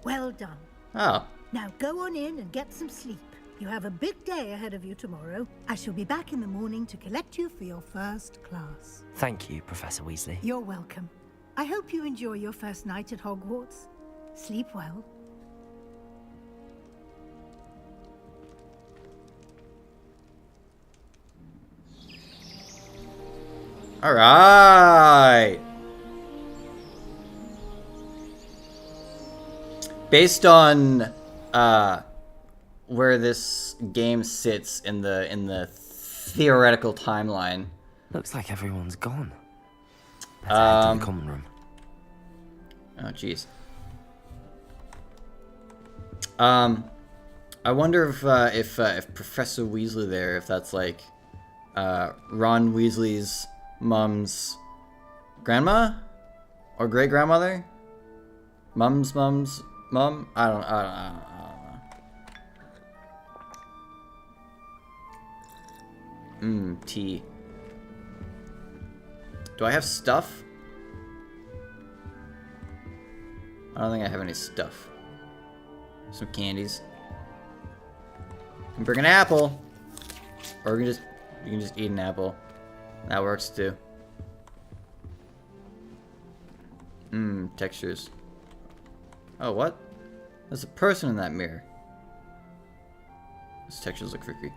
M: Well done.
B: Oh.
M: Now go on in and get some sleep. You have a big day ahead of you tomorrow. I shall be back in the morning to collect you for your first class.
F: Thank you, Professor Weasley.
M: You're welcome. I hope you enjoy your first night at Hogwarts. Sleep well.
B: All right. Based on where this game sits in the theoretical timeline,
F: looks like everyone's gone. Better head to the common room.
B: Oh, jeez. I wonder if Professor Weasley there, if that's like Ron Weasley's mom's grandma or great grandmother, mom's mom. I don't know. Tea. Do I have stuff? I don't think I have any stuff. Some candies. And bring an apple. Or you can just eat an apple. That works too. Textures. Oh, what? There's a person in that mirror. These textures look freaky.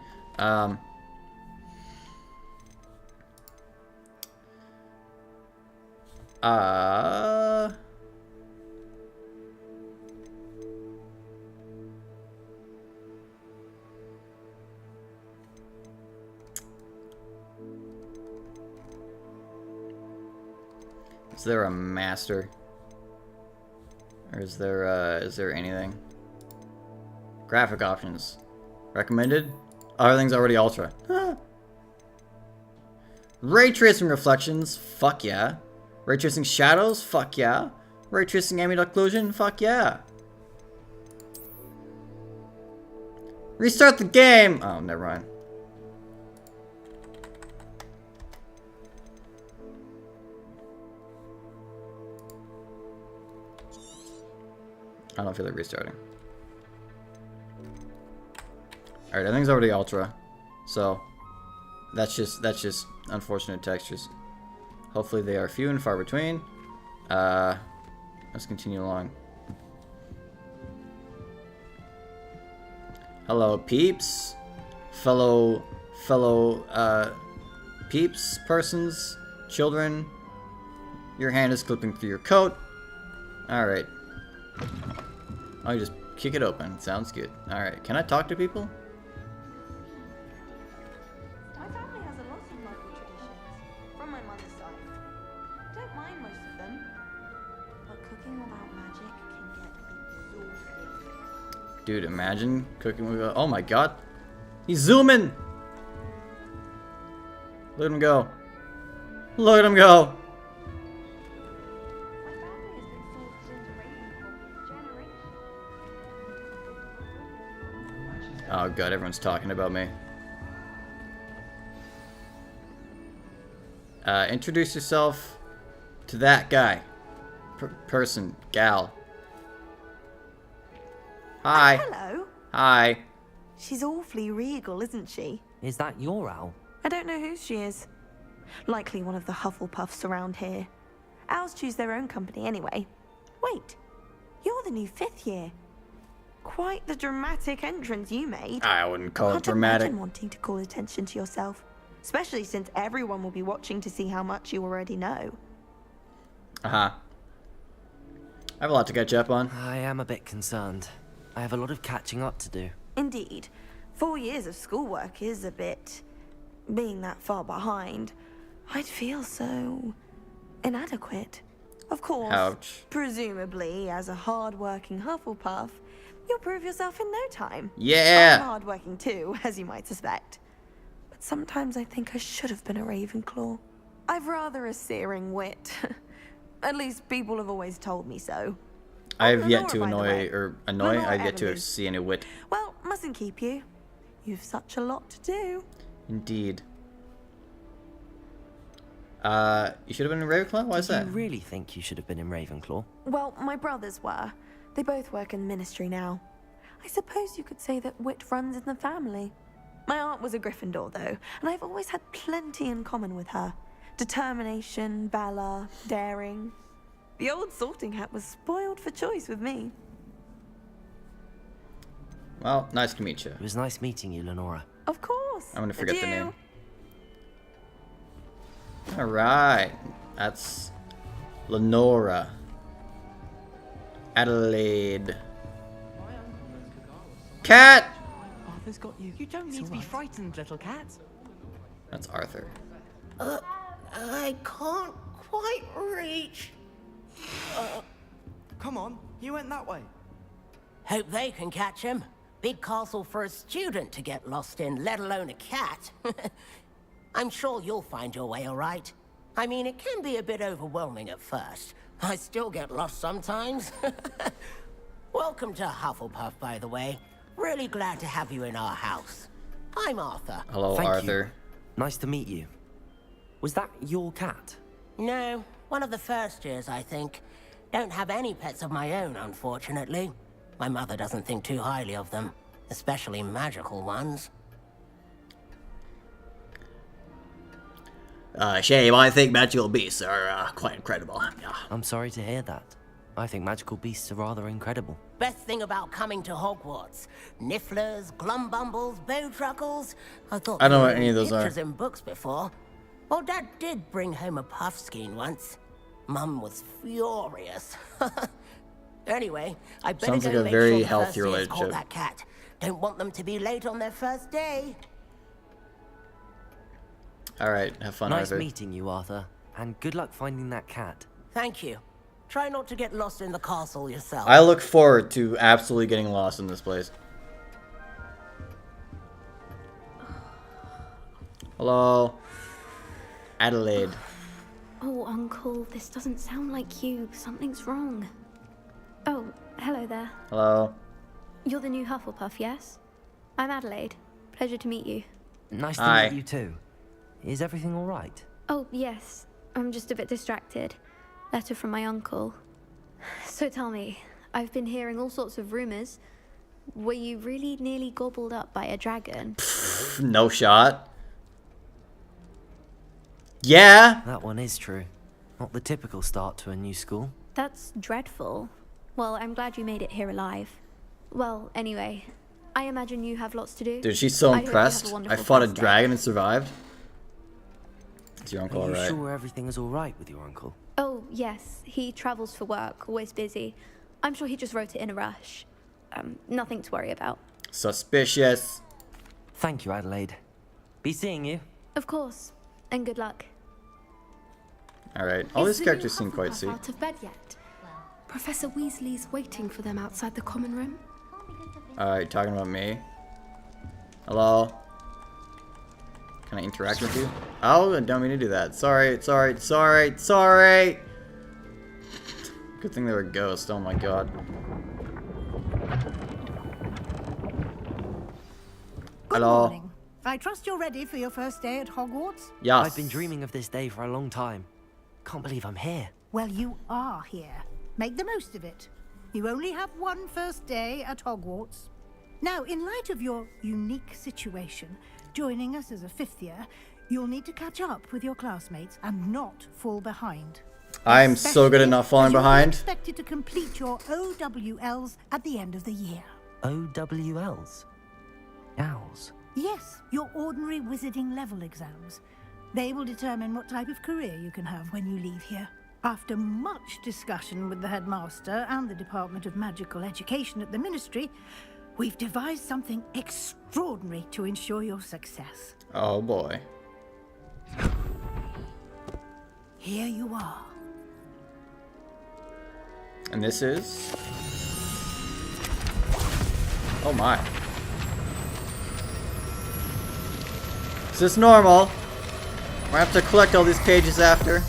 B: Is there a master? Or is there anything? Graphic options. Recommended? Oh, everything's already ultra. Huh. Ray tracing reflections? Fuck yeah. Ray tracing shadows? Fuck yeah. Ray tracing ambient occlusion? Fuck yeah. Restart the game! Oh, never mind. I don't feel like restarting. Alright, everything's already ultra. So that's just unfortunate textures. Hopefully they are few and far between. Let's continue along. Hello, peeps. Fellow peeps, persons, children. Your hand is clipping through your coat. Alright. Oh, you just kick it open. Sounds good. Alright, can I talk to people?
O: My family has a lot of local traditions from my mother's side. Don't mind most of them, but cooking without magic can get exhausting.
B: Dude, imagine cooking with. Oh my god, he's zooming. Look at him go. Look at him go. Oh god, everyone's talking about me. Introduce yourself to that guy. Person. Gal. Hi.
O: Hello.
B: Hi.
O: She's awfully regal, isn't she?
F: Is that your owl?
O: I don't know who she is. Likely one of the Hufflepuffs around here. Owls choose their own company anyway. Wait, you're the new 5th year. Quite the dramatic entrance you made.
B: I wouldn't call it
O: Can't
B: dramatic.
O: imagine wanting to call attention to yourself, especially since everyone will be watching to see how much you already know.
B: I have a lot to catch up on.
F: I am a bit concerned. I have a lot of catching up to do.
O: Indeed. 4 years of schoolwork is a bit... being that far behind, I'd feel so... inadequate. Of course,
B: Ouch.
O: presumably, as a hard-working Hufflepuff, you'll prove yourself in no time.
B: Yeah!
O: I'm hard-working too, as you might suspect. But sometimes I think I should have been a Ravenclaw. I've rather a searing wit. At least people have always told me so.
B: I have yet to
O: Lenora,
B: annoy.
O: Lenora
B: I've yet to
O: Everly.
B: see any wit.
O: Well, mustn't keep you. You've such a lot to do.
B: Indeed. You should have been in Ravenclaw? Why is that?
F: Do you really think you should have been in Ravenclaw?
O: Well, my brothers were. They both work in ministry now. I suppose you could say that wit runs in the family. My aunt was a Gryffindor, though, and I've always had plenty in common with her. Determination, valor, daring. The old sorting hat was spoiled for choice with me.
B: Well, nice to meet you.
F: It was nice meeting you, Lenora.
O: Of course.
B: I'm gonna forget the
O: Adieu.
B: name. Alright. That's Lenora. Adelaide. Cat!
P: Arthur's got you. You don't need to be frightened, little cat.
B: That's Arthur.
Q: I can't quite reach.
P: Come on, you went that way.
Q: Hope they can catch him. Big castle for a student to get lost in, let alone a cat. I'm sure you'll find your way all right. I mean, it can be a bit overwhelming at first. I still get lost sometimes. Welcome to Hufflepuff, by the way. Really glad to have you in our house. I'm Arthur.
B: Hello,
F: Thank
B: Arthur.
F: You. Nice to meet you. Was that your cat?
Q: No, one of the first years, I think. Don't have any pets of my own, unfortunately. My mother doesn't think too highly of them, especially magical ones.
B: Shame, I think magical beasts are quite incredible.
F: I'm sorry to hear that. I think magical beasts are rather incredible.
Q: Best thing about coming to Hogwarts. Nifflers, glumbumbles, bowtruckles. I thought
B: I don't know
Q: there
B: what
Q: were
B: any of those are.
Q: pictures in books before. Well, Dad did bring home a puffskein once. Mum was furious. Anyway, I better
B: Sounds
Q: go
B: like a
Q: make
B: very
Q: sure the
B: healthy
Q: first years caught
B: relationship.
Q: that cat. Don't want them to be late on their first day.
B: Alright, have fun,
F: Nice
B: Arthur.
F: meeting you, Arthur. And good luck finding that cat.
Q: Thank you. Try not to get lost in the castle yourself.
B: I look forward to absolutely getting lost in this place. Hello. Adelaide.
R: Oh, Uncle, this doesn't sound like you. Something's wrong. Oh, hello there.
B: Hello.
R: You're the new Hufflepuff, yes? I'm Adelaide. Pleasure to meet you.
F: Nice to
B: Hi.
F: meet you too. Is everything all right?
R: Oh, yes. I'm just a bit distracted. Letter from my uncle. So tell me, I've been hearing all sorts of rumors. Were you really nearly gobbled up by a dragon?
B: No shot. Yeah.
F: That one is true. Not the typical start to a new school.
R: That's dreadful. Well, I'm glad you made it here alive. Well, anyway, I imagine you have lots to do.
B: Dude, she's so
R: I hope you have
B: impressed. I
R: wonderful
B: fought a
R: first day.
B: dragon and survived. Is your uncle
F: Are you
B: alright?
F: sure everything is all right with your uncle?
R: Oh, yes. He travels for work, always busy. I'm sure he just wrote it in a rush. Nothing to worry about.
B: Suspicious.
F: Thank you, Adelaide. Be seeing you.
R: Of course. And good luck.
B: Alright. All
S: Is
B: these
S: the
B: characters
S: new
B: seem quite
S: Hufflepuff
B: sweet.
S: out of bed yet? Professor Weasley's waiting for them outside the common room.
B: Alright, talking about me. Hello? Can I interact with you? Oh, I don't mean to do that. Sorry. Good thing they were ghosts. Oh my god.
M: Good
B: Hello?
M: morning. I trust you're ready for your first day at Hogwarts?
B: Yes.
F: I've been dreaming of this day for a long time. Can't believe I'm here.
M: Well, you are here. Make the most of it. You only have one first day at Hogwarts. Now, in light of your unique situation, joining us as a 5th year, you'll need to catch up with your classmates and not fall behind.
B: I'm so good at not falling
M: Especially as
B: behind.
M: you're expected to complete your OWLs at the end of the year.
F: OWLs? Owls.
M: Yes, your ordinary wizarding level exams. They will determine what type of career you can have when you leave here. After much discussion with the headmaster and the Department of Magical Education at the Ministry, we've devised something extraordinary to ensure your success.
B: Oh boy.
M: Here you are.
B: And this is... Oh my. Is this normal? I have to collect all these pages after.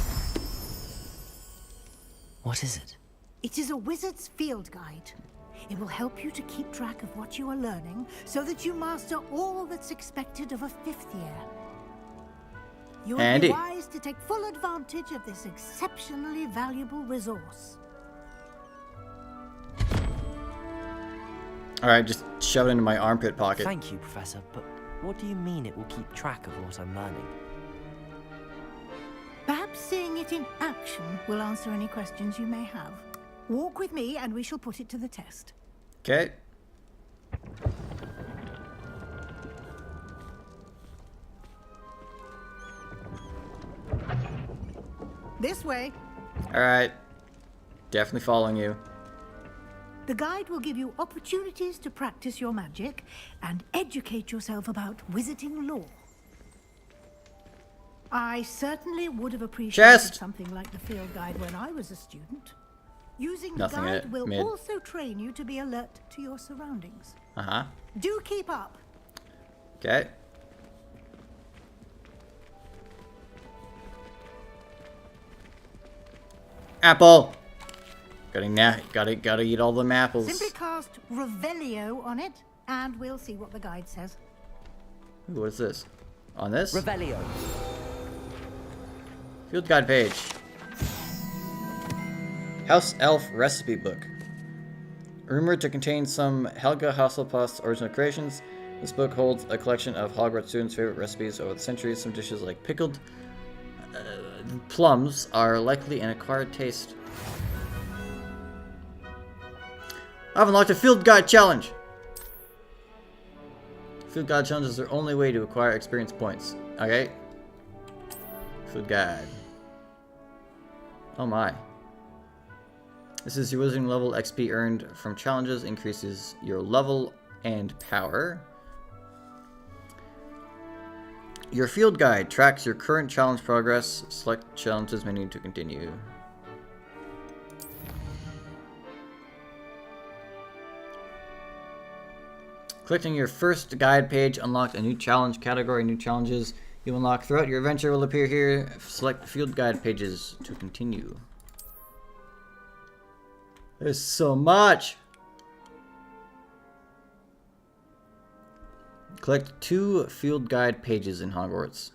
F: What is it?
M: It is a wizard's field guide. It will help you to keep track of what you are learning so that you master all that's expected of a 5th year. You will
B: Handy.
M: be wise to take full advantage of this exceptionally valuable resource.
B: Alright, just shove it into my armpit pocket.
F: Thank you, Professor, but what do you mean it will keep track of what I'm learning?
M: Perhaps seeing it in action will answer any questions you may have. Walk with me and we shall put it to the test.
B: Okay.
M: This way.
B: Alright. Definitely following you.
M: The guide will give you opportunities to practice your magic and educate yourself about wizarding lore. I certainly would have appreciated
B: Chest.
M: something like the field guide when I was a student. Using
B: Nothing
M: the
B: in
M: guide
B: it.
M: will
B: Mid.
M: also train you to be alert to your surroundings.
B: Uh-huh.
M: Do keep up.
B: Okay. Apple. Gotta eat all them apples.
M: Simply cast Revelio on it, and we'll see what the guide says.
B: Ooh, what is this? On this?
F: Revelio.
B: Field guide page. House Elf recipe book. Rumored to contain some Helga Hasselpuff's original creations, this book holds a collection of Hogwarts students' favorite recipes over the centuries. Some dishes like pickled plums are likely an acquired taste. I've unlocked a field guide challenge! Field guide challenge is their only way to acquire experience points. Okay. Field guide. Oh my. This is your wizarding level. XP earned from challenges increases your level and power. Your field guide tracks your current challenge progress. Select challenges menu to continue. Clicking your first guide page unlocked a new challenge category. New challenges you unlock throughout your adventure will appear here. Select field guide pages to continue. There's so much. Collect 2 field guide pages in Hogwarts.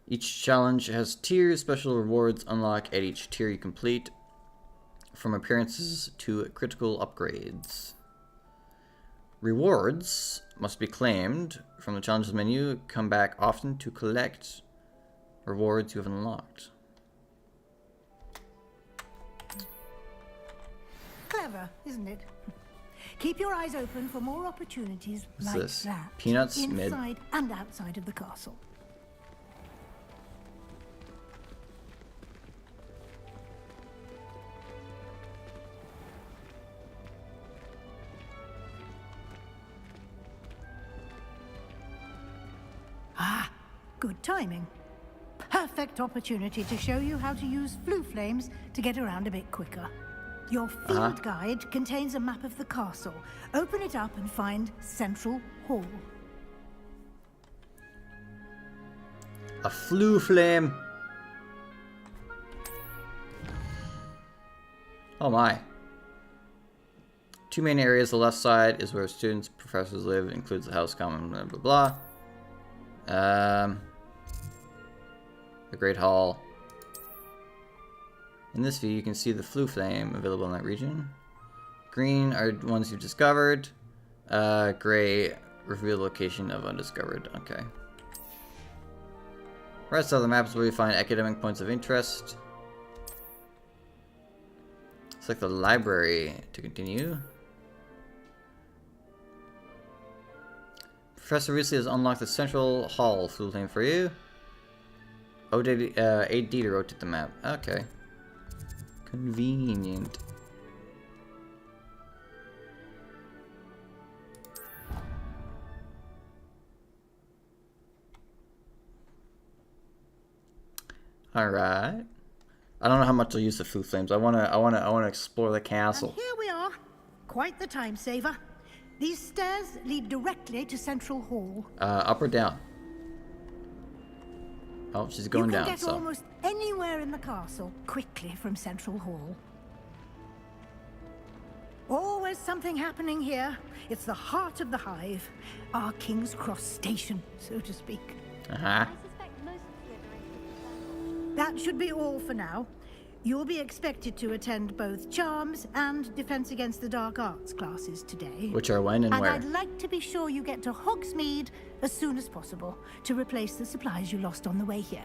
B: Each challenge has tiers. Special rewards unlock at each tier you complete, from appearances to critical upgrades. Rewards must be claimed from the challenges menu. Come back often to collect rewards you have unlocked.
M: Clever, isn't it? Keep your eyes open for more opportunities
B: What's
M: like
B: this?
M: that.
B: Peanuts?
M: Inside and outside of the castle. Ah, good timing. Perfect opportunity to show you how to use flue flames to get around a bit quicker. Your field guide contains a map of the castle. Open it up and find Central Hall.
B: A flue flame. Oh my. 2 main areas. The left side is where students, professors live. It includes the house, common, blah blah blah. The Great Hall. In this view, you can see the flue flame available in that region. Green are ones you've discovered. Gray reveal the location of undiscovered. Okay. Rest of the map is where you find academic points of interest. Select the library to continue. Professor Weasley has unlocked the Central Hall flue flame for you. AD to rotate the map. Okay. Convenient. All right. I don't know how much I'll use the flue flames. I wanna explore the castle.
M: And here we are. Quite the time saver. These stairs lead directly to Central Hall.
B: Up or down? Oh, she's going down.
M: You can get almost anywhere in the castle quickly from Central Hall. Always something happening here. It's the heart of the hive, our King's Cross station, so to speak. That should be all for now. You'll be expected to attend both Charms and Defense Against the Dark Arts classes today.
B: Which are when and where?
M: And I'd like to be sure you get to Hogsmeade as soon as possible to replace the supplies you lost on the way here.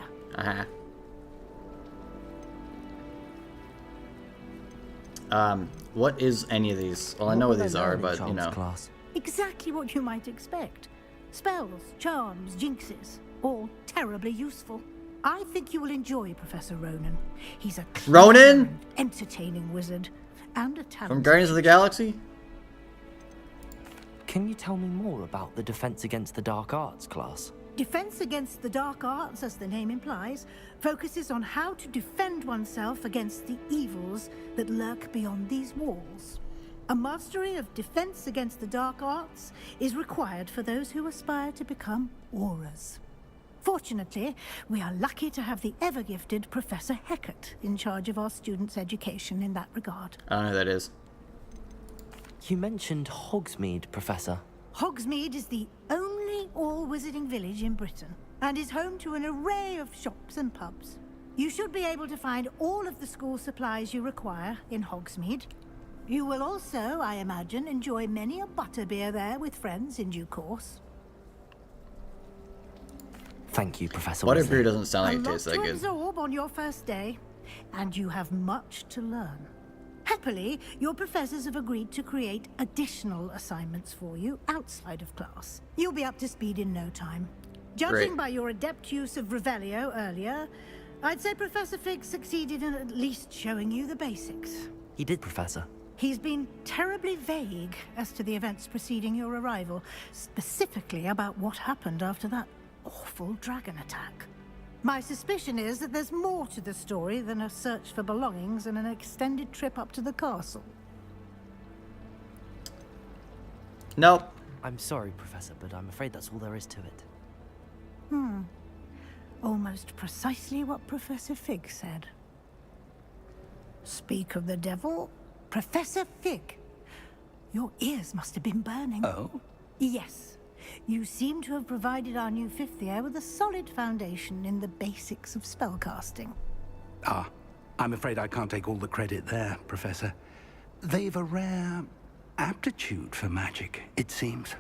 B: What is any of these? Well, I know what these are, but you know.
F: Class?
M: Exactly what you might expect. Spells, charms, jinxes, all terribly useful. I think you will enjoy Professor Ronan. He's a
B: Ronan?
M: Entertaining wizard and a talented.
B: From Guardians of the Galaxy?
F: Can you tell me more about the Defense Against the Dark Arts class?
M: Defense Against the Dark Arts, as the name implies, focuses on how to defend oneself against the evils that lurk beyond these walls. A mastery of Defense Against the Dark Arts is required for those who aspire to become auras. Fortunately, we are lucky to have the ever-gifted Professor Hecat in charge of our students' education in that regard.
B: I don't know who that is.
F: You mentioned Hogsmeade, Professor.
M: Hogsmeade is the only all-wizarding village in Britain, and is home to an array of shops and pubs. You should be able to find all of the school supplies you require in Hogsmeade. You will also, I imagine, enjoy many a butterbeer there with friends in due course.
F: Thank you, Professor
B: Butterbeer
F: Weasley.
B: doesn't sound like it
M: A
B: tastes
M: lot
B: that
M: to
B: good.
M: absorb on your first day, and you have much to learn. Happily, your professors have agreed to create additional assignments for you outside of class. You'll be up to speed in no time. Judging
B: Great.
M: by your adept use of Revelio earlier, I'd say Professor Fig succeeded in at least showing you the basics.
F: He did, Professor.
M: He's been terribly vague as to the events preceding your arrival, specifically about what happened after that awful dragon attack. My suspicion is that there's more to the story than a search for belongings and an extended trip up to the castle.
B: Nope.
F: I'm sorry, Professor, but I'm afraid that's all there is to it.
M: Almost precisely what Professor Fig said. Speak of the devil, Professor Fig. Your ears must have been burning.
I: Oh?
M: Yes. You seem to have provided our new fifth year with a solid foundation in the basics of spellcasting.
G: Ah, I'm afraid I can't take all the credit there, Professor. They've a rare aptitude for magic, it seems.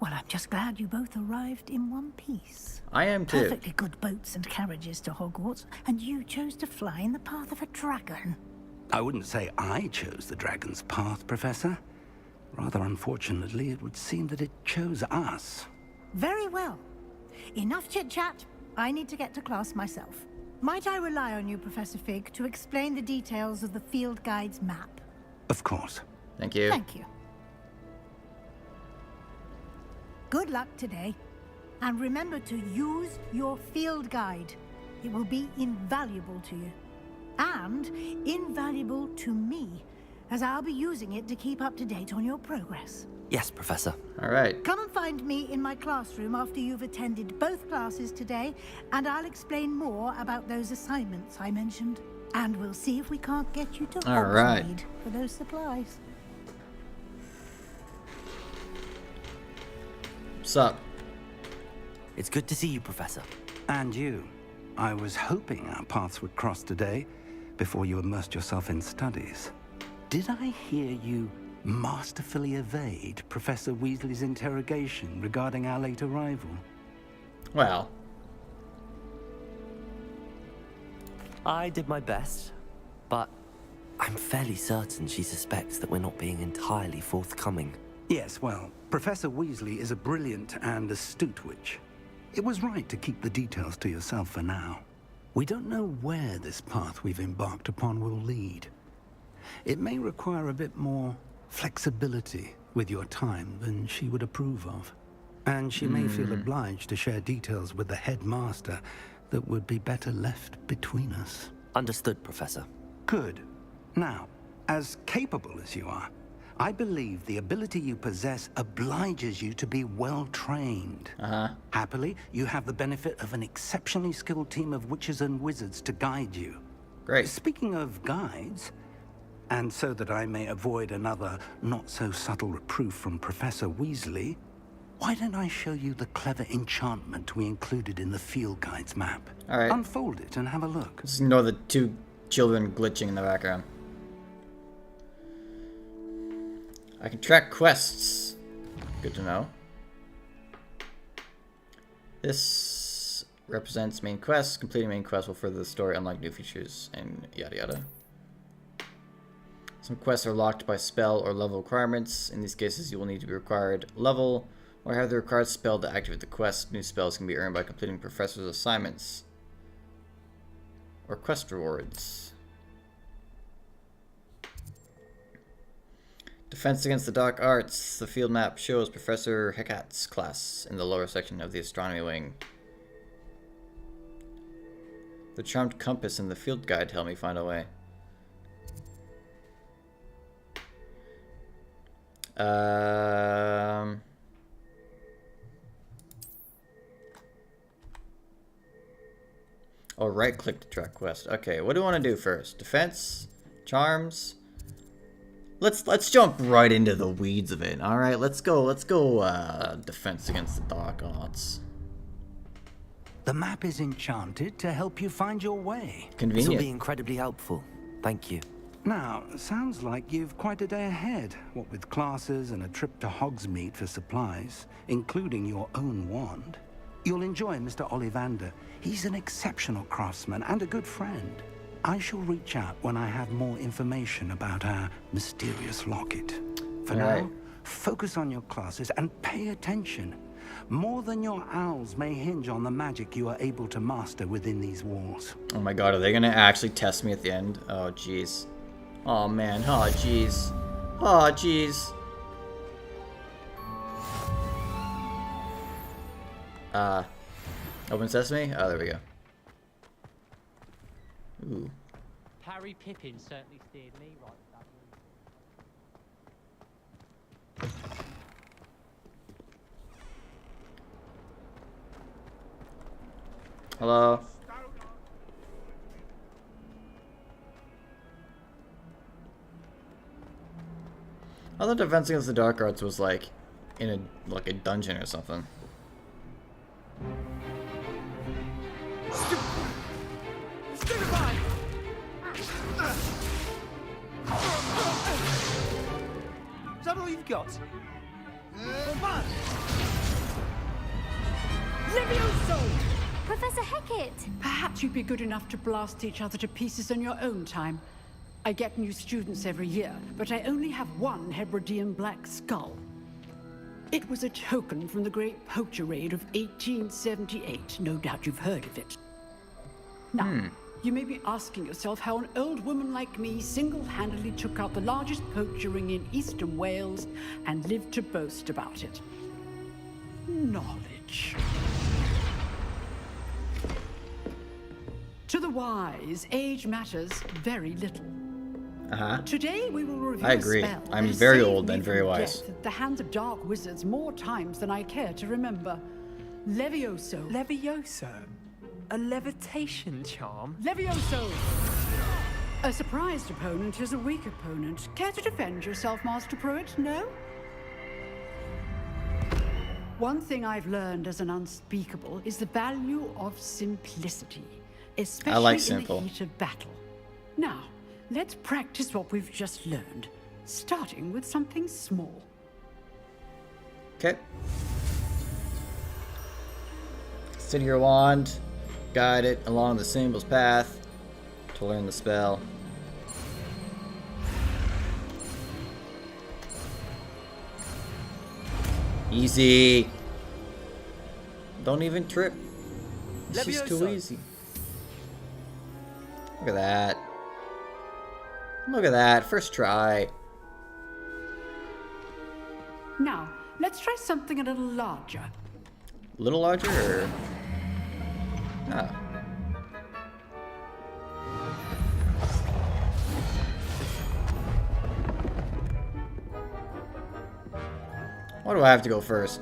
M: Well, I'm just glad you both arrived in one piece.
B: I am too.
M: Perfectly good boats and carriages to Hogwarts, and you chose to fly in the path of a dragon.
G: I wouldn't say I chose the dragon's path, Professor. Rather unfortunately, it would seem that it chose us.
M: Very well. Enough chit-chat. I need to get to class myself. Might I rely on you, Professor Fig, to explain the details of the field guide's map?
G: Of course.
B: Thank you.
M: Thank you. Good luck today. And remember to use your field guide. It will be invaluable to you. And invaluable to me, as I'll be using it to keep up to date on your progress.
F: Yes, Professor.
B: All right.
M: Come and find me in my classroom after you've attended both classes today, and I'll explain more about those assignments I mentioned. And we'll see if we can't get you to Hogsmeade for those supplies.
B: What's up?
F: It's good to see you, Professor.
G: And you. I was hoping our paths would cross today, before you immersed yourself in studies. Did I hear you masterfully evade Professor Weasley's interrogation regarding our late arrival?
B: Well,
F: I did my best, but I'm fairly certain she suspects that we're not being entirely forthcoming.
G: Yes, well, Professor Weasley is a brilliant and astute witch. It was right to keep the details to yourself for now. We don't know where this path we've embarked upon will lead. It may require a bit more flexibility with your time than she would approve of. And she may feel obliged to share details with the headmaster that would be better left between us.
F: Understood, Professor.
G: Good. Now, as capable as you are, I believe the ability you possess obliges you to be well-trained. Happily, you have the benefit of an exceptionally skilled team of witches and wizards to guide you.
B: Great.
G: Speaking of guides, and so that I may avoid another not-so-subtle reproof from Professor Weasley, why don't I show you the clever enchantment we included in the field guide's map?
B: All right.
G: Unfold it and have a look.
B: Just ignore the two children glitching in the background. I can track quests. Good to know. This represents main quests. Completing main quests will further the story, unlock new features, and yada yada. Some quests are locked by spell or level requirements. In these cases, you will need to be required level or have the required spell to activate the quest. New spells can be earned by completing professor's assignments or quest rewards. Defense against the dark arts. The field map shows Professor Hecate's class in the lower section of the astronomy wing. The charmed compass and the field guide help me find a way. Oh, right click to track quest. Okay, what do I want to do first? Defense? Charms? Let's jump right into the weeds of it. All right, let's go defense against the dark arts.
G: The map is enchanted to help you find your way.
F: This will be incredibly helpful. Thank you.
G: Now, sounds like you've quite a day ahead, what with classes and a trip to Hogsmeade for supplies, including your own wand. You'll enjoy Mr. Ollivander. He's an exceptional craftsman and a good friend. I shall reach out when I have more information about our mysterious locket. For now, focus on your classes and pay attention. More than your owls may hinge on the magic you are able to master within these walls.
B: Oh my god, are they gonna actually test me at the end? Oh jeez. Oh man, oh jeez. Oh jeez. Open sesame? Oh, there we go. Ooh.
T: Harry Pippin certainly steered me right with that one.
B: Hello? I thought Defense Against the Dark Arts was like in a dungeon or something.
U: Stupefy! Is that all you've got?
V: Levioso!
W: Professor Hecat!
V: Perhaps you'd be good enough to blast each other to pieces on your own time. I get new students every year, but I only have one Hebridean black skull. It was a token from the Great Poacher Raid of 1878. No doubt you've heard of it. Now, you may be asking yourself how an old woman like me single-handedly took out the largest poacher ring in eastern Wales and lived to boast about it. Knowledge. To the wise, age matters very little. Today we will review
B: I agree.
V: a spell
B: I'm
V: that has
B: very
V: saved
B: old
V: me
B: and
V: from
B: very wise.
V: death at the hands of dark wizards more times than I care to remember. Levioso.
P: Levioso? A levitation charm?
V: Levioso! A surprised opponent is a weak opponent. Care to defend yourself, Master Pruitt? No? One thing I've learned as an unspeakable is the value of simplicity, especially
B: I like
V: in
B: simple.
V: the heat of battle. Now, let's practice what we've just learned, starting with something small.
B: Okay. Sit your wand, guide it along the symbol's path to learn the spell. Easy. Don't even trip. It's just too easy. Look at that. Look at that. First try.
V: Now, let's try something a little larger.
B: A little larger or... Oh. Why do I have to go first?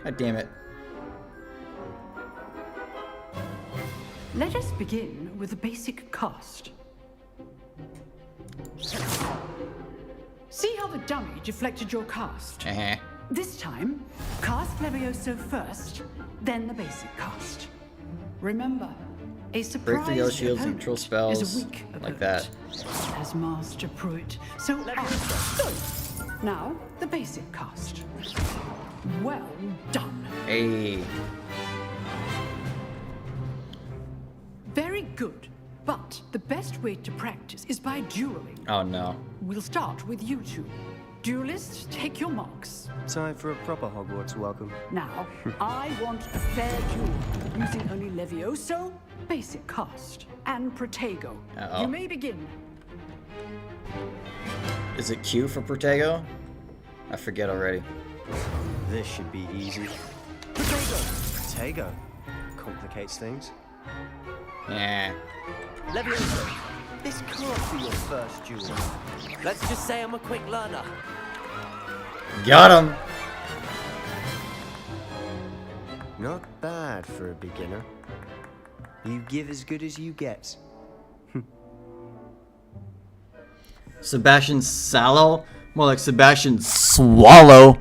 B: God damn it.
V: Let us begin with the basic cast. See how the dummy deflected your cast? This time, cast Levioso first, then the basic cast. Remember, a
B: Break
V: surprise
B: through yellow shields and
V: opponent
B: control
V: is
B: spells
V: a weak
B: like that.
V: as Master Pruitt. So now, the basic cast. Well done.
B: Hey.
V: Very good. But the best way to practice is by dueling.
B: Oh no.
V: We'll start with you two. Duelists, take your marks.
X: Time for a proper Hogwarts welcome.
V: Now, I want a fair duel, using only Levioso, basic cast, and Protego.
B: Uh-oh.
V: You may begin.
B: Is it Q for Protego? I forget already.
X: This should be easy. Protego. Complicates things.
B: Yeah.
P: Levioso, this can't be your first duel. Let's just say I'm a quick learner.
B: Got him.
X: Not bad for a beginner. You give as good as you get.
B: Sebastian Sallow? More like Sebastian Swallow.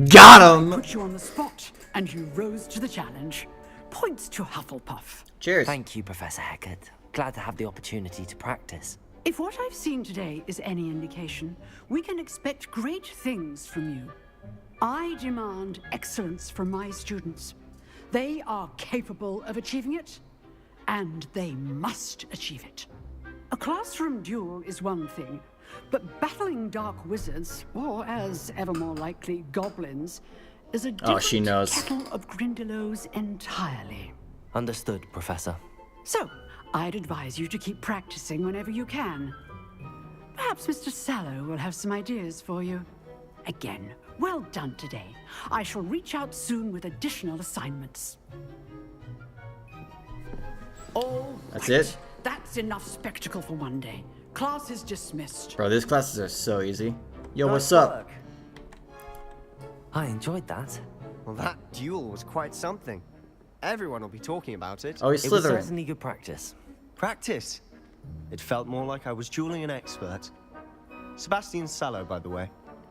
B: Got him.
V: Put you on the spot, and you rose to the challenge. Points to Hufflepuff.
B: Cheers.
F: Thank you, Professor Hecat. Glad to have the opportunity to practice.
V: If what I've seen today is any indication, we can expect great things from you. I demand excellence from my students. They are capable of achieving it, and they must achieve it. A classroom duel is one thing, but battling dark wizards, or as ever more likely, goblins, is a different
B: she knows.
V: kettle of Grindylows entirely.
F: Understood, Professor.
V: So, I'd advise you to keep practicing whenever you can. Perhaps Mr. Sallow will have some ideas for you. Again, well done today. I shall reach out soon with additional assignments. All
B: That's
V: right.
B: it?
V: That's enough spectacle for one day. Class is dismissed.
B: Bro, these classes are so easy. Yo,
X: Nice
B: what's up?
X: work.
F: I enjoyed that.
X: Well, that duel was quite something. Everyone will be talking about it.
B: Oh, he's
F: It was
B: Slytherin.
F: certainly good practice.
X: Practice? It felt more like I was dueling an expert. Sebastian Sallow, by the way.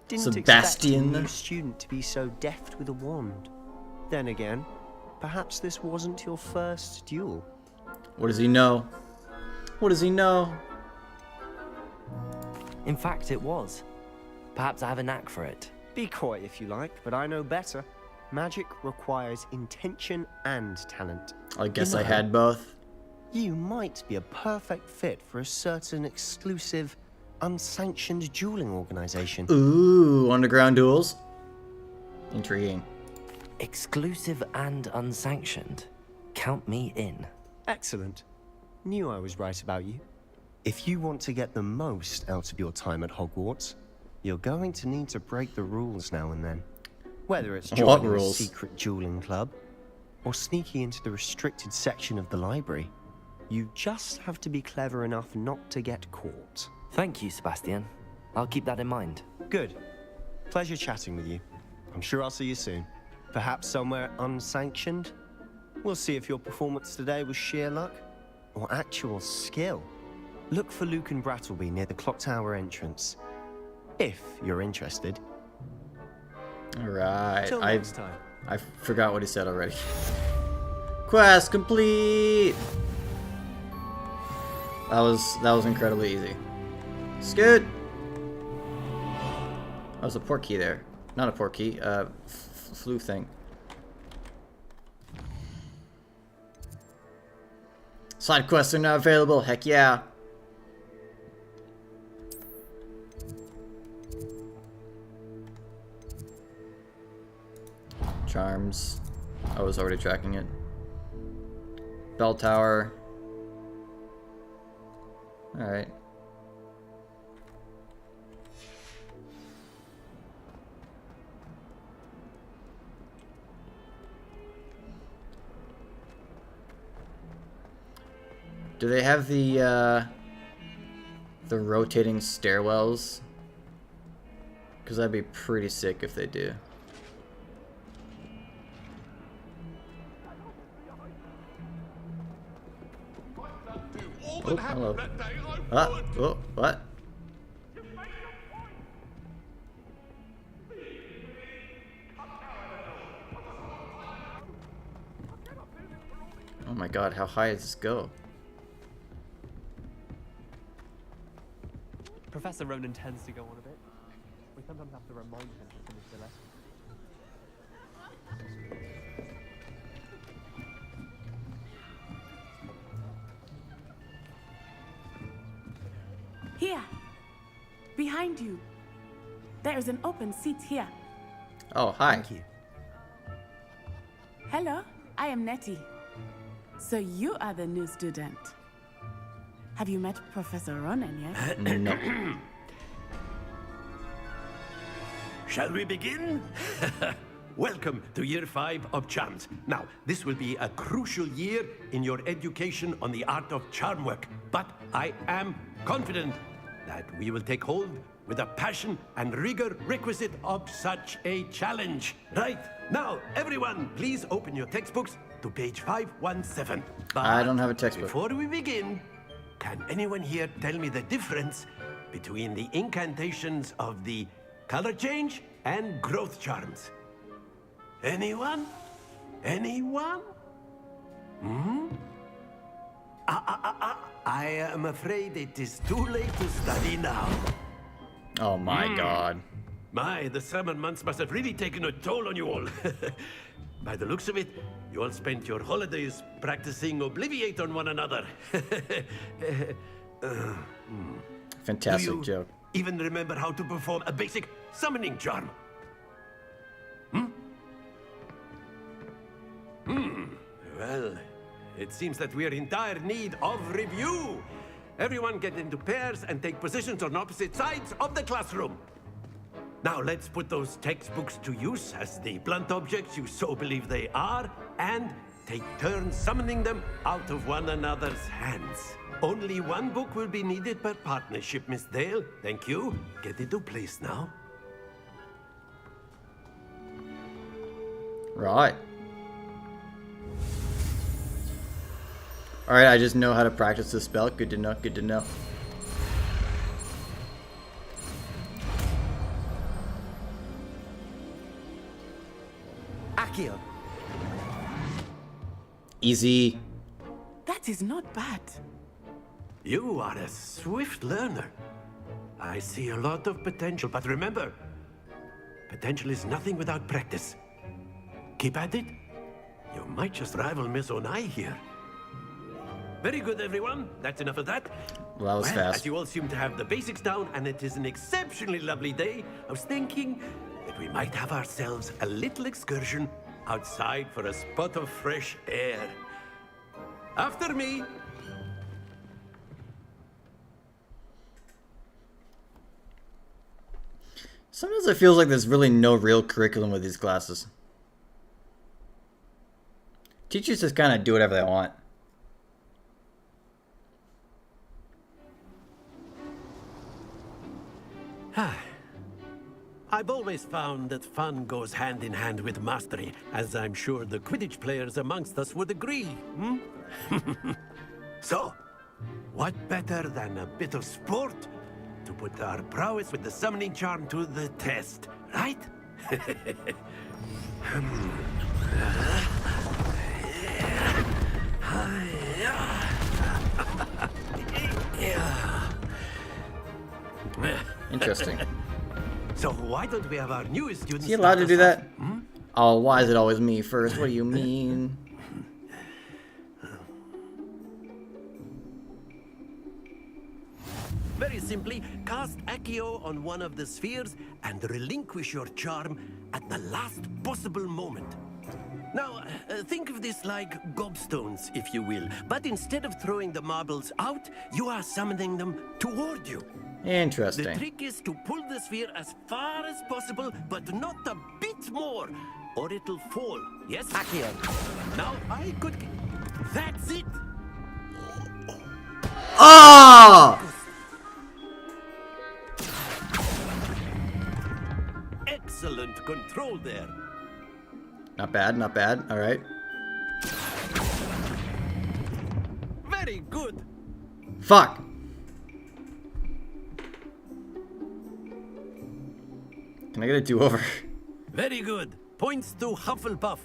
X: Didn't
B: Sebastian.
X: expect a new student to be so deft with a wand. Then again, perhaps this wasn't your first duel.
B: What does he know? What does he know?
F: In fact, it was. Perhaps I have a knack for it.
X: Be coy if you like, but I know better. Magic requires intention and talent.
B: I guess
X: You
B: I
X: know,
B: had both.
X: You might be a perfect fit for a certain exclusive, unsanctioned dueling organization.
B: Ooh, underground duels. Intriguing.
F: Exclusive and unsanctioned. Count me in.
X: Excellent. Knew I was right about you. If you want to get the most out of your time at Hogwarts, you're going to need to break the rules now and then. Whether it's joining a secret dueling club, or sneaking into the restricted section of the library, you just have to be clever enough not to get caught.
F: Thank you, Sebastian. I'll keep that in mind.
X: Good. Pleasure chatting with you. I'm sure I'll see you soon. Perhaps somewhere unsanctioned? We'll see if your performance today was sheer luck or actual skill. Look for Luke and Brattleby near the clock tower entrance, if you're interested.
B: Alright.
X: Till next time.
B: I forgot what he said already. Quest complete! That was incredibly easy. Scoot! That was a port key there. Not a port key, flu thing. Side quests are now available, heck yeah. Charms. I was already tracking it. Bell tower. Alright. Do they have the rotating stairwells? Because that'd be pretty sick if they do. Oh, hello. Ah, oh, what? Oh my god, how high does this go?
A: Professor Ronan tends to go on a bit. We sometimes have to remind him to finish the lesson.
C: Here, behind you. There is an open seat here.
B: Oh, hi.
X: Thank you.
C: Hello, I am Nettie. So you are the new student. Have you met Professor Ronan yet?
B: No.
D: Shall we begin? Welcome to Year 5 of Charms. Now, this will be a crucial year in your education on the art of charm work, but I am confident that we will take hold with the passion and rigor requisite of such a challenge. Right, now, everyone, please open your textbooks to page 517. But
B: I don't have a textbook.
D: Before we begin, can anyone here tell me the difference between the incantations of the color change and growth charms? Anyone? Anyone? Hmm? I am afraid it is too late to study now.
B: Oh my god.
D: My, the summer months must have really taken a toll on you all. By the looks of it, you all spent your holidays practicing Obliviate on one another.
B: Fantastic
D: Do you
B: joke.
D: even remember how to perform a basic summoning charm? Well, it seems that we are in dire need of review. Everyone get into pairs and take positions on opposite sides of the classroom. Now let's put those textbooks to use as the blunt objects you so believe they are, and take turns summoning them out of one another's hands. Only one book will be needed per partnership, Miss Dale. Thank you. Get into place now.
B: Right. Alright, I just know how to practice this spell. Good to know, good to know. Easy.
C: That is not bad.
D: You are a swift learner. I see a lot of potential, but remember, potential is nothing without practice. Keep at it. You might just rival Miss Onai here. Very good, everyone. That's enough of that.
B: Well, that was fast.
D: As you all seem to have the basics down, and it is an exceptionally lovely day, I was thinking that we might have ourselves a little excursion outside for a spot of fresh air. After me.
B: Sometimes it feels like there's really no real curriculum with these classes. Teachers just kind of do whatever they want.
D: I've always found that fun goes hand in hand with mastery, as I'm sure the Quidditch players amongst us would agree. So, what better than a bit of sport to put our prowess with the summoning charm to the test, right?
B: Interesting.
D: So why don't we have our newest students?
B: Is he allowed to do
D: start us
B: that?
D: off?
B: Oh, why is it always me first? What do you mean?
D: Very simply, cast Accio on one of the spheres and relinquish your charm at the last possible moment. Now, think of this like gobstones, if you will. But instead of throwing the marbles out, you are summoning them toward you.
B: Interesting.
D: The trick is to pull the sphere as far as possible, but not a bit more, or it'll fall. Yes? Accio. Now, I could... That's it!
B: Ah!
D: Excellent control there.
B: Not bad, not bad. All right.
D: Very good.
B: Fuck. Can I get a do-over?
D: Very good. Points to Hufflepuff.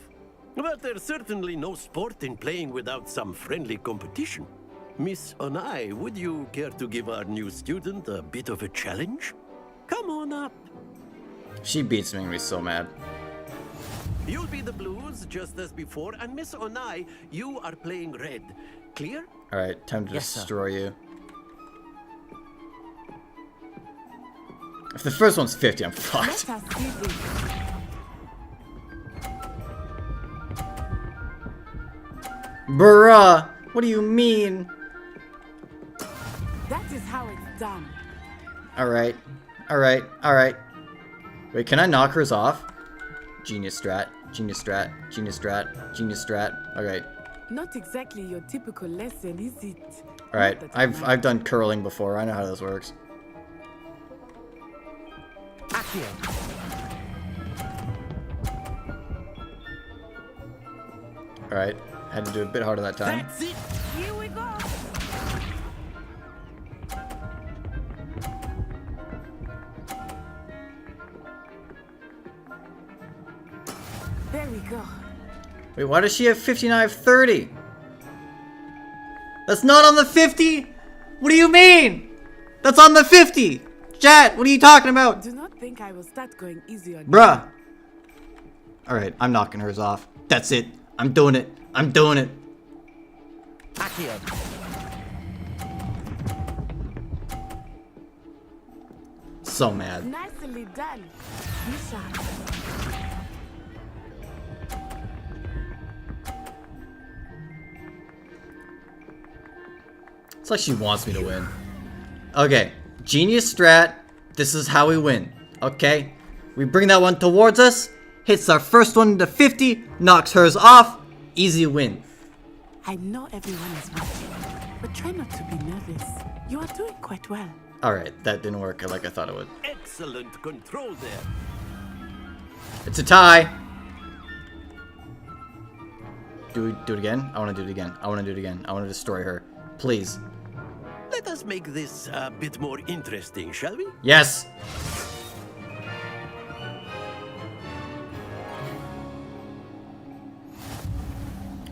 D: But there's certainly no sport in playing without some friendly competition. Miss Onai, would you care to give our new student a bit of a challenge? Come on up.
B: She beats me and be so mad.
D: You'll be the blues, just as before, and Miss Onai, you are playing red. Clear?
B: Alright, time to
F: Yes, sir.
B: destroy you. If the first one's 50, I'm fucked.
C: Let us see this.
B: Bruh! What do you mean?
C: That is how it's done.
B: Alright. Alright. Alright. Wait, can I knock hers off? Genius strat. Genius strat. Genius strat. Genius strat. Okay.
C: Not exactly your typical lesson, is it?
B: Alright. I've done curling before. I know how this works.
F: Accio.
B: Alright. Had to do it a bit harder that time.
D: That's it.
C: Here we go. There we go.
B: Wait, why does she have 59-30? That's not on the 50? What do you mean? That's on the 50! Chat, what are you talking about?
C: Do not think I will start going easy on you.
B: Bruh! Alright, I'm knocking hers off. That's it. I'm doing it. I'm doing it.
F: Accio.
B: So mad.
C: Nicely done. Misha.
B: It's like she wants me to win. Okay, genius strat. This is how we win. Okay, we bring that one towards us. Hits our first one to 50. Knocks hers off. Easy win.
C: I know everyone is watching, but try not to be nervous. You are doing quite well.
B: Alright, that didn't work like I thought it would.
D: Excellent control there.
B: It's a tie. Do it again? I want to do it again. I want to do it again. I want to destroy her. Please.
D: Let us make this a bit more interesting, shall we?
B: Yes.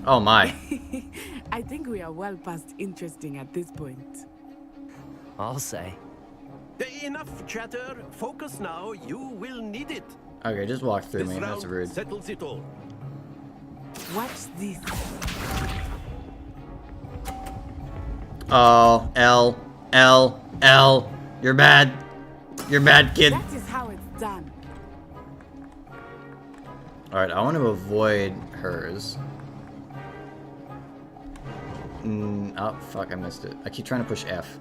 B: Oh my.
C: I think we are well past interesting at this point.
F: I'll say.
D: Enough chatter. Focus now. You will need it.
B: Okay, just walk through
D: This
B: me.
D: round
B: That's rude.
D: settles it all.
C: Watch this.
B: Oh, L. You're bad. You're bad, kid.
C: That is how it's done.
B: Alright, I want to avoid hers. Oh, fuck, I missed it. I keep trying to push F.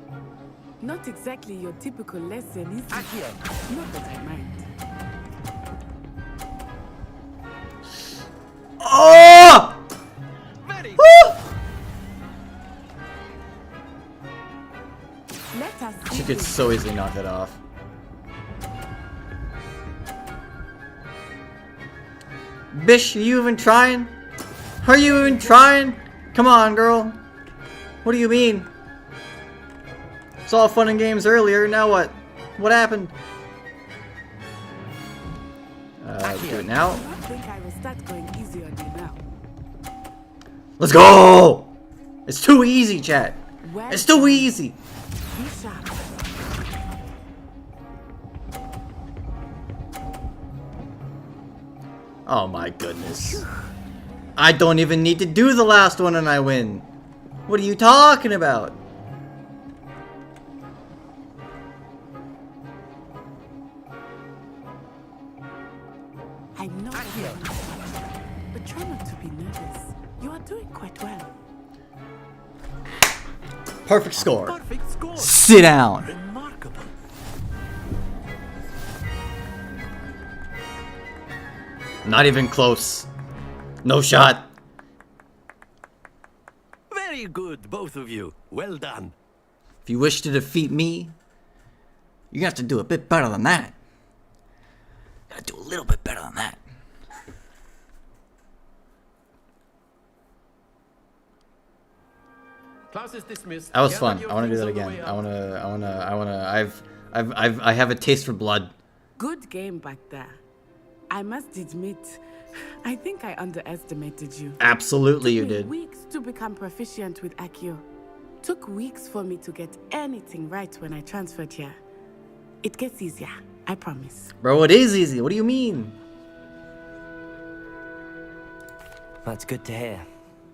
C: Not exactly your typical lesson, is it? Not that I mind.
B: Oh!
D: Very
C: Let us see
B: She could
C: this.
B: so easily knock that off. Bish, are you even trying? Are you even trying? Come on, girl. What do you mean? It's all fun and games earlier, now what? What happened? Do it now.
C: I think I will start going easy on you now.
B: Let's go! It's too easy, chat.
C: Well
B: It's too easy.
C: Be sharp.
B: Oh my goodness. I don't even need to do the last one and I win. What are you talking about?
C: I know but try not to be nervous. You are doing quite well.
B: Perfect score.
D: Perfect score.
B: Sit down.
D: Remarkable.
B: Not even close. No shot.
D: Very good, both of you. Well done.
B: If you wish to defeat me, you have to do a bit better than that. Gotta do a little bit better than that.
D: Class is dismissed.
B: That was
D: Gather
B: fun.
D: your
B: I want to do
D: things
B: that
D: on the
B: again.
D: way out.
B: I have a taste for blood.
C: Good game back there. I must admit, I think I underestimated you.
B: Absolutely you
C: Took me
B: did.
C: Weeks to become proficient with Accio. Took weeks for me to get anything right when I transferred here. It gets easier, I promise.
B: Bro, it is easy. What do you mean?
F: That's good to hear.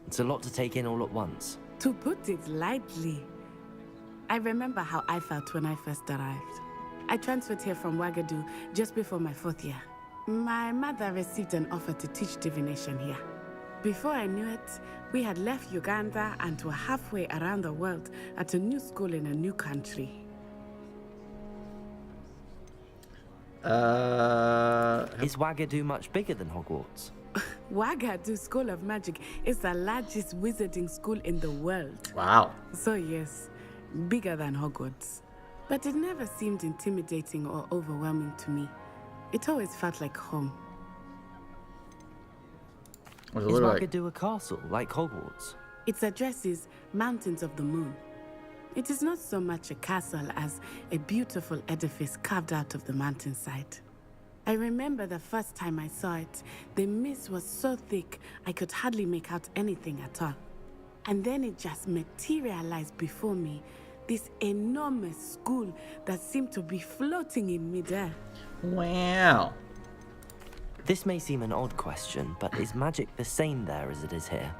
F: It's a lot to take in all at once.
C: To put it lightly, I remember how I felt when I first arrived. I transferred here from Wagadu just before my 4th year. My mother received an offer to teach divination here. Before I knew it, we had left Uganda and were halfway around the world at a new school in a new country.
F: Is Wagadu much bigger than Hogwarts?
C: Wagadu School of Magic is the largest wizarding school in the world.
B: Wow.
C: So yes, bigger than Hogwarts. But it never seemed intimidating or overwhelming to me. It always felt like home.
B: What's it
F: Is
B: look like?
F: Wagadu a castle, like Hogwarts?
C: Its address is Mountains of the Moon. It is not so much a castle as a beautiful edifice carved out of the mountainside. I remember the first time I saw it, the mist was so thick I could hardly make out anything at all. And then it just materialized before me, this enormous school that seemed to be floating in midair.
B: Wow.
F: This may seem an odd question, but is magic the same there as it is here?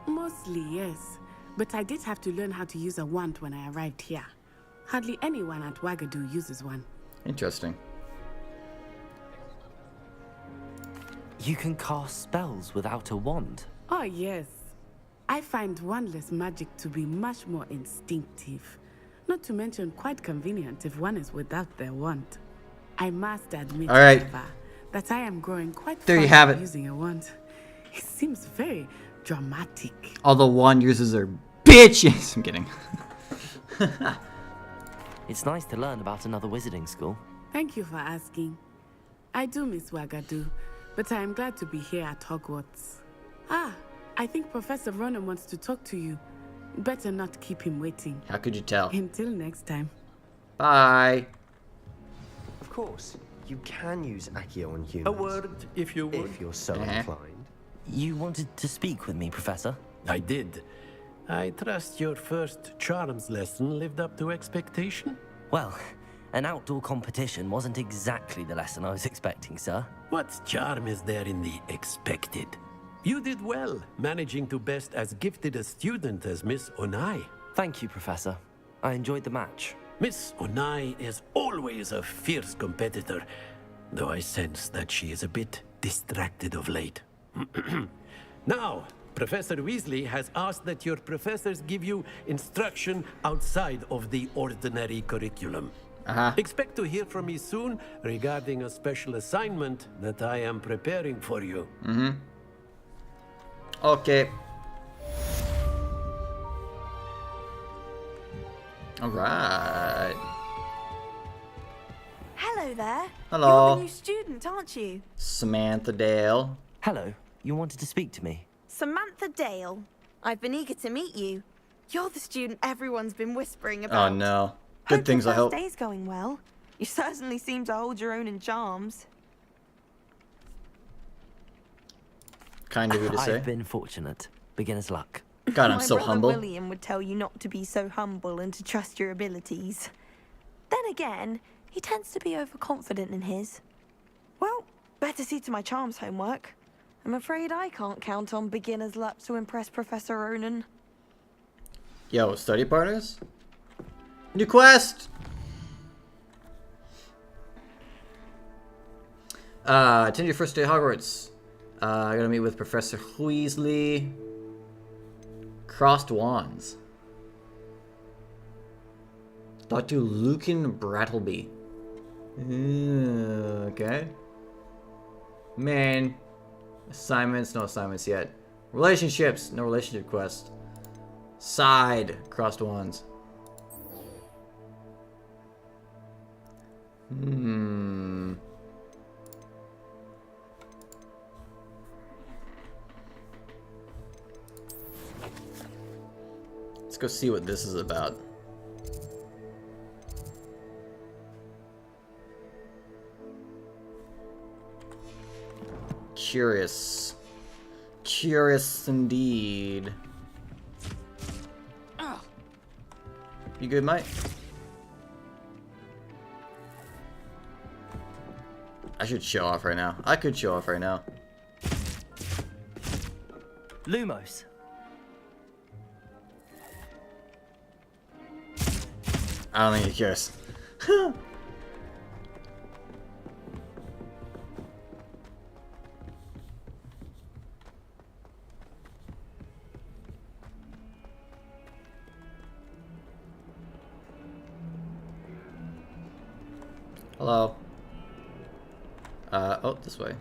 C: Mostly, yes. But I did have to learn how to use a wand when I arrived here. Hardly anyone at Wagadu uses one.
B: Interesting.
F: You can cast spells without a wand?
C: Oh, yes. I find wandless magic to be much more instinctive. Not to mention quite convenient if one is without their wand. I must admit,
B: All right.
C: however, that I am growing quite
B: There you
C: fond
B: have
C: of
B: it.
C: using a wand. It seems very dramatic.
B: All the wand users are bitches. I'm kidding.
F: It's nice to learn about another wizarding school.
C: Thank you for asking. I do miss Wagadu, but I am glad to be here at Hogwarts. Ah, I think Professor Ronan wants to talk to you. Better not keep him waiting.
B: How could you tell?
C: Until next time.
B: Bye.
X: Of course, you can use Accio on humans.
D: A word, if you would.
X: If you're so
B: Uh-huh.
X: inclined.
F: You wanted to speak with me, Professor?
D: I did. I trust your first charms lesson lived up to expectation?
F: Well, an outdoor competition wasn't exactly the lesson I was expecting, sir.
D: What charm is there in the expected? You did well, managing to best as gifted a student as Miss Onai.
F: Thank you, Professor. I enjoyed the match.
D: Miss Onai is always a fierce competitor, though I sense that she is a bit distracted of late. Now, Professor Weasley has asked that your professors give you instruction outside of the ordinary curriculum. Expect to hear from me soon regarding a special assignment that I am preparing for you.
B: Okay. Alright.
O: Hello there.
B: Hello.
O: You're the new student, aren't you?
B: Samantha Dale.
F: Hello. You wanted to speak to me?
O: Samantha Dale. I've been eager to meet you. You're the student everyone's been whispering about.
B: Oh no. Good things, I hope.
O: Your first day's going well. You certainly seem to hold your own in charms.
B: Kind of you to say.
F: I've been fortunate. Beginner's luck.
B: God, I'm so
O: My brother
B: humble.
O: William would tell you not to be so humble and to trust your abilities. Then again, he tends to be overconfident in his. Well, better see to my charms homework. I'm afraid I can't count on beginner's luck to impress Professor Ronan.
B: Yo, study partners? New quest! Attend your first day at Hogwarts. I gotta meet with Professor Weasley. Crossed Wands. Dr. Lucan Brattleby. Okay. Man. Assignments, no assignments yet. Relationships, no relationship quest. Side, Crossed Wands. Let's go see what this is about. Curious. Curious indeed. You good, mate? I should show off right now. I could show off right now.
F: Lumos.
B: I don't think he cares. Hello. Oh, this way.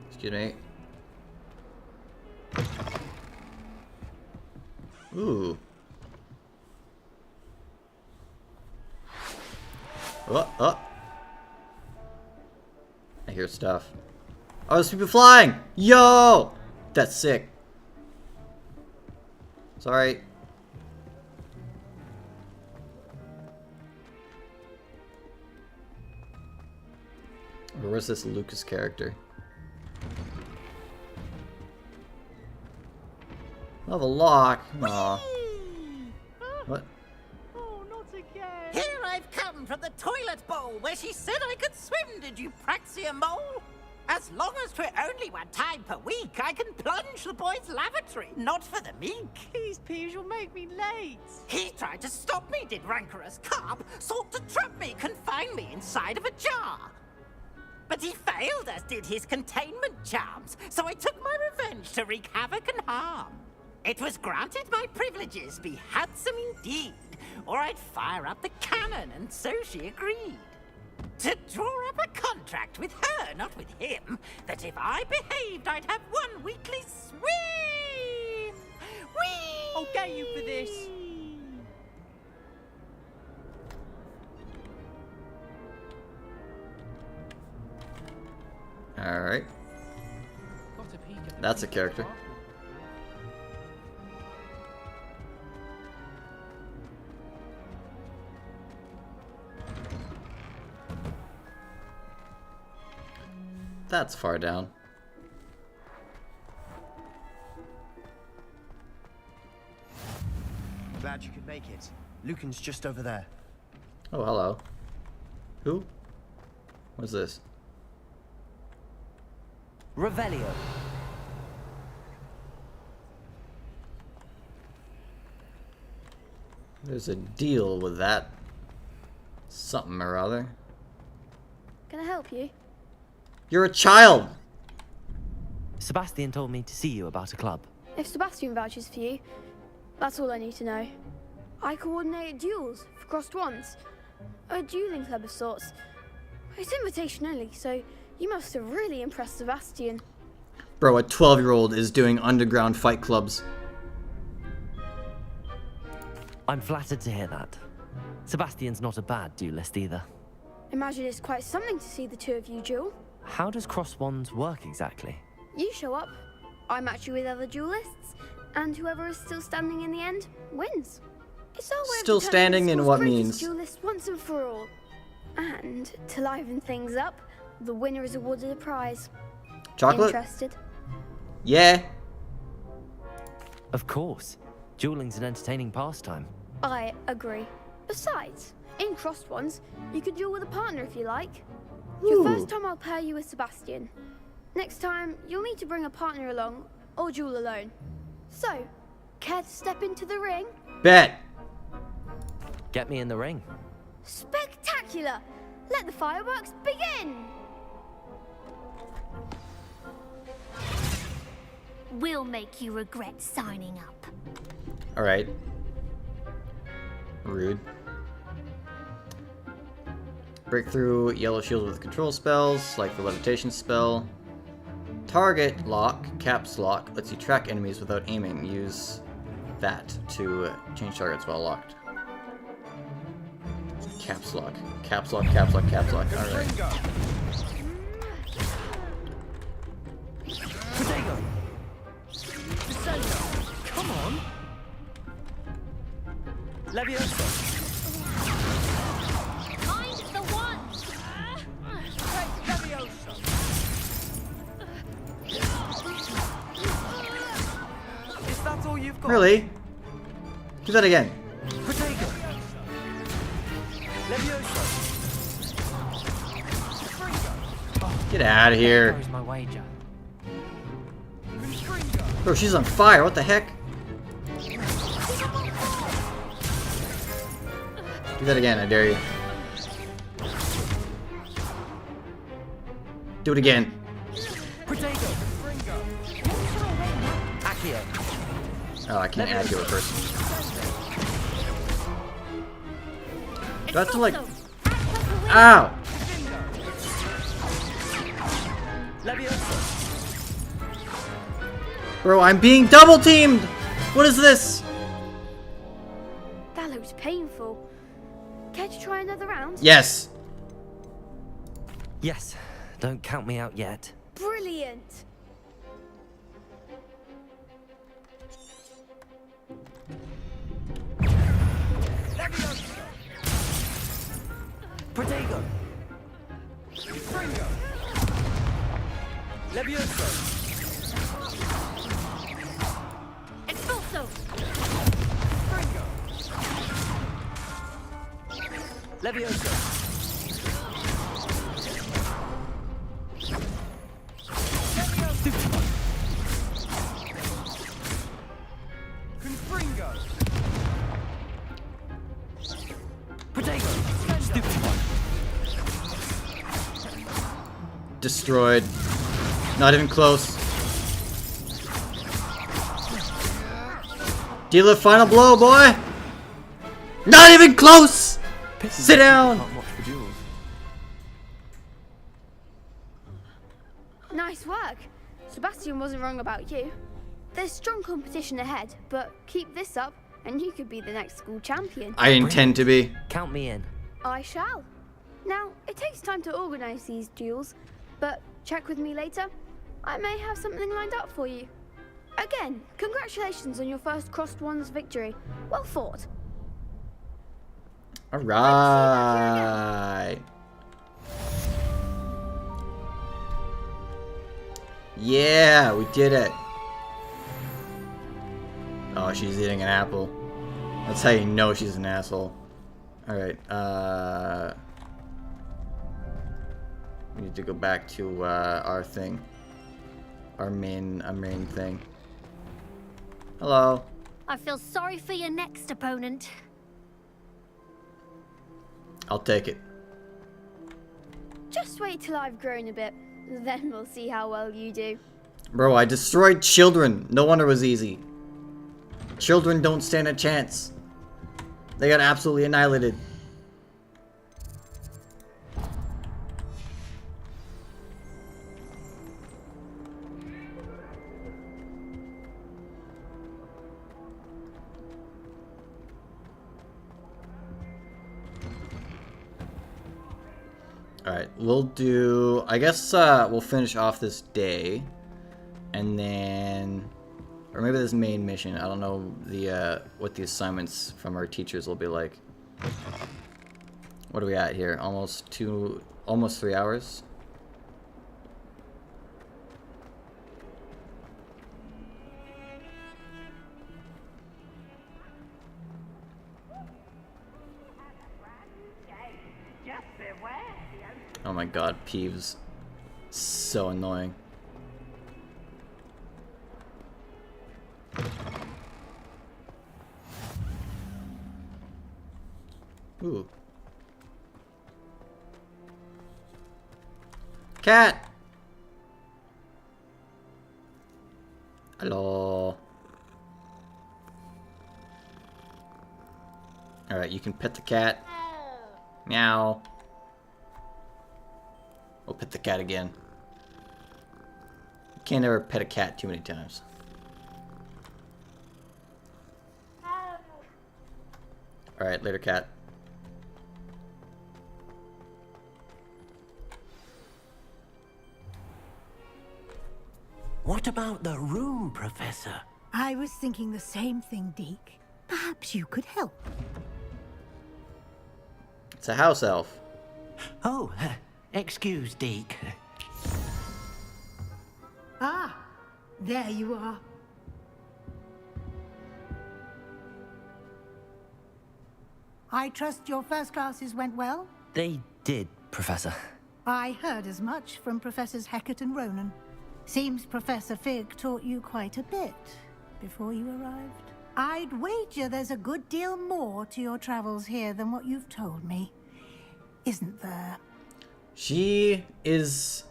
B: Excuse me. Ooh. Oh. I hear stuff. Oh, there's people flying! Yo! That's sick. Sorry. Where's this Lucas character? Oh, the lock. Aw. What?
Q: Here I've come from the toilet bowl where she said I could swim, did you praxia mole? As long as 'twere only one time per week, I can plunge the boy's lavatory, not for the meek.
T: These peeves will make me late.
Q: He tried to stop me, did rancorous carp, sought to trap me, confine me inside of a jar. But he failed, as did his containment charms, so I took my revenge to wreak havoc and harm. It was granted my privileges be handsome indeed, or I'd fire up the cannon, and so she agreed. To draw up a contract with her, not with him, that if I behaved, I'd have one weekly swim! Whee!
T: I'll get you for this.
B: Alright. That's a character. That's far down.
X: Glad you could make it. Lucan's just over there.
B: Oh, hello. Who? What's this?
F: Revelio.
B: There's a deal with that. Something or other.
R: Can I help you?
B: You're a child!
F: Sebastian told me to see you about a club.
R: If Sebastian vouches for you, that's all I need to know. I coordinate duels for crossed ones. A dueling club of sorts. It's invitation only, so you must have really impressed Sebastian.
B: Bro, a 12-year-old is doing underground fight clubs.
F: I'm flattered to hear that. Sebastian's not a bad duelist either.
R: Imagine it's quite something to see the two of you duel.
F: How does cross wands work exactly?
R: You show up, I match you with other duelists, and whoever is still standing in the end wins. It's our way
B: Still
R: of
B: standing in what means?
R: Duelist once and for all. And to liven things up, the winner is awarded a prize.
B: Chocolate?
R: Interested?
B: Yeah.
F: Of course. Dueling's an entertaining pastime.
R: I agree. Besides, in crossed ones, you could duel with a partner if you like. Your first time I'll pair you with Sebastian. Next time, you'll need to bring a partner along, or duel alone. So, care to step into the ring?
B: Bet.
F: Get me in the ring.
R: Spectacular! Let the fireworks begin!
E: We'll make you regret signing up.
B: Alright. Rude. Breakthrough yellow shield with control spells, like the levitation spell. Target lock, caps lock, lets you track enemies without aiming. Use that to change targets while locked. Caps lock, caps lock, caps lock, caps lock. Alright.
P: Come on. Leviosa.
E: Find the one.
P: Leviosa. Is that all you've got?
B: Really? Do that again.
P: Protego. Leviosa.
B: Get out of here.
F: There's my wager.
B: Bro, she's on fire. What the heck? Do that again, I dare you. Do it again.
P: Protego. Accio.
B: Oh, I can't add to a person. Do I have to like... Ow!
P: Leviosa.
B: Bro, I'm being double teamed! What is this?
R: That looks painful. Care to try another round?
B: Yes.
F: Yes. Don't count me out yet.
R: Brilliant!
P: Protego. Leviosa.
E: Expulso.
P: Leviosa. Confringo. Protego. Stupid one.
B: Destroyed. Not even close. Deal a final blow, boy! Not even close! Sit down!
R: Nice work. Sebastian wasn't wrong about you. There's strong competition ahead, but keep this up and you could be the next school champion.
B: I intend to be.
F: Count me in.
R: I shall. Now, it takes time to organize these duels, but check with me later. I may have something lined up for you. Again, congratulations on your first crossed ones victory. Well fought.
B: Alright. Yeah, we did it. Oh, she's eating an apple. That's how you know she's an asshole. Alright, we need to go back to our thing. Our main thing. Hello.
E: I feel sorry for your next opponent.
B: I'll take it.
R: Just wait till I've grown a bit. Then we'll see how well you do.
B: Bro, I destroyed children. No wonder it was easy. Children don't stand a chance. They got absolutely annihilated. Alright, we'll do... I guess we'll finish off this day. And then... Or maybe this main mission. I don't know the what the assignments from our teachers will be like. What are we at here? Almost 3 hours? Oh my god, Peeves. So annoying. Ooh. Cat! Hello. Alright, you can pet the cat. Meow. We'll pet the cat again. You can't ever pet a cat too many times. Alright, later, cat.
I: What about the room, Professor?
M: I was thinking the same thing, Deke. Perhaps you could help.
B: It's a house elf.
I: Oh, excuse, Deke.
M: Ah, there you are. I trust your first classes went well?
F: They did, Professor.
M: I heard as much from Professors Hecat and Ronan. Seems Professor Fig taught you quite a bit before you arrived. I'd wager there's a good deal more to your travels here than what you've told me. Isn't there?
B: She is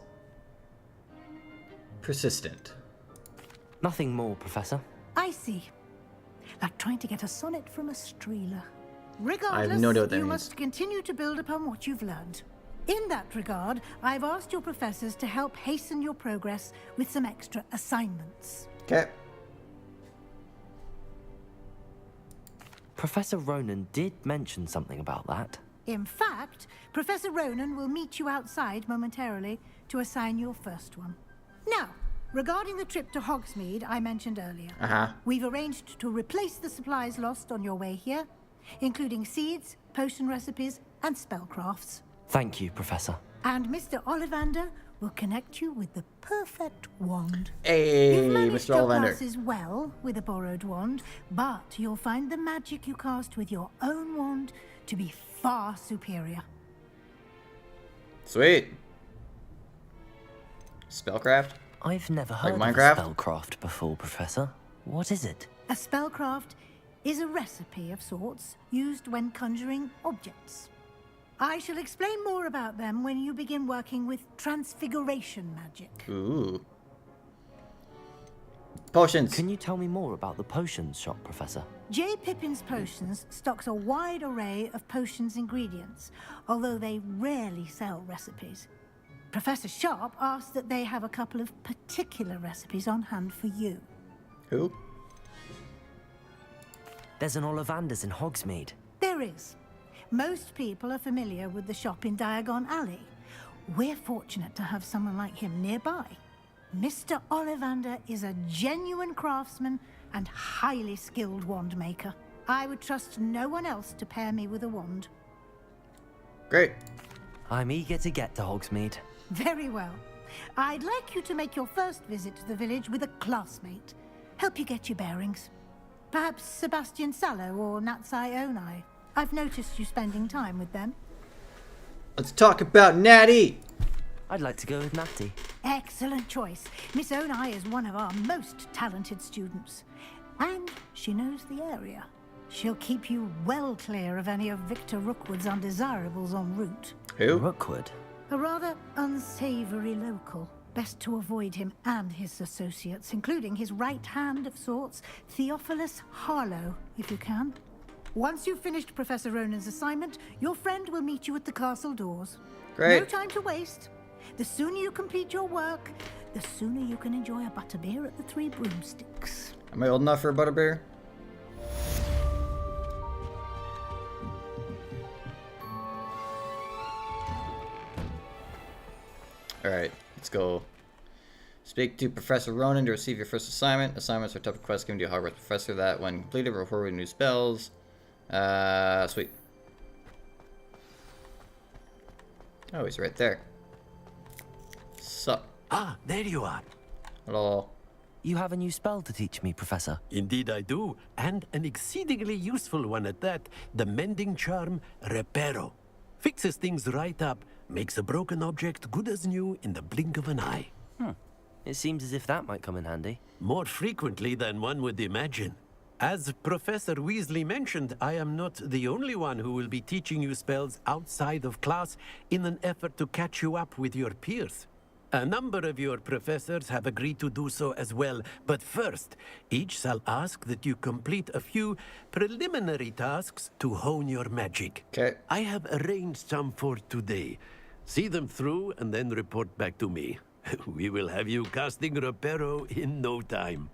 B: persistent.
F: Nothing more, Professor.
M: I see. Like trying to get a sonnet from a streeler. Regardless,
B: I have no idea what that
M: you
B: means.
M: must continue to build upon what you've learned. In that regard, I've asked your professors to help hasten your progress with some extra assignments.
B: Okay.
F: Professor Ronan did mention something about that.
M: In fact, Professor Ronan will meet you outside momentarily to assign your first one. Now, regarding the trip to Hogsmeade I mentioned earlier, we've arranged to replace the supplies lost on your way here, including seeds, potion recipes, and spellcrafts.
F: Thank you, Professor.
M: And Mr. Ollivander will connect you with the perfect wand.
B: Hey,
M: You've managed
B: Mr.
M: your
B: Ollivander.
M: classes well with a borrowed wand, but you'll find the magic you cast with your own wand to be far superior.
B: Sweet. Spellcraft?
F: I've never heard
B: Like
F: of a
B: Minecraft?
F: spellcraft before, Professor. What is it?
M: A spellcraft is a recipe of sorts used when conjuring objects. I shall explain more about them when you begin working with transfiguration magic.
B: Ooh. Potions.
F: Can you tell me more about the potions shop, Professor?
M: J. Pippin's Potions stocks a wide array of potions ingredients, although they rarely sell recipes. Professor Sharp asked that they have a couple of particular recipes on hand for you.
B: Who?
F: There's an Ollivander's in Hogsmeade.
M: There is. Most people are familiar with the shop in Diagon Alley. We're fortunate to have someone like him nearby. Mr. Ollivander is a genuine craftsman and highly skilled wand maker. I would trust no one else to pair me with a wand.
B: Great.
F: I'm eager to get to Hogsmeade.
M: Very well. I'd like you to make your first visit to the village with a classmate. Help you get your bearings. Perhaps Sebastian Sallow or Natsai Onai. I've noticed you spending time with them.
B: Let's talk about Natty.
F: I'd like to go with Natty.
M: Excellent choice. Miss Onai is one of our most talented students. And she knows the area. She'll keep you well clear of any of Victor Rookwood's undesirables en route.
B: Who?
F: Rookwood?
M: A rather unsavory local. Best to avoid him and his associates, including his right hand of sorts, Theophilus Harlow, if you can. Once you've finished Professor Ronan's assignment, your friend will meet you at the castle doors.
B: Great.
M: No time to waste. The sooner you complete your work, the sooner you can enjoy a butterbeer at the Three Broomsticks.
B: Am I old enough for a butterbeer? Alright, let's go. Speak to Professor Ronan to receive your first assignment. Assignments are tough requests given to a Hogwarts professor that, when completed, will report with new spells. Sweet. Oh, he's right there. Sup?
D: Ah, there you are.
B: Hello.
F: You have a new spell to teach me, Professor.
D: Indeed I do, and an exceedingly useful one at that. The mending charm, Reparo. Fixes things right up, makes a broken object good as new in the blink of an eye.
F: It seems as if that might come in handy.
D: More frequently than one would imagine. As Professor Weasley mentioned, I am not the only one who will be teaching you spells outside of class in an effort to catch you up with your peers. A number of your professors have agreed to do so as well, but first, each shall ask that you complete a few preliminary tasks to hone your magic.
B: Okay.
D: I have arranged some for today. See them through and then report back to me. We will have you casting Reparo in no time.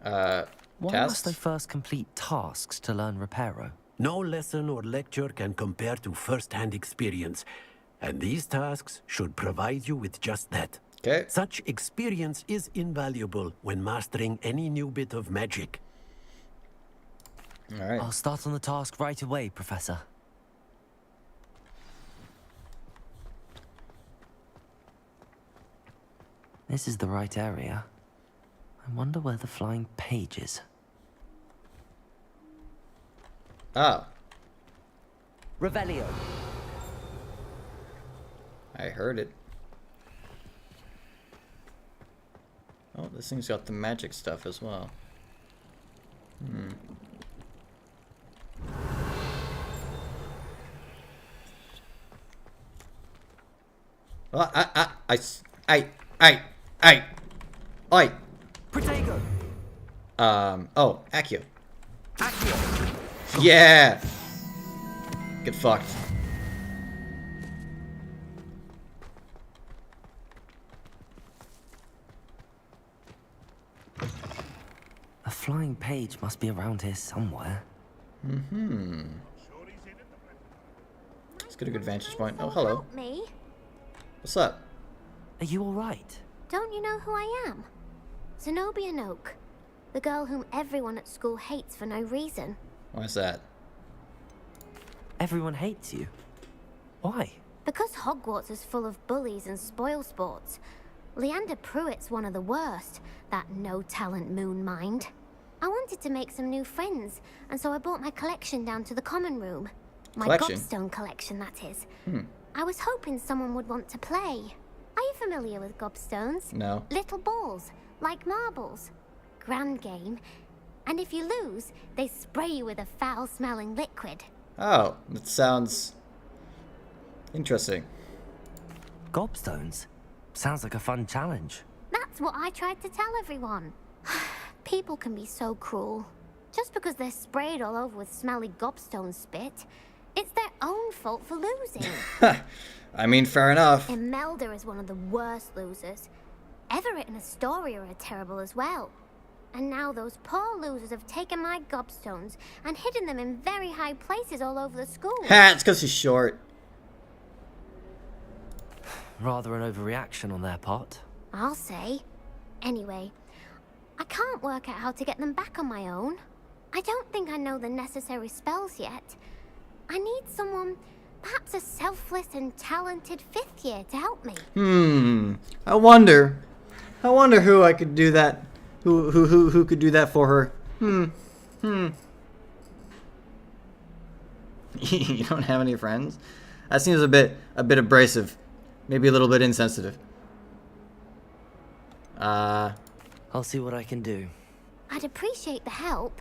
F: Why must I first complete tasks to learn Reparo?
D: No lesson or lecture can compare to first-hand experience, and these tasks should provide you with just that.
B: Okay.
D: Such experience is invaluable when mastering any new bit of magic.
B: All right.
F: I'll start on the task right away, Professor. This is the right area. I wonder where the flying page is.
B: Oh.
F: Revelio.
B: I heard it. Oh, this thing's got the magic stuff as well. Oh, Oi.
F: Protego.
B: Oh, Accio. Yeah. Get fucked.
F: A flying page must be around here somewhere.
B: Let's get a good vantage point. Oh, hello.
E: Help me.
B: What's up?
F: Are you alright?
E: Don't you know who I am? Zenobia Noak, the girl whom everyone at school hates for no reason.
B: Why's that?
F: Everyone hates you. Why?
E: Because Hogwarts is full of bullies and spoilsports. Leander Pruitt's one of the worst, that no-talent moon mind. I wanted to make some new friends, and so I brought my collection down to the common room. My
B: Collection?
E: gobstone collection, that is. I was hoping someone would want to play. Are you familiar with gobstones?
B: No.
E: Little balls, like marbles. Grand game. And if you lose, they spray you with a foul-smelling liquid.
B: Oh, that sounds interesting.
F: Gobstones? Sounds like a fun challenge.
E: That's what I tried to tell everyone. People can be so cruel. Just because they're sprayed all over with smelly gobstone spit, it's their own fault for losing.
B: I mean, fair enough.
E: Imelda is one of the worst losers. Everett and Astoria are terrible as well. And now those poor losers have taken my gobstones and hidden them in very high places all over the school.
B: Ha, it's because he's short.
F: Rather an overreaction on their part.
E: I'll say. Anyway, I can't work out how to get them back on my own. I don't think I know the necessary spells yet. I need someone Perhaps a selfless and talented 5th year to help me.
B: I wonder who I could do that. Who could do that for her? You don't have any friends? That seems a bit abrasive. Maybe a little bit insensitive.
F: I'll see what I can do.
E: I'd appreciate the help.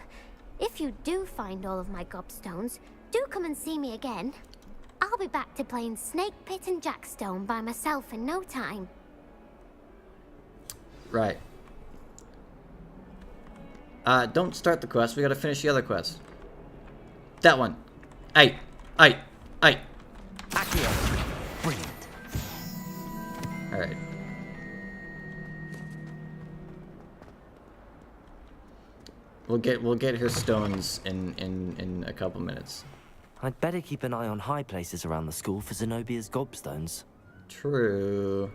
E: If you do find all of my gobstones, do come and see me again. I'll be back to playing Snake Pit and Jackstone by myself in no time.
B: Right. Don't start the quest. We gotta finish the other quest. That one. Aye.
F: Accio. Brilliant.
B: Alright. We'll get her stones in a couple minutes.
F: I'd better keep an eye on high places around the school for Zenobia's gobstones.
B: True.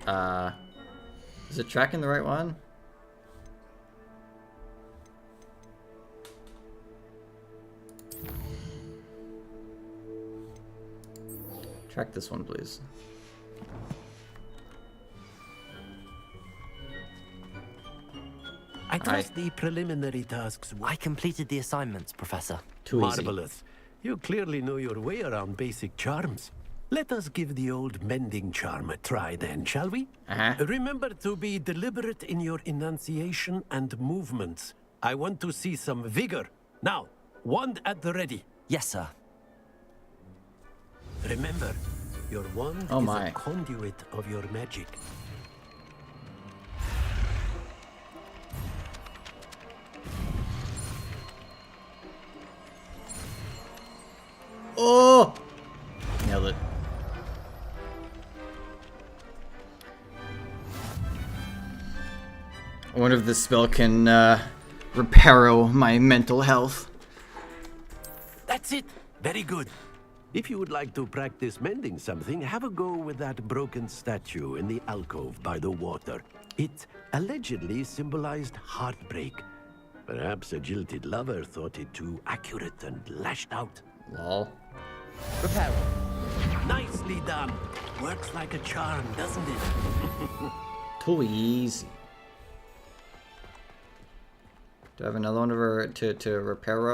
B: Is it tracking the right one? Track this one, please.
D: I trust the preliminary tasks.
F: I completed the assignments, Professor.
B: Too easy.
D: Marvelous. You clearly know your way around basic charms. Let us give the old mending charm a try then, shall we? Remember to be deliberate in your enunciation and movements. I want to see some vigor. Now, wand at the ready.
F: Yes, sir.
D: Remember, your wand is a conduit of your magic.
B: Oh! Nailed it. I wonder if this spell can repair my mental health.
D: That's it. Very good. If you would like to practice mending something, have a go with that broken statue in the alcove by the water. It allegedly symbolized heartbreak. Perhaps a jilted lover thought it too accurate and lashed out.
B: Lol.
D: Repair. Nicely done. Works like a charm, doesn't it?
B: Too easy. Do I have another one of her to repair?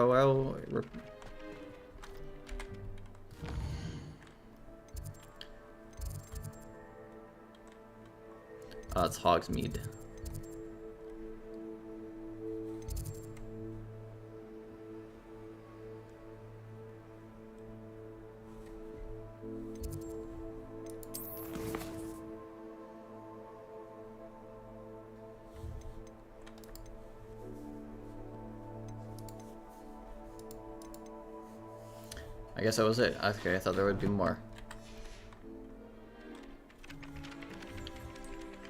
B: Oh, it's Hogsmeade. I guess that was it. Okay, I thought there would be more.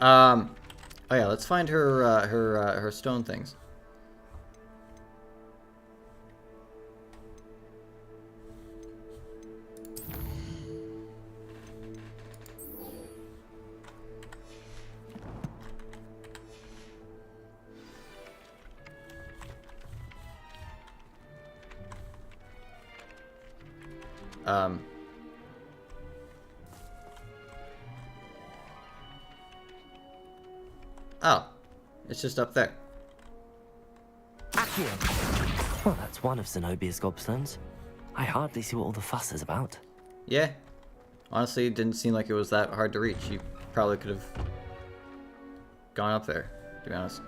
B: Oh yeah, let's find her her stone things. Oh, it's just up there.
F: Accio. Well, that's one of Zenobia's gobstones. I hardly see what all the fuss is about.
B: Yeah. Honestly, it didn't seem like it was that hard to reach. You probably could have gone up there, to be honest.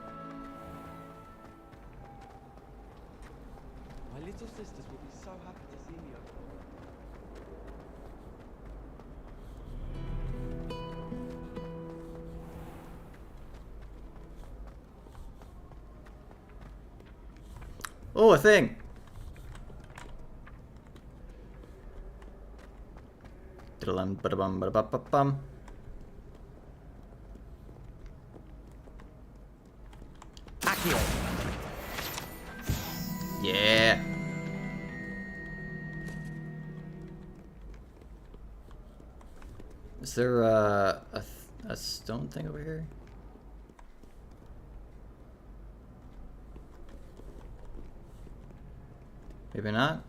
A: My little sisters will be so happy to see me.
B: Oh, a thing. Ba-da-bum.
F: Accio.
B: Yeah. Is there a stone thing over here? Maybe not.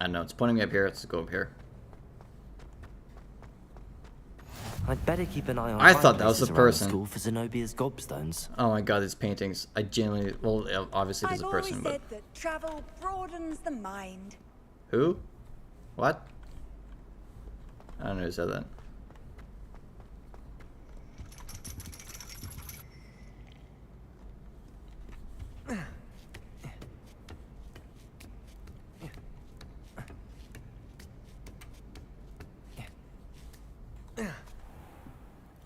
B: I don't know, it's pointing me up here. Let's go up here.
F: I'd better keep an eye on.
B: I thought that was a
F: around
B: person.
F: The school for Zenobia's gobstones.
B: Oh my god, these paintings. I genuinely, well, obviously there's a person,
H: I've
B: but...
H: always said that travel broadens the mind.
B: Who? What? I don't know who said that.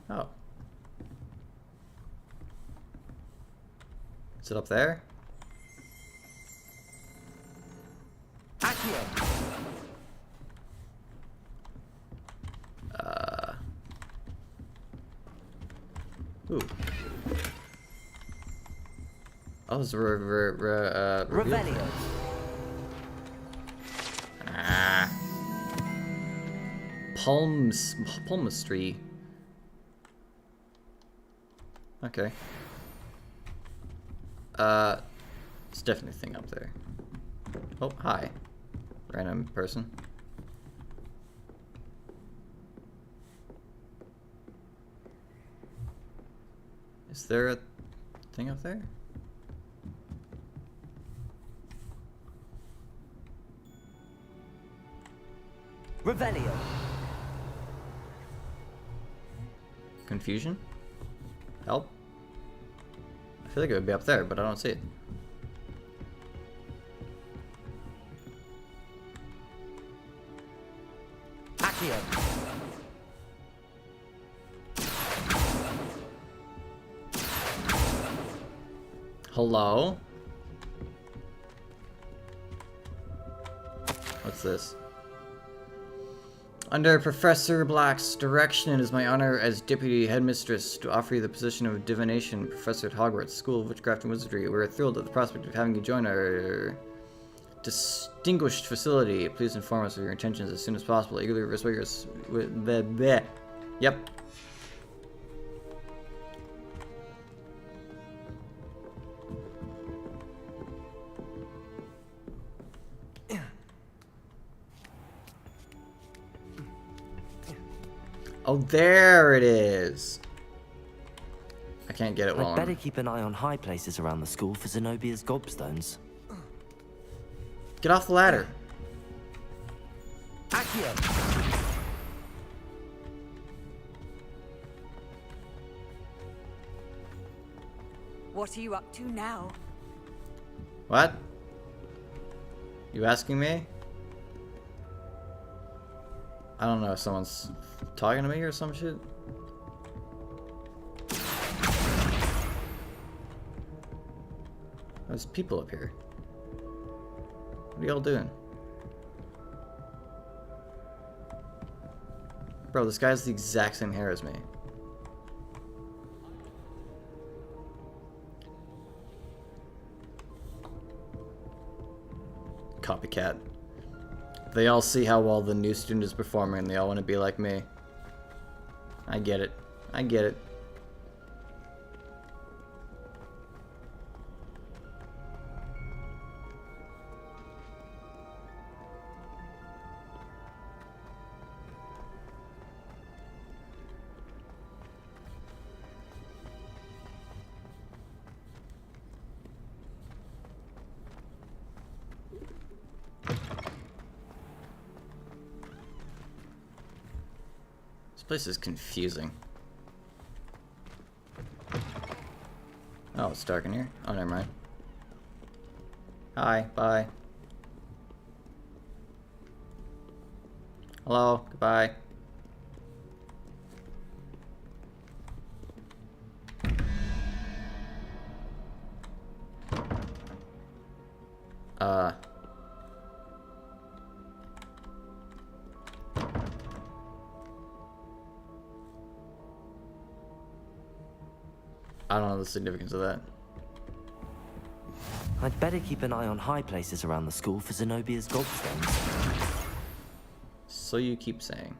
B: Oh. Is it up there? Ooh. Oh, it's
F: Revelio.
B: Ah. Palmistry. Okay. It's definitely a thing up there. Oh, hi. Random person. Is there a thing up there?
F: Revelio.
B: Confusion? Help? I feel like it would be up there, but I don't see it.
F: Accio.
B: Hello? What's this? Under Professor Black's direction, it is my honor as Deputy Headmistress to offer you the position of Divination Professor at Hogwarts School of Witchcraft and Wizardry. We are thrilled at the prospect of having you join our distinguished facility. Please inform us of your intentions as soon as possible. Eagerly respect your... Yep. Oh, there it is. I can't get it while
F: I'd better keep an eye on high places around the school for Zenobia's gobstones.
B: Get off the ladder.
F: Accio.
H: What are you up to now?
B: What? You asking me? I don't know if someone's talking to me or some shit. There's people up here. What are y'all doing? Bro, this guy has the exact same hair as me. Copycat. They all see how well the new student is performing and they all want to be like me. I get it. I get it. This place is confusing. Oh, it's dark in here. Oh, never mind. Hi, bye. Hello, goodbye. I don't know the significance of that.
F: I'd better keep an eye on high places around the school for Zenobia's gobstones.
B: So you keep saying.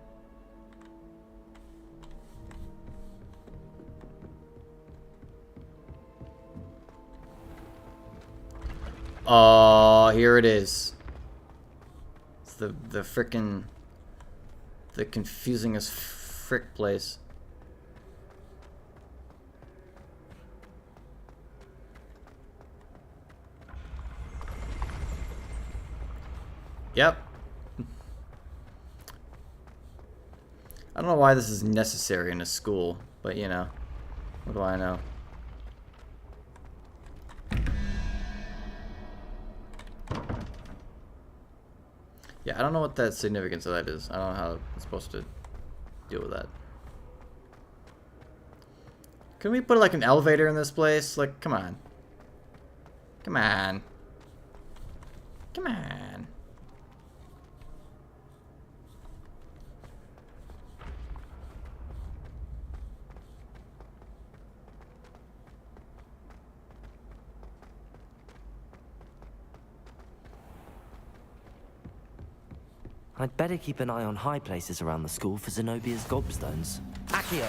B: Oh, here it is. It's the frickin' the confusingest frick place. Yep. I don't know why this is necessary in a school, but you know, what do I know? Yeah, I don't know what the significance of that is. I don't know how I'm supposed to deal with that. Can we put like an elevator in this place? Like, come on. Come on. Come on.
F: I'd better keep an eye on high places around the school for Zenobia's gobstones. Accio!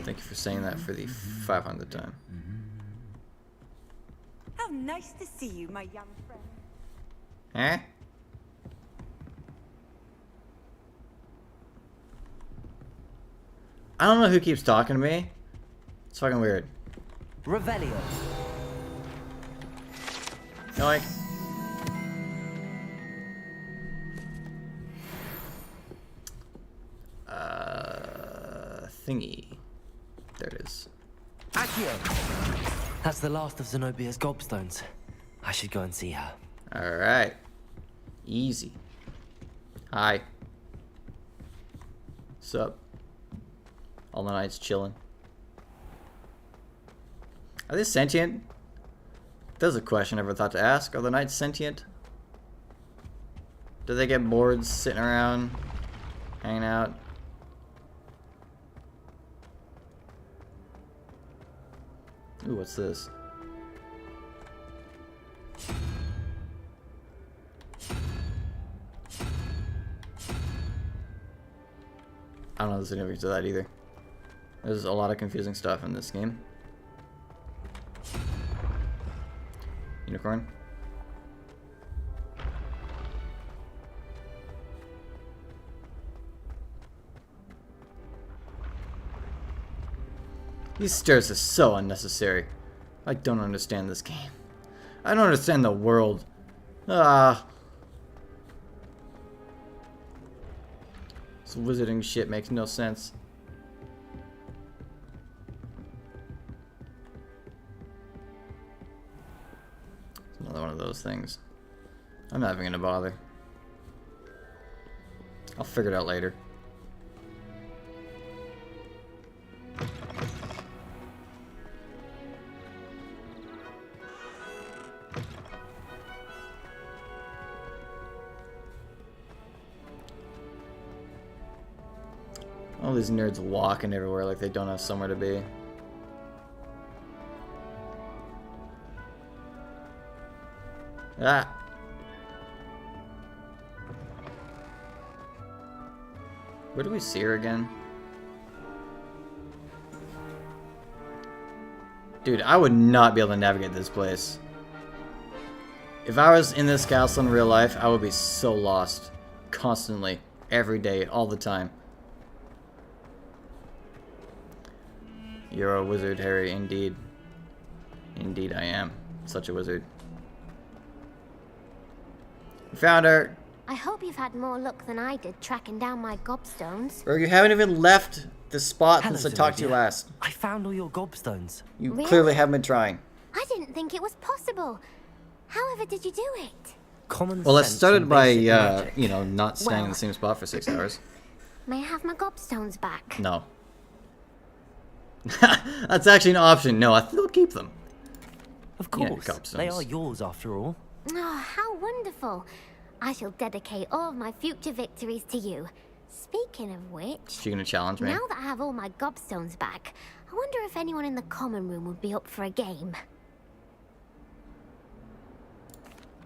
B: Thank you for saying that for the 500th time.
H: How nice to see you, my young friend.
B: Eh? I don't know who keeps talking to me. It's fucking weird.
F: Revelio.
B: Like. Thingy. There it is.
F: Accio! That's the last of Zenobia's gobstones. I should go and see her.
B: Alright. Easy. Hi. Sup? All the knights chilling. Are they sentient? There's a question I never thought to ask. Are the knights sentient? Do they get bored sitting around, hanging out? Ooh, what's this? I don't know the significance of that either. There's a lot of confusing stuff in this game. Unicorn. These stairs are so unnecessary. I don't understand this game. I don't understand the world. Ah. This wizarding shit makes no sense. It's another one of those things. I'm not even gonna bother. I'll figure it out later. All these nerds walking everywhere like they don't have somewhere to be. Ah. Where do we see her again? Dude, I would not be able to navigate this place. If I was in this castle in real life, I would be so lost. Constantly. Every day. All the time. You're a wizard, Harry. Indeed. Indeed I am. Such a wizard. We found her.
E: I hope you've had more luck than I did tracking down my gobstones.
B: Bro, you haven't even left the spot
F: Hello,
B: since I talked to you last.
F: I found all your gobstones.
B: You
E: Really?
B: clearly haven't been trying.
E: I didn't think it was possible. However did you do it?
F: Common
B: Well, it
F: sense
B: started
F: and
B: by,
F: basic magic.
B: you know, not staying in
E: Well-
B: the same spot for 6 hours.
E: May I have my gobstones back?
B: No. That's actually an option. No, I think I'll keep them.
F: Of
B: Yeah,
F: course,
B: gobstones.
F: they are yours after all.
E: Oh, how wonderful. I shall dedicate all of my future victories to you. Speaking of which...
B: She gonna challenge me?
E: Now that I have all my gobstones back, I wonder if anyone in the common room would be up for a game.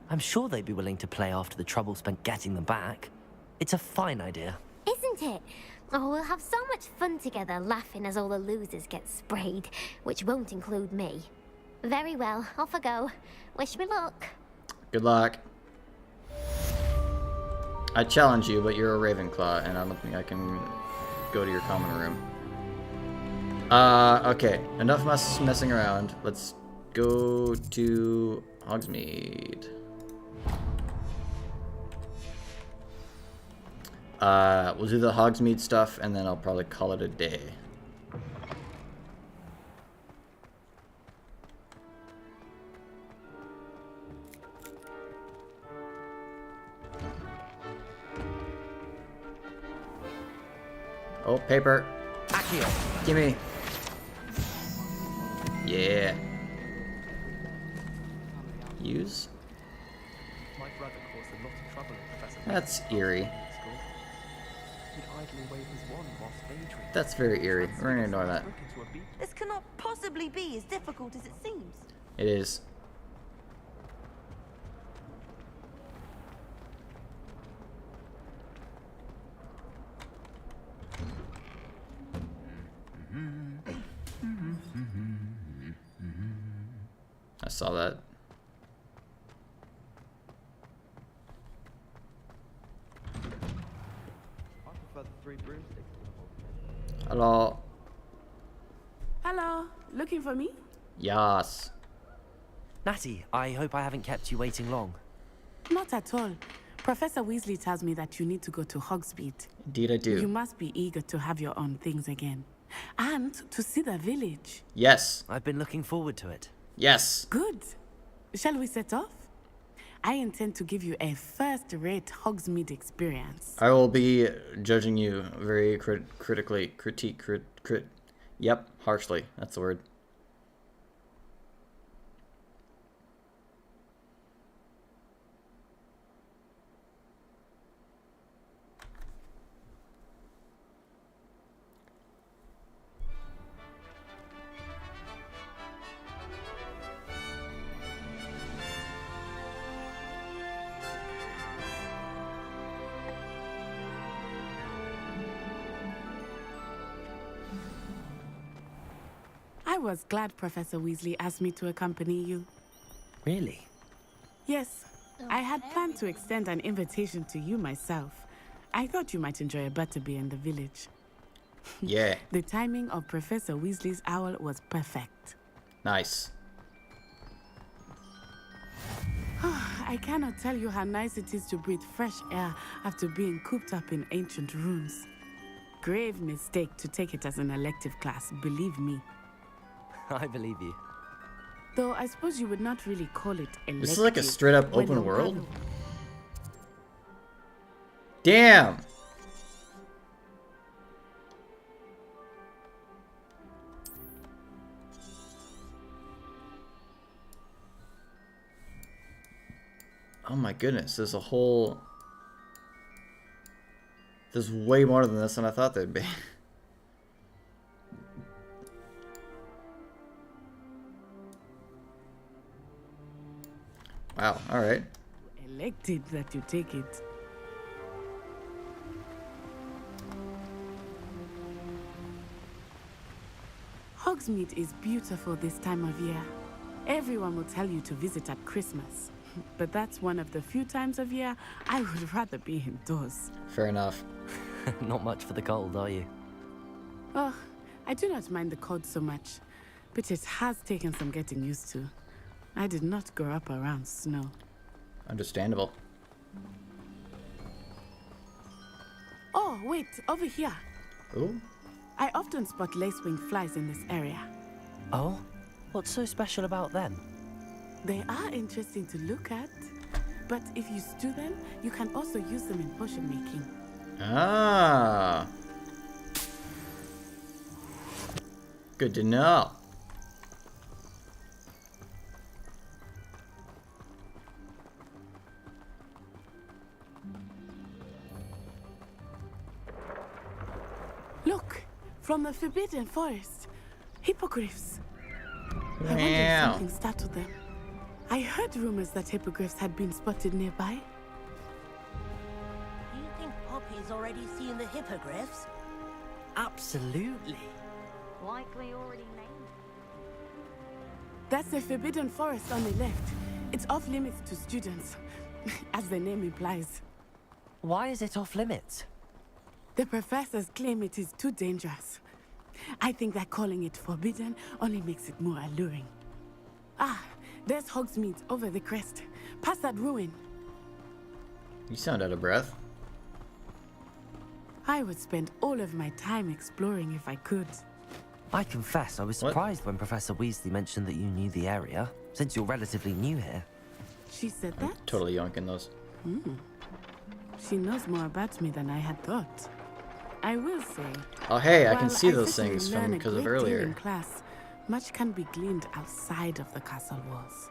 F: I'm sure they'd be willing to play after the trouble spent getting them back. It's a fine idea.
E: Isn't it? Oh, we'll have so much fun together laughing as all the losers get sprayed, which won't include me. Very well, off I go. Wish me luck.
B: Good luck. I challenge you, but you're a Ravenclaw, and I don't think I can go to your common room. Okay. Enough messing around. Let's go to Hogsmeade. We'll do the Hogsmeade stuff, and then I'll probably call it a day. Oh, paper.
F: Accio.
B: Gimme. Yeah. Use?
A: My brother caused a lot of trouble in Professor
B: That's eerie.
A: school. He'd idly wave his wand whilst daydreaming.
B: That's very eerie. We're gonna ignore that.
O: This cannot possibly be as difficult as it seems.
B: It is. I saw that.
A: I prefer the 3 broomsticks.
B: Hello.
C: Hello, looking for me?
B: Yas.
F: Natty, I hope I haven't kept you waiting long.
C: Not at all. Professor Weasley tells me that you need to go to Hogsmeade.
B: Indeed I do.
C: You must be eager to have your own things again. And to see the village.
B: Yes.
F: I've been looking forward to it.
B: Yes.
C: Good. Shall we set off? I intend to give you a first-rate Hogsmeade experience.
B: I will be judging you very critically. Yep, harshly. That's the word.
C: I was glad Professor Weasley asked me to accompany you.
F: Really?
C: Yes, I had planned to extend an invitation to you myself. I thought you might enjoy a butterbeer in the village.
B: Yeah.
C: The timing of Professor Weasley's owl was perfect.
B: Nice.
C: I cannot tell you how nice it is to breathe fresh air after being cooped up in ancient rooms. Grave mistake to take it as an elective class, believe me.
F: I believe you.
C: Though I suppose you would not really call it elective.
B: This is like a straight up
C: when
B: open
C: your
B: world.
C: brother-
B: Damn! Oh my goodness, there's a whole... There's way more than this than I thought there'd be. Wow, alright.
C: Elected that you take it. Hogsmeade is beautiful this time of year. Everyone will tell you to visit at Christmas. But that's one of the few times of year I would rather be indoors.
B: Fair enough.
F: Not much for the cold, are you?
C: Oh, I do not mind the cold so much, but it has taken some getting used to. I did not grow up around snow.
B: Understandable.
C: Oh, wait, over here.
B: Ooh.
C: I often spot lacewing flies in this area.
F: Oh? What's so special about them?
C: They are interesting to look at, but if you stew them, you can also use them in potion making.
B: Ah. Good to know.
C: Look, from the Forbidden Forest, hippogriffs. I wonder if
B: Meow.
C: something startled them. I heard rumors that hippogriffs had been spotted nearby.
Q: Do you think Poppy's already seen the hippogriffs?
F: Absolutely.
H: Likely already named.
C: That's the Forbidden Forest on the left. It's off limits to students, as the name implies.
F: Why is it off limits?
C: The professors claim it is too dangerous. I think that calling it forbidden only makes it more alluring. Ah, there's Hogsmeade over the crest. Past that ruin.
B: You sound out of breath.
C: I would spend all of my time exploring if I could.
F: I confess I was surprised when Professor Weasley mentioned that you knew the area, since you're relatively new here.
C: She said that?
B: Totally yoinking those.
C: She knows more about me than I had thought. I will say.
B: Oh hey, I can
C: while
B: see those
C: certainly
B: things
C: learn
B: from
C: a
B: because of
C: great deal
B: earlier.
C: in class, much can be gleaned outside of the castle walls.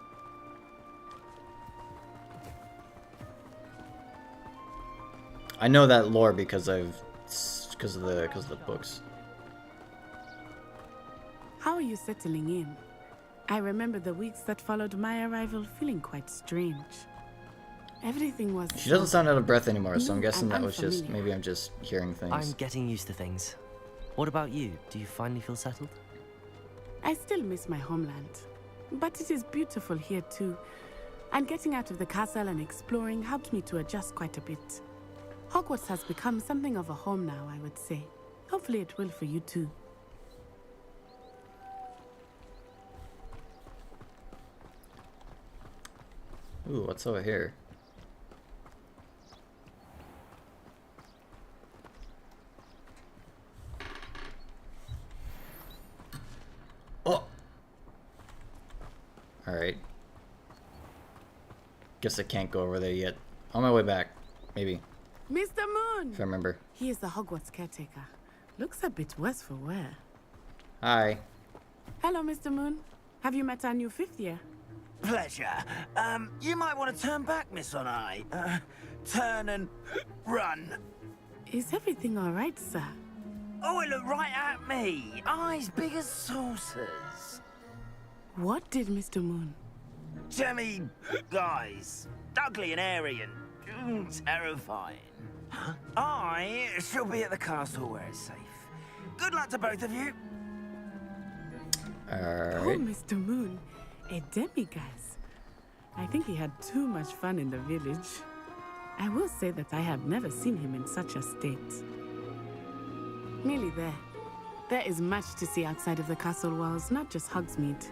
B: I know that lore because of the books.
C: How are you settling in? I remember the weeks that followed my arrival feeling quite strange. Everything was.
B: She doesn't sound out of breath anymore, so I'm
C: new
B: guessing
C: and
B: that was just
C: unfamiliar.
B: maybe I'm just hearing things.
F: I'm getting used to things. What about you? Do you finally feel settled?
C: I still miss my homeland, but it is beautiful here too. And getting out of the castle and exploring helped me to adjust quite a bit. Hogwarts has become something of a home now, I would say. Hopefully it will for you too.
B: Ooh, what's over here? Oh! Alright. Guess I can't go over there yet. On my way back. Maybe.
C: Mr. Moon!
B: If I remember.
C: He is the Hogwarts caretaker. Looks a bit worse for wear.
B: Hi.
C: Hello, Mr. Moon. Have you met our new fifth year?
G: Pleasure. You might want to turn back, Miss On Eye. Turn and run.
C: Is everything all right, sir?
G: Oh, it looked right at me. Eyes big as saucers.
C: What did Mr. Moon?
G: Jemmy guys. Ugly and airy and terrifying. Huh? I shall be at the castle where it's safe. Good luck to both of you.
B: Alright.
C: Oh, Mr. Moon. A demiguise. I think he had too much fun in the village. I will say that I have never seen him in such a state. Nearly there. There is much to see outside of the castle walls, not just Hogsmeade.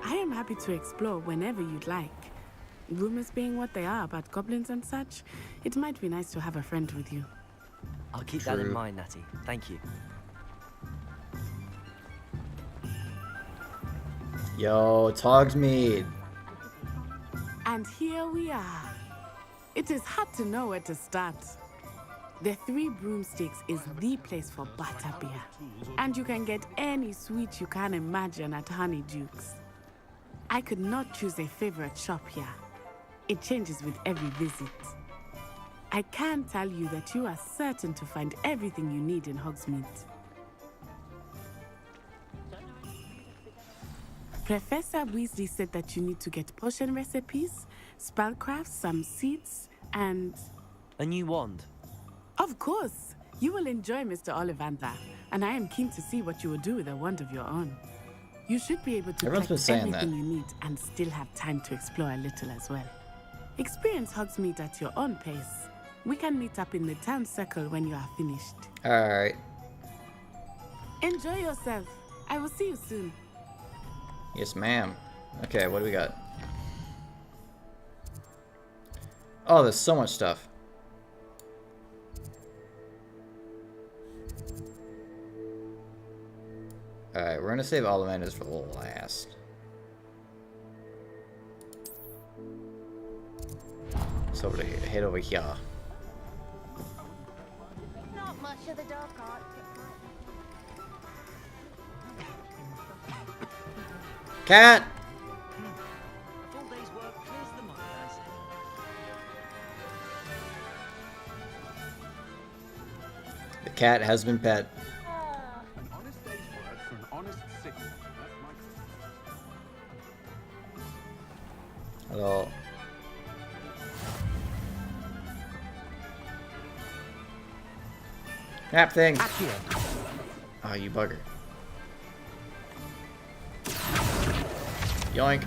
C: I am happy to explore whenever you'd like. Rumors being what they are about goblins and such, it might be nice to have a friend with you.
F: I'll keep that in mind, Natty. Thank you.
B: Yo, it's Hogsmeade.
C: And here we are. It is hard to know where to start. The Three Broomsticks is the place for butterbeer. And you can get any sweet you can imagine at Honeydukes. I could not choose a favorite shop here. It changes with every visit. I can tell you that you are certain to find everything you need in Hogsmeade. Professor Weasley said that you need to get potion recipes, spellcrafts, some seeds, and...
F: A new wand.
C: Of course! You will enjoy Mr. Ollivander, and I am keen to see what you will do with a wand of your own. You should be able to
B: Everyone's been
C: collect
B: saying
C: everything
B: that.
C: you need and still have time to explore a little as well. Experience Hogsmeade at your own pace. We can meet up in the town circle when you are finished.
B: Alright.
C: Enjoy yourself. I will see you soon.
B: Yes, ma'am. Okay, what do we got? Oh, there's so much stuff. Alright, we're gonna save Ollivanders for last. So over here, head over here.
H: Not much of the dark art.
B: Cat!
U: A full day's work clears the mind, I say.
B: The cat has been pet.
J: An honest day's work for an honest signal. That's my...
B: Hello. Crap thing. Oh, you bugger. Yoink.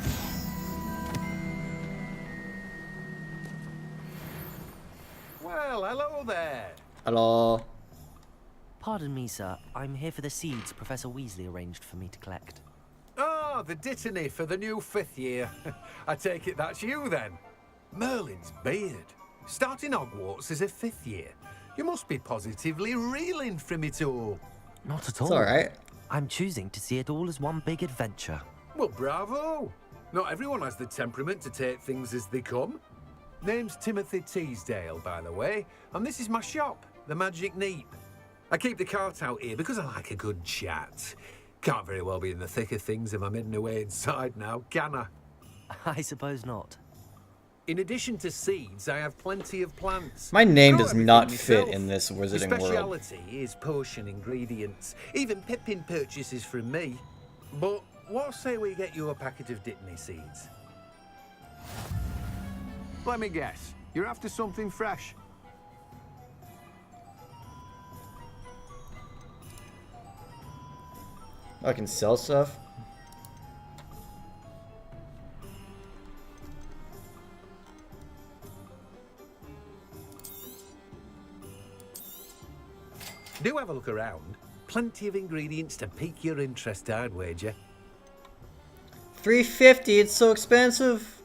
J: Well,
B: Hello.
F: Pardon me, sir. I'm here for the seeds Professor Weasley arranged for me to collect.
K: Oh, the dittany for the new 5th year. I take it that's you then. Merlin's beard. Starting Hogwarts as a 5th year. You must be positively reeling from it all.
F: Not at all.
B: It's alright.
F: I'm choosing to see it all as one big adventure.
K: Well, bravo. Not everyone has the temperament to take things as they come. Name's Timothy Teasdale, by the way, and this is my shop, the Magic Neep. I keep the cart out here because I like a good chat. Can't very well be in the thick of things if I'm hidden away inside now, can I?
F: I suppose not.
K: In addition to seeds, I have plenty of plants.
B: My name
K: Grow
B: does
K: everything
B: not
K: myself.
B: fit in this
K: My
B: wizarding world.
K: speciality is potion ingredients. Even Pippin purchases from me. But what say we get you a packet of Dittany seeds?
J: Let me guess. You're after something fresh.
B: I can sell stuff.
K: Do have a look around. Plenty of ingredients to pique your interest, I'd wager.
B: $3.50. It's so expensive.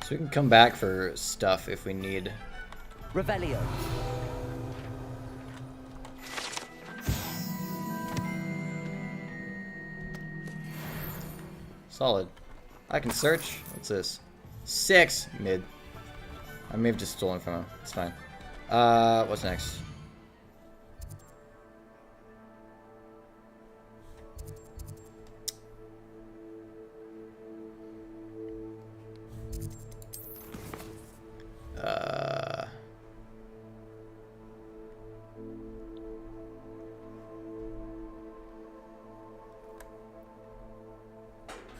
B: So we can come back for stuff if we need.
F: Revelio.
B: Solid. I can search. What's this? 6 mid. I may have just stolen from him. It's fine. What's next?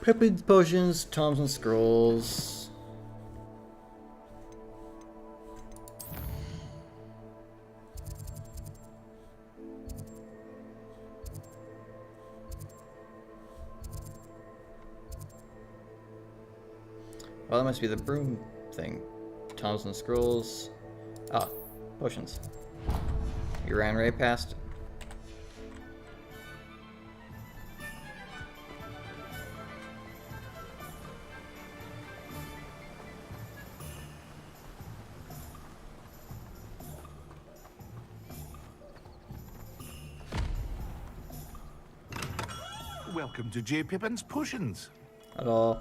B: Pippin's potions, Toms and scrolls. Well, that must be the broom thing. Toms and scrolls. Ah, potions. You ran right past.
L: Welcome to J. Pippin's Potions.
B: Hello.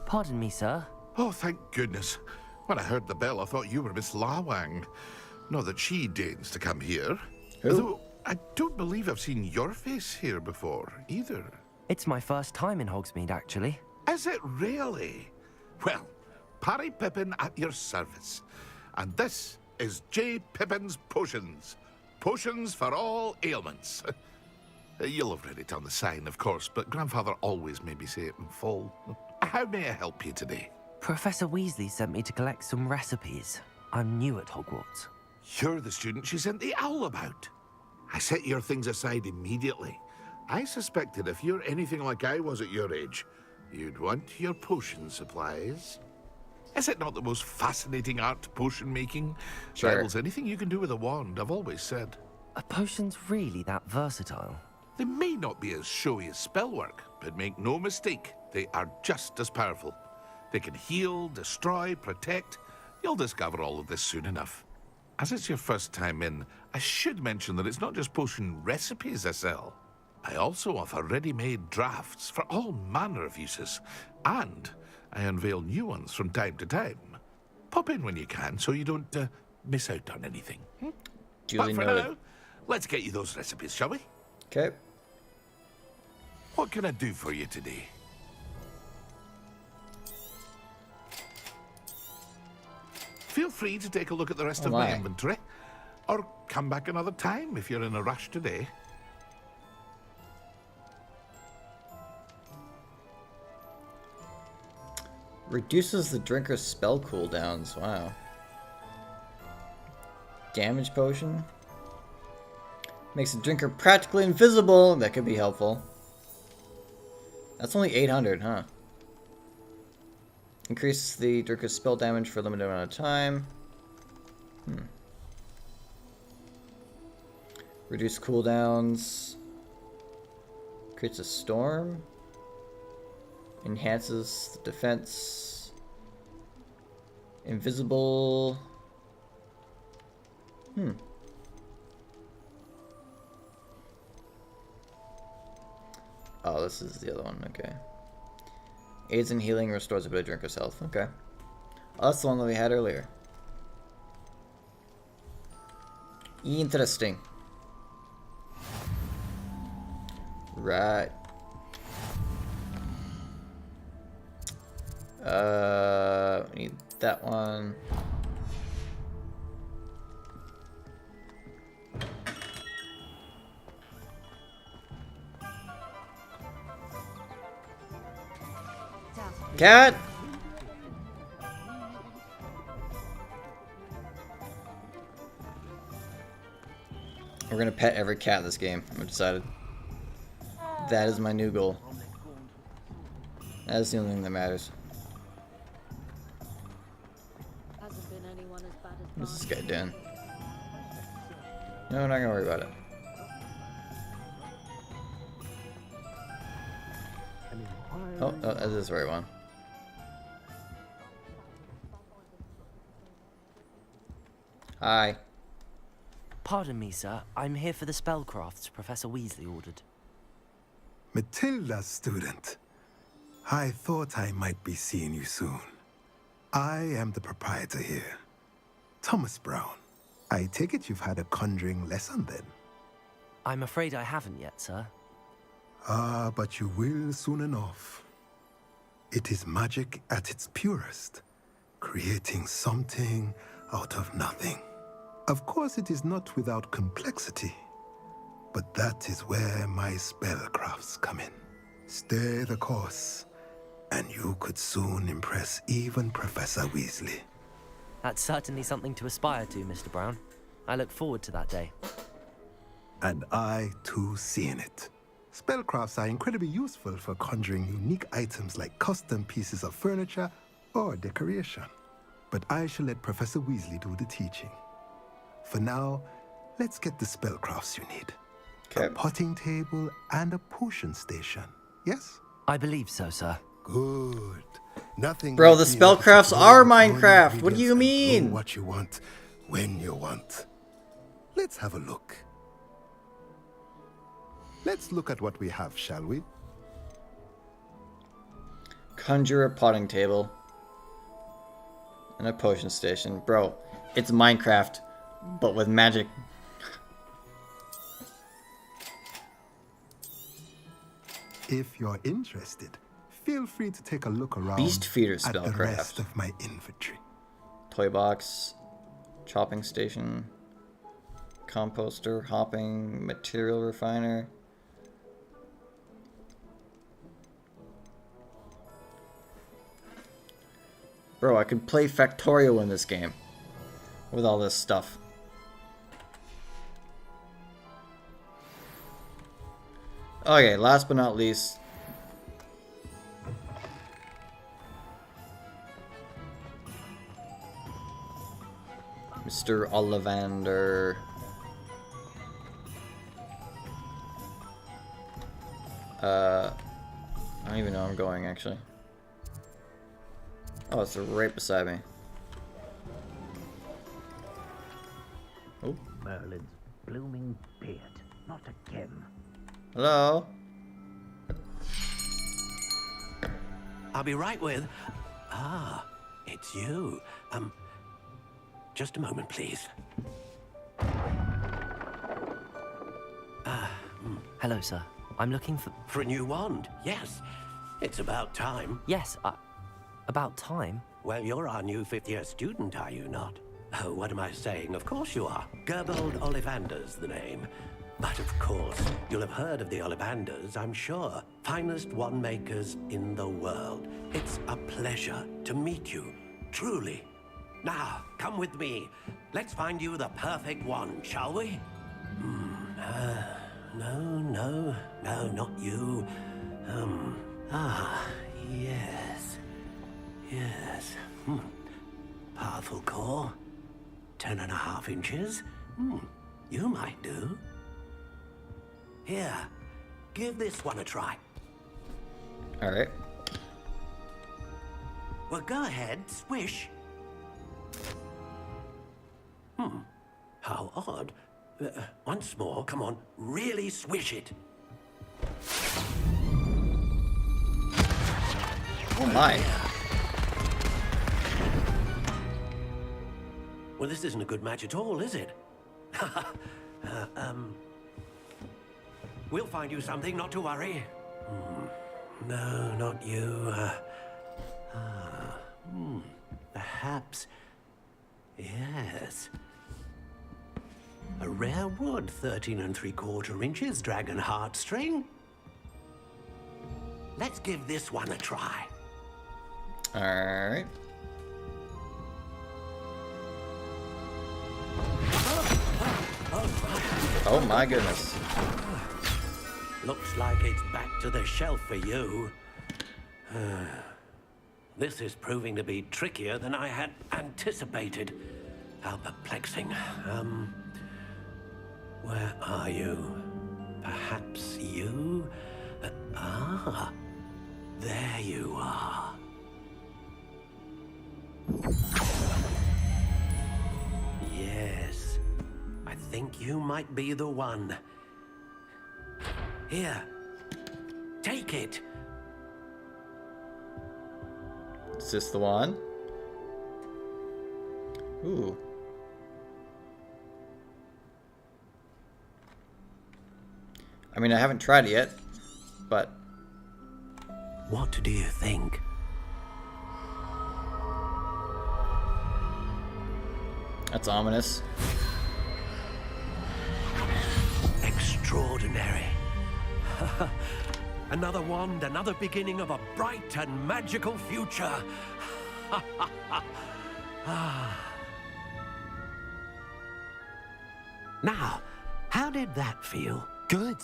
F: Pardon me, sir.
L: Oh, thank goodness. When I heard the bell, I thought you were Miss Lawang. Not that she deigns to come here.
B: Who?
L: Although, I don't believe I've seen your face here before, either.
F: It's my first time in Hogsmeade, actually.
L: Is it really? Well, Parry Pippin at your service. And this is J. Pippin's Potions. Potions for all ailments. You'll have read it on the sign, of course, but Grandfather always made me say it in full. How may I help you today?
F: Professor Weasley sent me to collect some recipes. I'm new at Hogwarts.
L: You're the student she sent the owl about. I set your things aside immediately. I suspected if you're anything like I was at your age, you'd want your potion supplies. Is it not the most fascinating art, potion making?
B: Sure.
L: Rivals anything you can do with a wand, I've always said.
F: Are potions really that versatile?
L: They may not be as showy as spellwork, but make no mistake, they are just as powerful. They can heal, destroy, protect. You'll discover all of this soon enough. As it's your first time in, I should mention that it's not just potion recipes I sell. I also offer ready-made drafts for all manner of uses, and I unveil new ones from time to time. Pop in when you can so you don't miss out on anything.
B: Duly
L: but for
B: noted.
L: now, let's get you those recipes, shall we?
B: Okay.
L: What can I do for you today? Feel free to take a look at the rest of my inventory, or come back another time if you're in a rush today.
B: Reduces the drinker's spell cooldowns. Wow. Damage potion. Makes the drinker practically invisible. That could be helpful. That's only 800, huh? Increases the drinker's spell damage for a limited amount of time. Reduce cooldowns. Creates a storm. Enhances the defense. Invisible. Oh, this is the other one. Okay. Aids in healing, restores a bit of drinker's health. Okay. Oh, that's the one that we had earlier. Interesting. Right. We need that one. Cat! We're gonna pet every cat in this game. I've decided. That is my new goal. That is the only thing that matters. What's this guy doing? No, we're not gonna worry about it. Oh, that is the right one. Hi.
F: Pardon me, sir. I'm here for the spellcrafts Professor Weasley ordered.
N: Matilda's student. I thought I might be seeing you soon. I am the proprietor here, Thomas Brown. I take it you've had a conjuring lesson then?
F: I'm afraid I haven't yet, sir.
N: Ah, but you will soon enough. It is magic at its purest, creating something out of nothing. Of course, it is not without complexity, but that is where my spellcrafts come in. Stay the course, and you could soon impress even Professor Weasley.
F: That's certainly something to aspire to, Mr. Brown. I look forward to that day.
N: And I, too, seeing it. Spellcrafts are incredibly useful for conjuring unique items like custom pieces of furniture or decoration. But I shall let Professor Weasley do the teaching. For now, let's get the spellcrafts you need. A potting table and a potion station, yes?
F: I believe so, sir.
N: Good. Nothing.
B: Bro, the spellcrafts are Minecraft. What do you mean?
N: What you want, when you want. Let's have a look. Let's look at what we have, shall we?
B: Conjure a potting table. And a potion station. Bro, it's Minecraft, but with magic.
N: If you're interested, feel free to take a look around
B: Beast feeder
N: at the
B: spellcraft.
N: rest of my inventory.
B: Toy box, chopping station, composter, hopping, material refiner. Bro, I could play Factorio in this game with all this stuff. Okay, last but not least, Mr. Ollivander. I don't even know where I'm going, actually. Oh, it's right beside me. Oh.
S: Merlin's blooming beard, not again.
B: Hello?
D: I'll be right with... Ah, it's you. Just a moment, please.
F: Hello, sir. I'm looking for...
D: For a new wand, yes. It's about time.
F: Yes, about time?
D: Well, you're our new fifth-year student, are you not? Oh, what am I saying? Of course you are. Gerbold Ollivander's the name. But of course, you'll have heard of the Ollivanders, I'm sure. Finest wand makers in the world. It's was a pleasure to meet you, truly. Now, come with me. Let's find you the perfect one, shall we? No, not you. Yes. Powerful core. 10.5 inches. You might do. Here, give this one a try.
B: Alright.
D: Well, go ahead, swish. How odd. Once more, come on, really swish it.
B: Oh my.
D: Well, this isn't a good match at all, is it? We'll find you something, not to worry. No, not you. Perhaps. Yes. A rare wood, 13 3/4 inches, dragon heartstring. Let's give this one a try.
B: Alright. Oh my goodness.
D: Looks like it's back to the shelf for you. This is proving to be trickier than I had anticipated. How perplexing. Where are you? Perhaps you? There you are. Yes, I think you might be the one. Here, take it.
B: Is this the one? Ooh. I mean, I haven't tried it yet, but...
D: What do you think?
B: That's ominous.
D: Extraordinary. Another wand, another beginning of a bright and magical future. Now, how did that feel?
F: Good.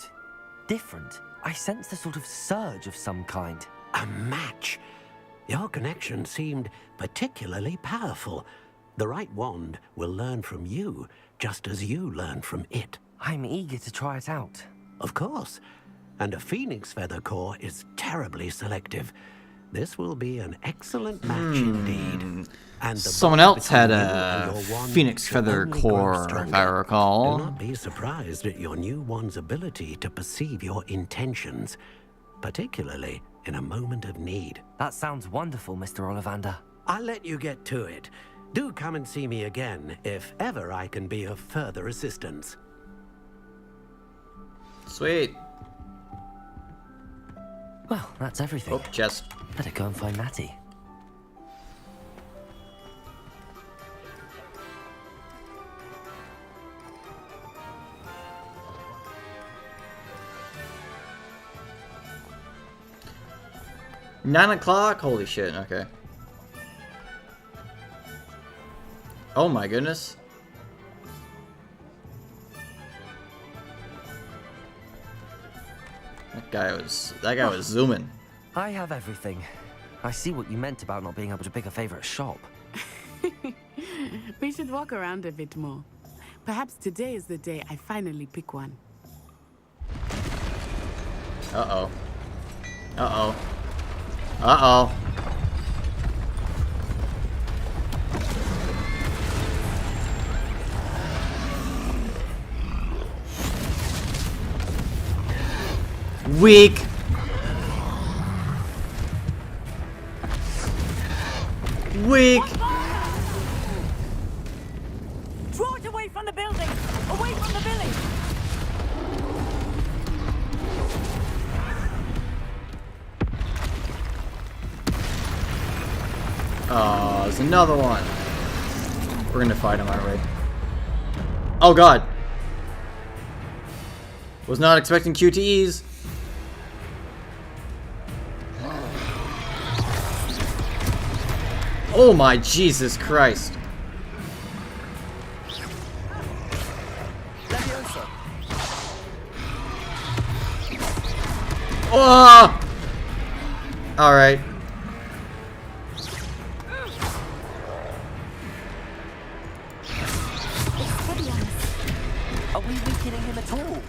F: Different. I sensed a sort of surge of some kind.
D: A match. Your connection seemed particularly powerful. The right wand will learn from you, just as you learn from it.
F: I'm eager to try it out.
D: Of course. And a phoenix feather core is terribly selective. This will be an excellent match indeed. And
B: someone else had a phoenix feather core, if I recall.
D: Do not be surprised at your new wand's ability to perceive your intentions, particularly in a moment of need.
F: That sounds wonderful, Mr. Ollivander.
D: I'll let you get to it. Do come and see me again if ever I can be of further assistance.
B: Sweet.
F: Well, that's everything.
B: Oh, chest.
F: Better go and find Natty.
B: $9 Holy shit, okay. Oh my goodness. That guy was zooming.
F: I have everything. I see what you meant about not being able to pick a favorite shop.
C: We should walk around a bit more. Perhaps today is the day I finally pick one.
B: Uh-oh. Uh-oh. Uh-oh. Weak. Weak.
H: Draw it away from the building! Away from the village!
B: Oh, there's another one. We're gonna fight him, aren't we? Oh god. Was not expecting QTEs. Oh my Jesus Christ. Oh! Alright.
F: Are we weakening him at all?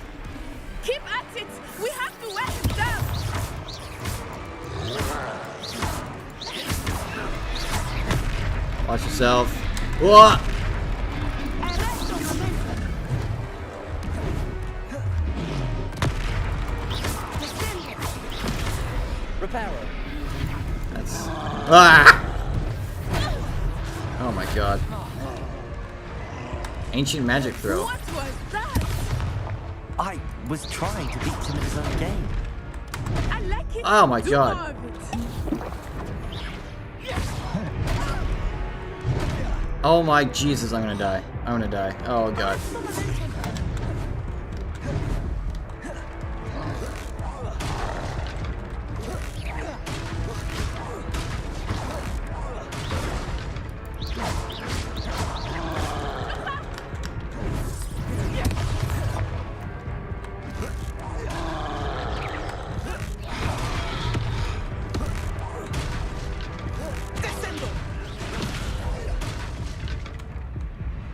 H: Keep at it! We have to wear him down!
B: Watch yourself. Whoa!
P: Reparo.
B: That's... Ah! Oh my god. Ancient magic throw.
H: What was that?
F: I was trying to beat him in his own game.
H: I like it.
B: Oh my
H: Do
B: god.
H: more of it.
B: Oh my Jesus, I'm gonna die. I'm gonna die. Oh god.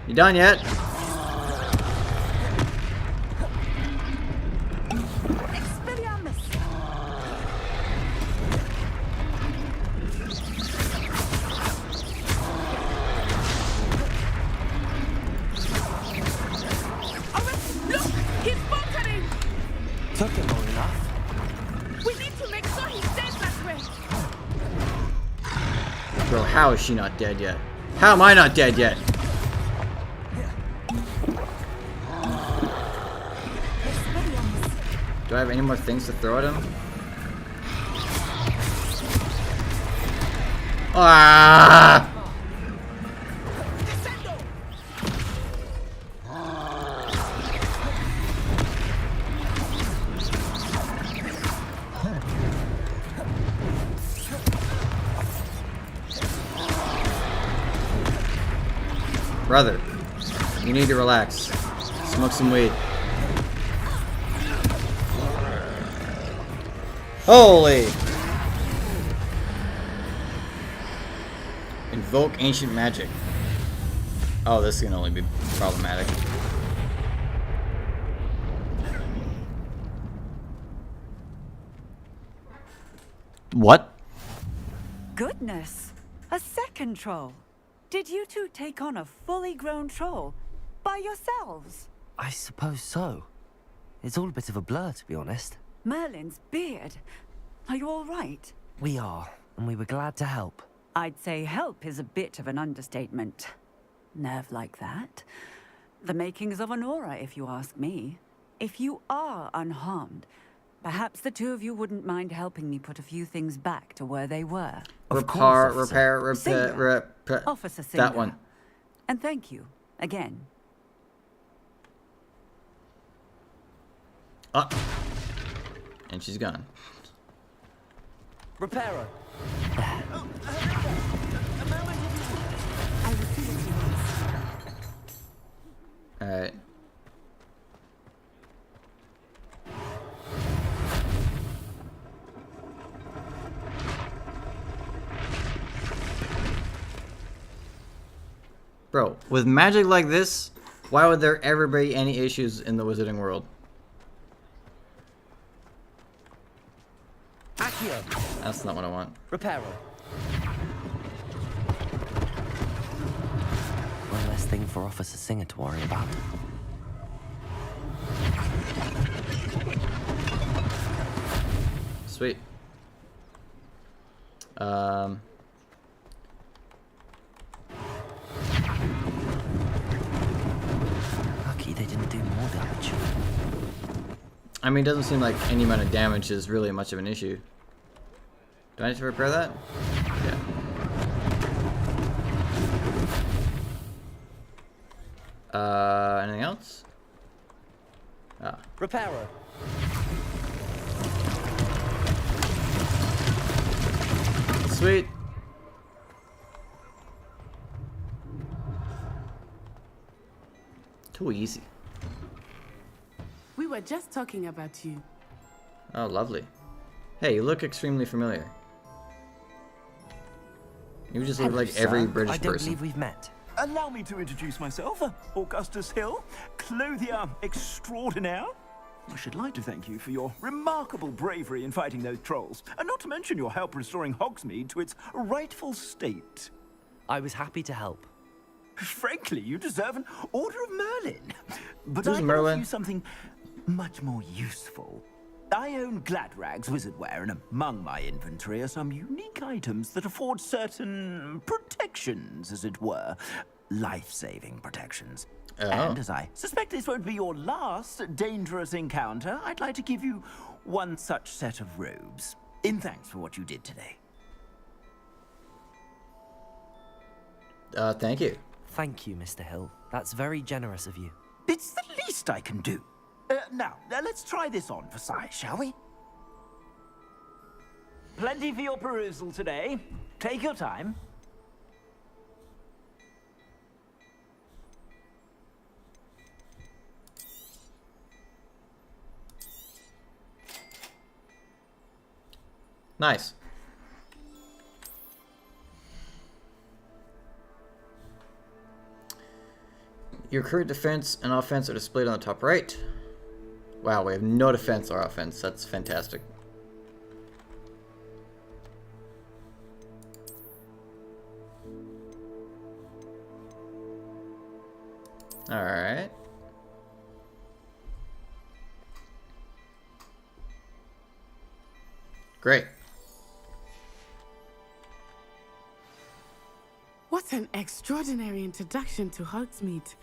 B: You done yet?
F: Took him long enough.
H: We need to make sure he stays that way.
B: Bro, how is she not dead yet? How am I not dead yet? Do I have any more things to throw at him? Ah! Brother, you need to relax. Smoke some weed. Holy! Invoke ancient magic. Oh, this can only be problematic. What?
H: Goodness, a second troll. Did you two take on a fully grown troll by yourselves?
F: I suppose so. It's all a bit of a blur, to be honest.
H: Merlin's beard. Are you all right?
F: We are, and we were glad to help.
H: I'd say help is a bit of an understatement. Nerve like that. The makings of an aura, if you ask me. If you are unharmed, perhaps the two of you wouldn't mind helping me put a few things back to where they were.
B: Repair,
H: Officer
B: that
H: Singer.
B: one.
H: And thank you, again.
B: And she's gone.
P: Reparo.
B: Alright. Bro, with magic like this, why would there ever be any issues in the wizarding world?
P: Accio.
B: That's not what I want.
P: Reparo.
F: One less thing for Officer Singer to worry about.
B: Sweet.
F: Lucky they didn't do more damage.
B: I mean, it doesn't seem like any amount of damage is really much of an issue. Do I need to repair that? Yeah. Anything else? Ah.
P: Reparo.
B: Sweet. Too easy.
C: We were just talking about you.
B: Oh, lovely. Hey, you look extremely familiar. You just look like every British
F: I don't
B: person.
F: believe we've met.
T: Allow me to introduce myself, Augustus Hill, clothier extraordinaire. I should like to thank you for your remarkable bravery in fighting those trolls, and not to mention your help restoring Hogsmeade to its rightful state.
F: I was happy to help.
T: Frankly, you deserve an Order of Merlin. But
B: Who's
T: I can
B: Merlin?
T: offer you something much more useful. I own Gladrag's wizardware, and among my inventory are some unique items that afford certain protections, as it were. Life-saving protections.
B: Oh.
T: And as I suspect this won't be your last dangerous encounter, I'd like to give you one such set of robes, in thanks for what you did today.
B: Thank you.
F: Thank you, Mr. Hill. That's very generous of you.
T: It's the least I can do. Now, let's try this on for size, shall we? Plenty for your perusal today. Take your time.
B: Nice. Your current defense and offense are displayed on the top right. Wow, we have no defense or offense. That's fantastic. Alright. Great.
C: What an extraordinary introduction to Hogsmeade.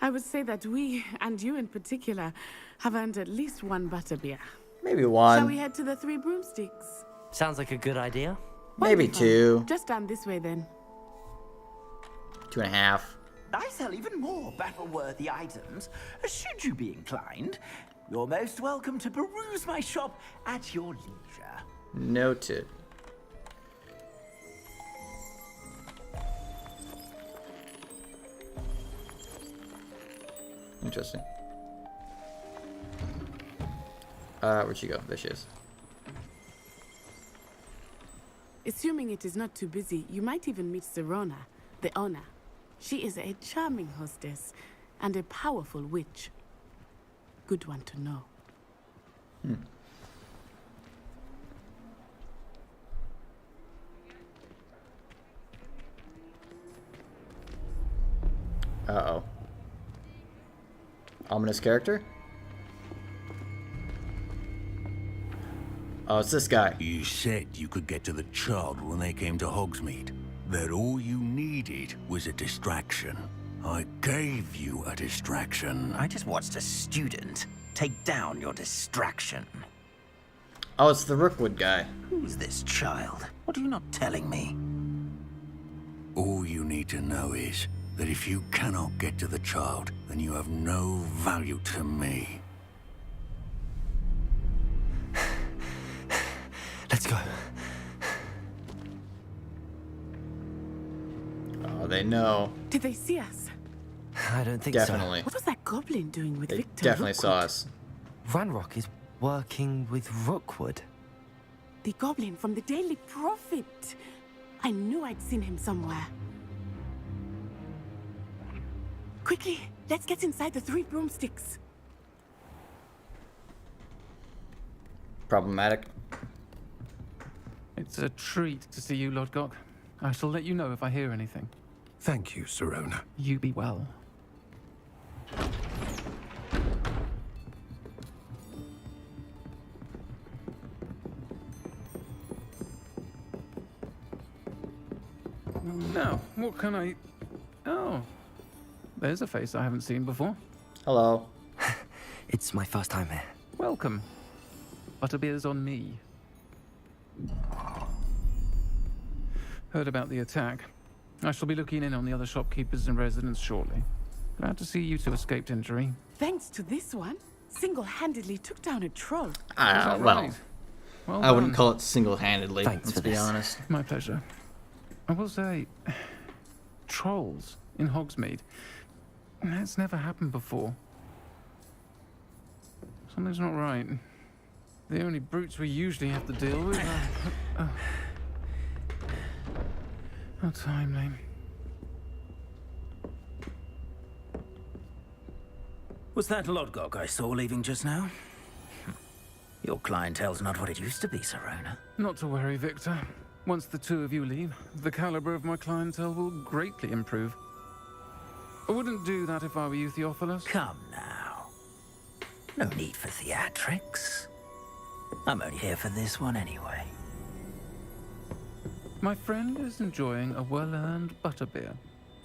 C: I would say that we, and you in particular, have earned at least one butterbeer.
B: Maybe one.
C: Shall we head to the Three Broomsticks?
F: Sounds like a good idea.
B: Maybe
C: Wonderful.
B: two.
C: Just down this way then.
B: 2.5.
T: I sell even more battle-worthy items. Should you be inclined, you're most welcome to peruse my shop at your leisure.
B: Noted. Interesting. Where'd she go? There she is.
C: Assuming it is not too busy, you might even meet Serona, the owner. She is a charming hostess and a powerful witch. Good one to know.
B: Uh-oh. Ominous character? Oh, it's this guy.
V: You said you could get to the child when they came to Hogsmeade. That all you needed was a distraction. I gave you a distraction.
G: I just watched a student take down your distraction.
B: Oh, it's the Rookwood guy.
G: Who's this child? What are you not telling me?
V: All you need to know is that if you cannot get to the child, then you have no value to me.
F: Let's go.
B: Oh, they know.
C: Did they see us?
F: I don't think
B: Definitely.
C: What was that goblin doing with
B: They
C: Victor
B: definitely
C: Rookwood?
B: saw us.
F: Ranrock is working with Rookwood.
C: The goblin from the Daily Prophet. I knew I'd seen him somewhere. Quickly, let's get inside the Three Broomsticks.
B: Problematic.
W: It's a treat to see you, Lodgok. I shall let you know if I hear anything.
K: Thank you, Serona.
W: You be well. Now, what can I... Oh, there's a face I haven't seen before.
B: Hello.
F: It's my first time here.
W: Welcome. Butterbeer's on me. Heard about the attack. I shall be looking in on the other shopkeepers and residents shortly. Glad to see you two escaped injury.
C: Thanks to this one, single-handedly took down a troll.
W: Is that
B: Well,
W: right? Well
B: I wouldn't
W: done.
B: call it single-handedly,
F: Thanks
B: let's
F: for
B: be
F: this.
B: honest.
W: My pleasure. I will say, trolls in Hogsmeade. That's never happened before. Something's not right. The only brutes we usually have to deal with are... How timely.
I: Was that Lodgok I saw leaving just now? Your clientele's not what it used to be, Serona.
W: Not to worry, Victor. Once the two of you leave, the caliber of my clientele will greatly improve. I wouldn't do that if I were you, Theophilus.
I: Come now. No need for theatrics. I'm only here for this one anyway.
W: My friend is enjoying a well-earned butterbeer.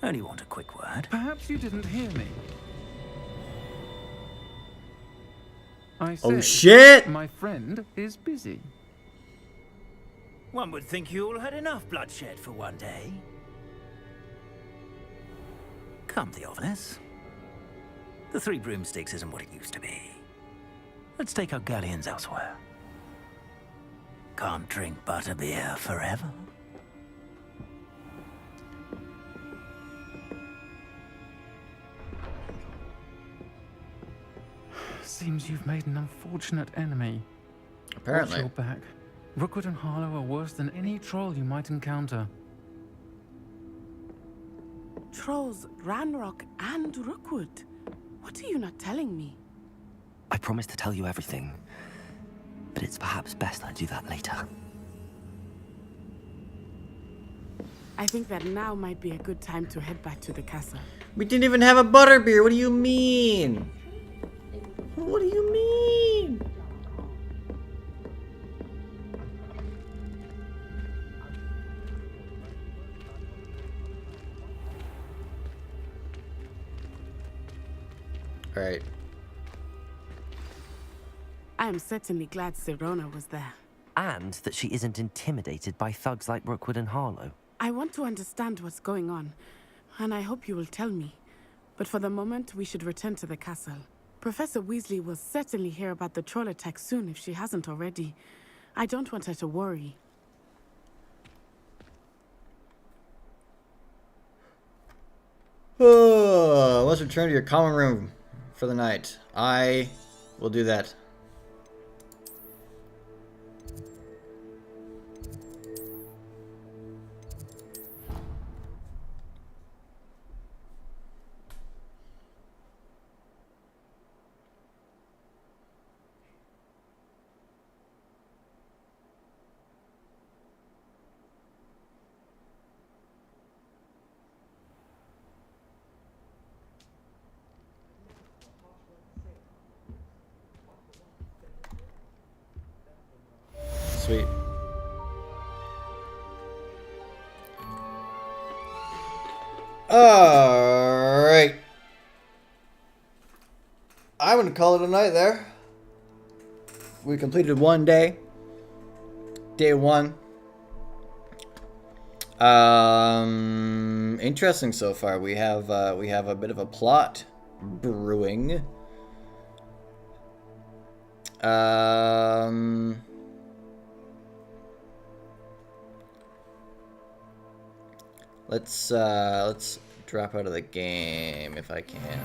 I: Only want a quick word.
W: Perhaps you didn't hear me. I said,
B: Oh shit!
W: My friend is busy.
I: One would think you all had enough bloodshed for one day. Come, Theophilus. The Three Broomsticks isn't what it used to be. Let's take our galleons elsewhere. Can't drink butterbeer forever.
W: Seems you've made an unfortunate enemy.
B: Apparently.
W: Watch your back. Rookwood and Harlow are worse than any troll you might encounter.
C: Trolls, Ranrock, and Rookwood. What are you not telling me?
F: I promised to tell you everything, but it's perhaps best I do that later.
C: I think that now might be a good time to head back to the castle.
B: We didn't even have a butterbeer. What do you mean? What do you mean? All right.
C: I am certainly glad Serona was there.
F: And that she isn't intimidated by thugs like Rookwood and Harlow.
C: I want to understand what's going on, and I hope you will tell me. But for the moment, we should return to the castle. Professor Weasley will certainly hear about the troll attack soon if she hasn't already. I don't want her to worry.
B: Let's return to your common room for the night. I will do that. Sweet. Alright. I'm going to call it a night there. We completed one day. Day one. Interesting so far. We have a bit of a plot brewing. Let's drop out of the game if I can.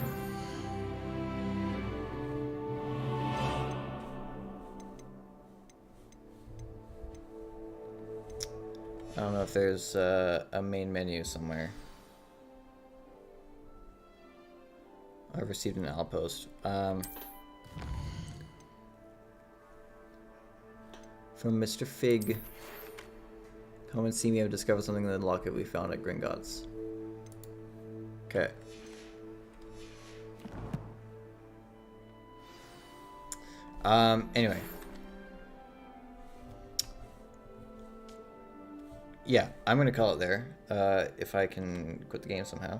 B: I don't know if there's a main menu somewhere. I've received an outpost. From Mr. Fig. Come and see me. I've discovered something in the locket we found at Gringotts. Okay. Anyway. Yeah, I'm gonna call it there. If I can quit the game somehow.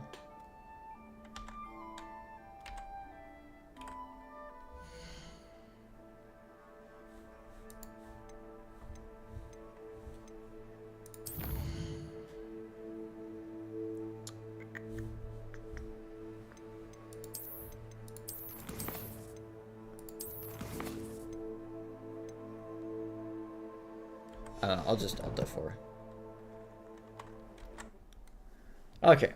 B: I'll just Alt F4. Okay.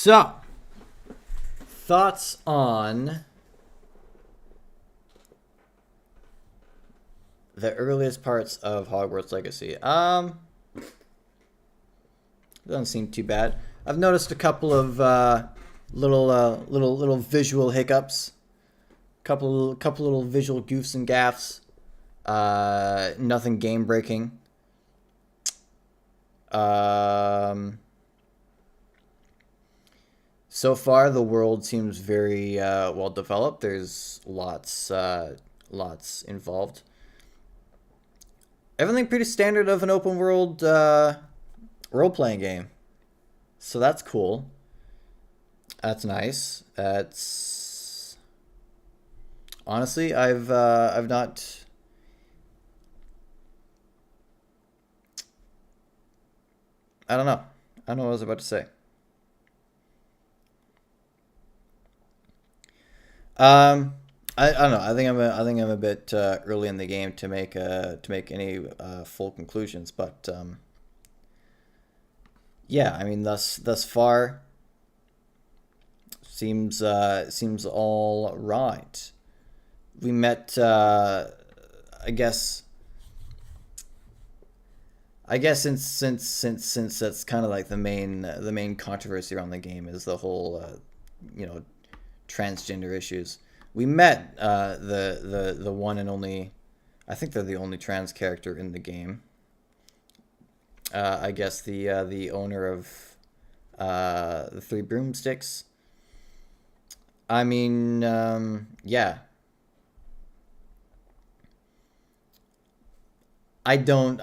B: So, thoughts on the earliest parts of Hogwarts Legacy? Doesn't seem too bad. I've noticed a couple of little visual hiccups, couple little visual goofs and gaffs. Nothing game breaking. So far, the world seems very well developed. There's lots involved. Everything pretty standard of an open world role-playing game. So that's cool. That's nice. That's honestly, I've not. I don't know. I don't know what I was about to say. I don't know. I think I'm a bit early in the game to make any full conclusions, but yeah, I mean thus far seems all right. We met I guess since that's kind of like the main controversy around the game is the whole transgender issues. We met the one and only, I think they're the only trans character in the game. I guess the owner of the Three Broomsticks. I mean, yeah. I feel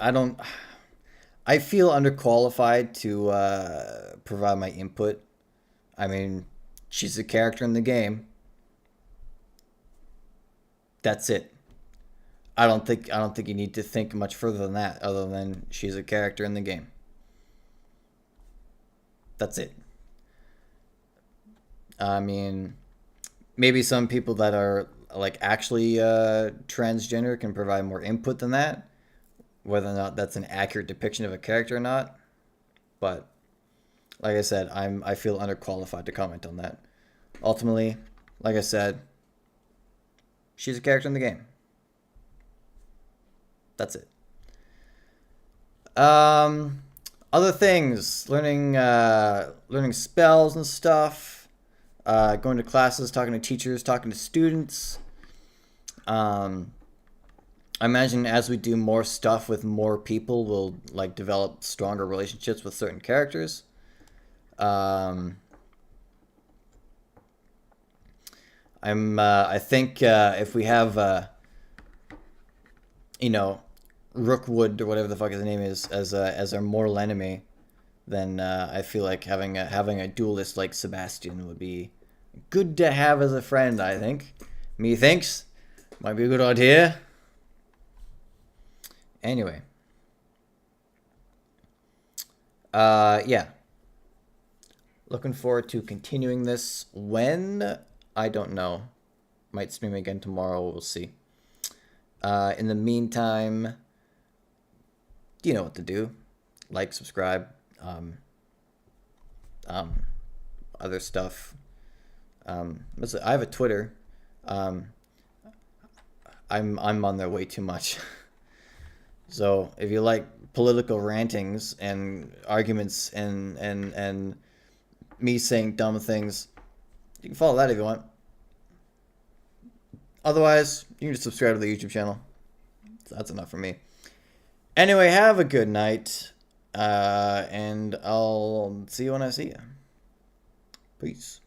B: underqualified to provide my input. I mean, she's a character in the game. That's it. I don't think you need to think much further than that, other than she's a character in the game. That's it. I mean, maybe some people that are like actually transgender can provide more input than that, whether or not that's an accurate depiction of a character or not. But like I said, I feel underqualified to comment on that. Ultimately, like I said, she's a character in the game. That's it. Other things, learning spells and stuff, going to classes, talking to teachers, talking to students. I imagine as we do more stuff with more people, we'll like develop stronger relationships with certain characters. I think if we have Rookwood or whatever the fuck his name is as our mortal enemy, then I feel like having a duelist like Sebastian would be good to have as a friend. I think. Methinks might be a good idea. Anyway, yeah. Looking forward to continuing this. When? I don't know. Might stream again tomorrow. We'll see. In the meantime, you know what to do. Like, subscribe, other stuff. I have a Twitter. I'm on there way too much. So if you like political rantings and arguments and me saying dumb things, you can follow that if you want. Otherwise, you can just subscribe to the YouTube channel. That's enough for me. Anyway, have a good night. And I'll see you when I see you. Peace.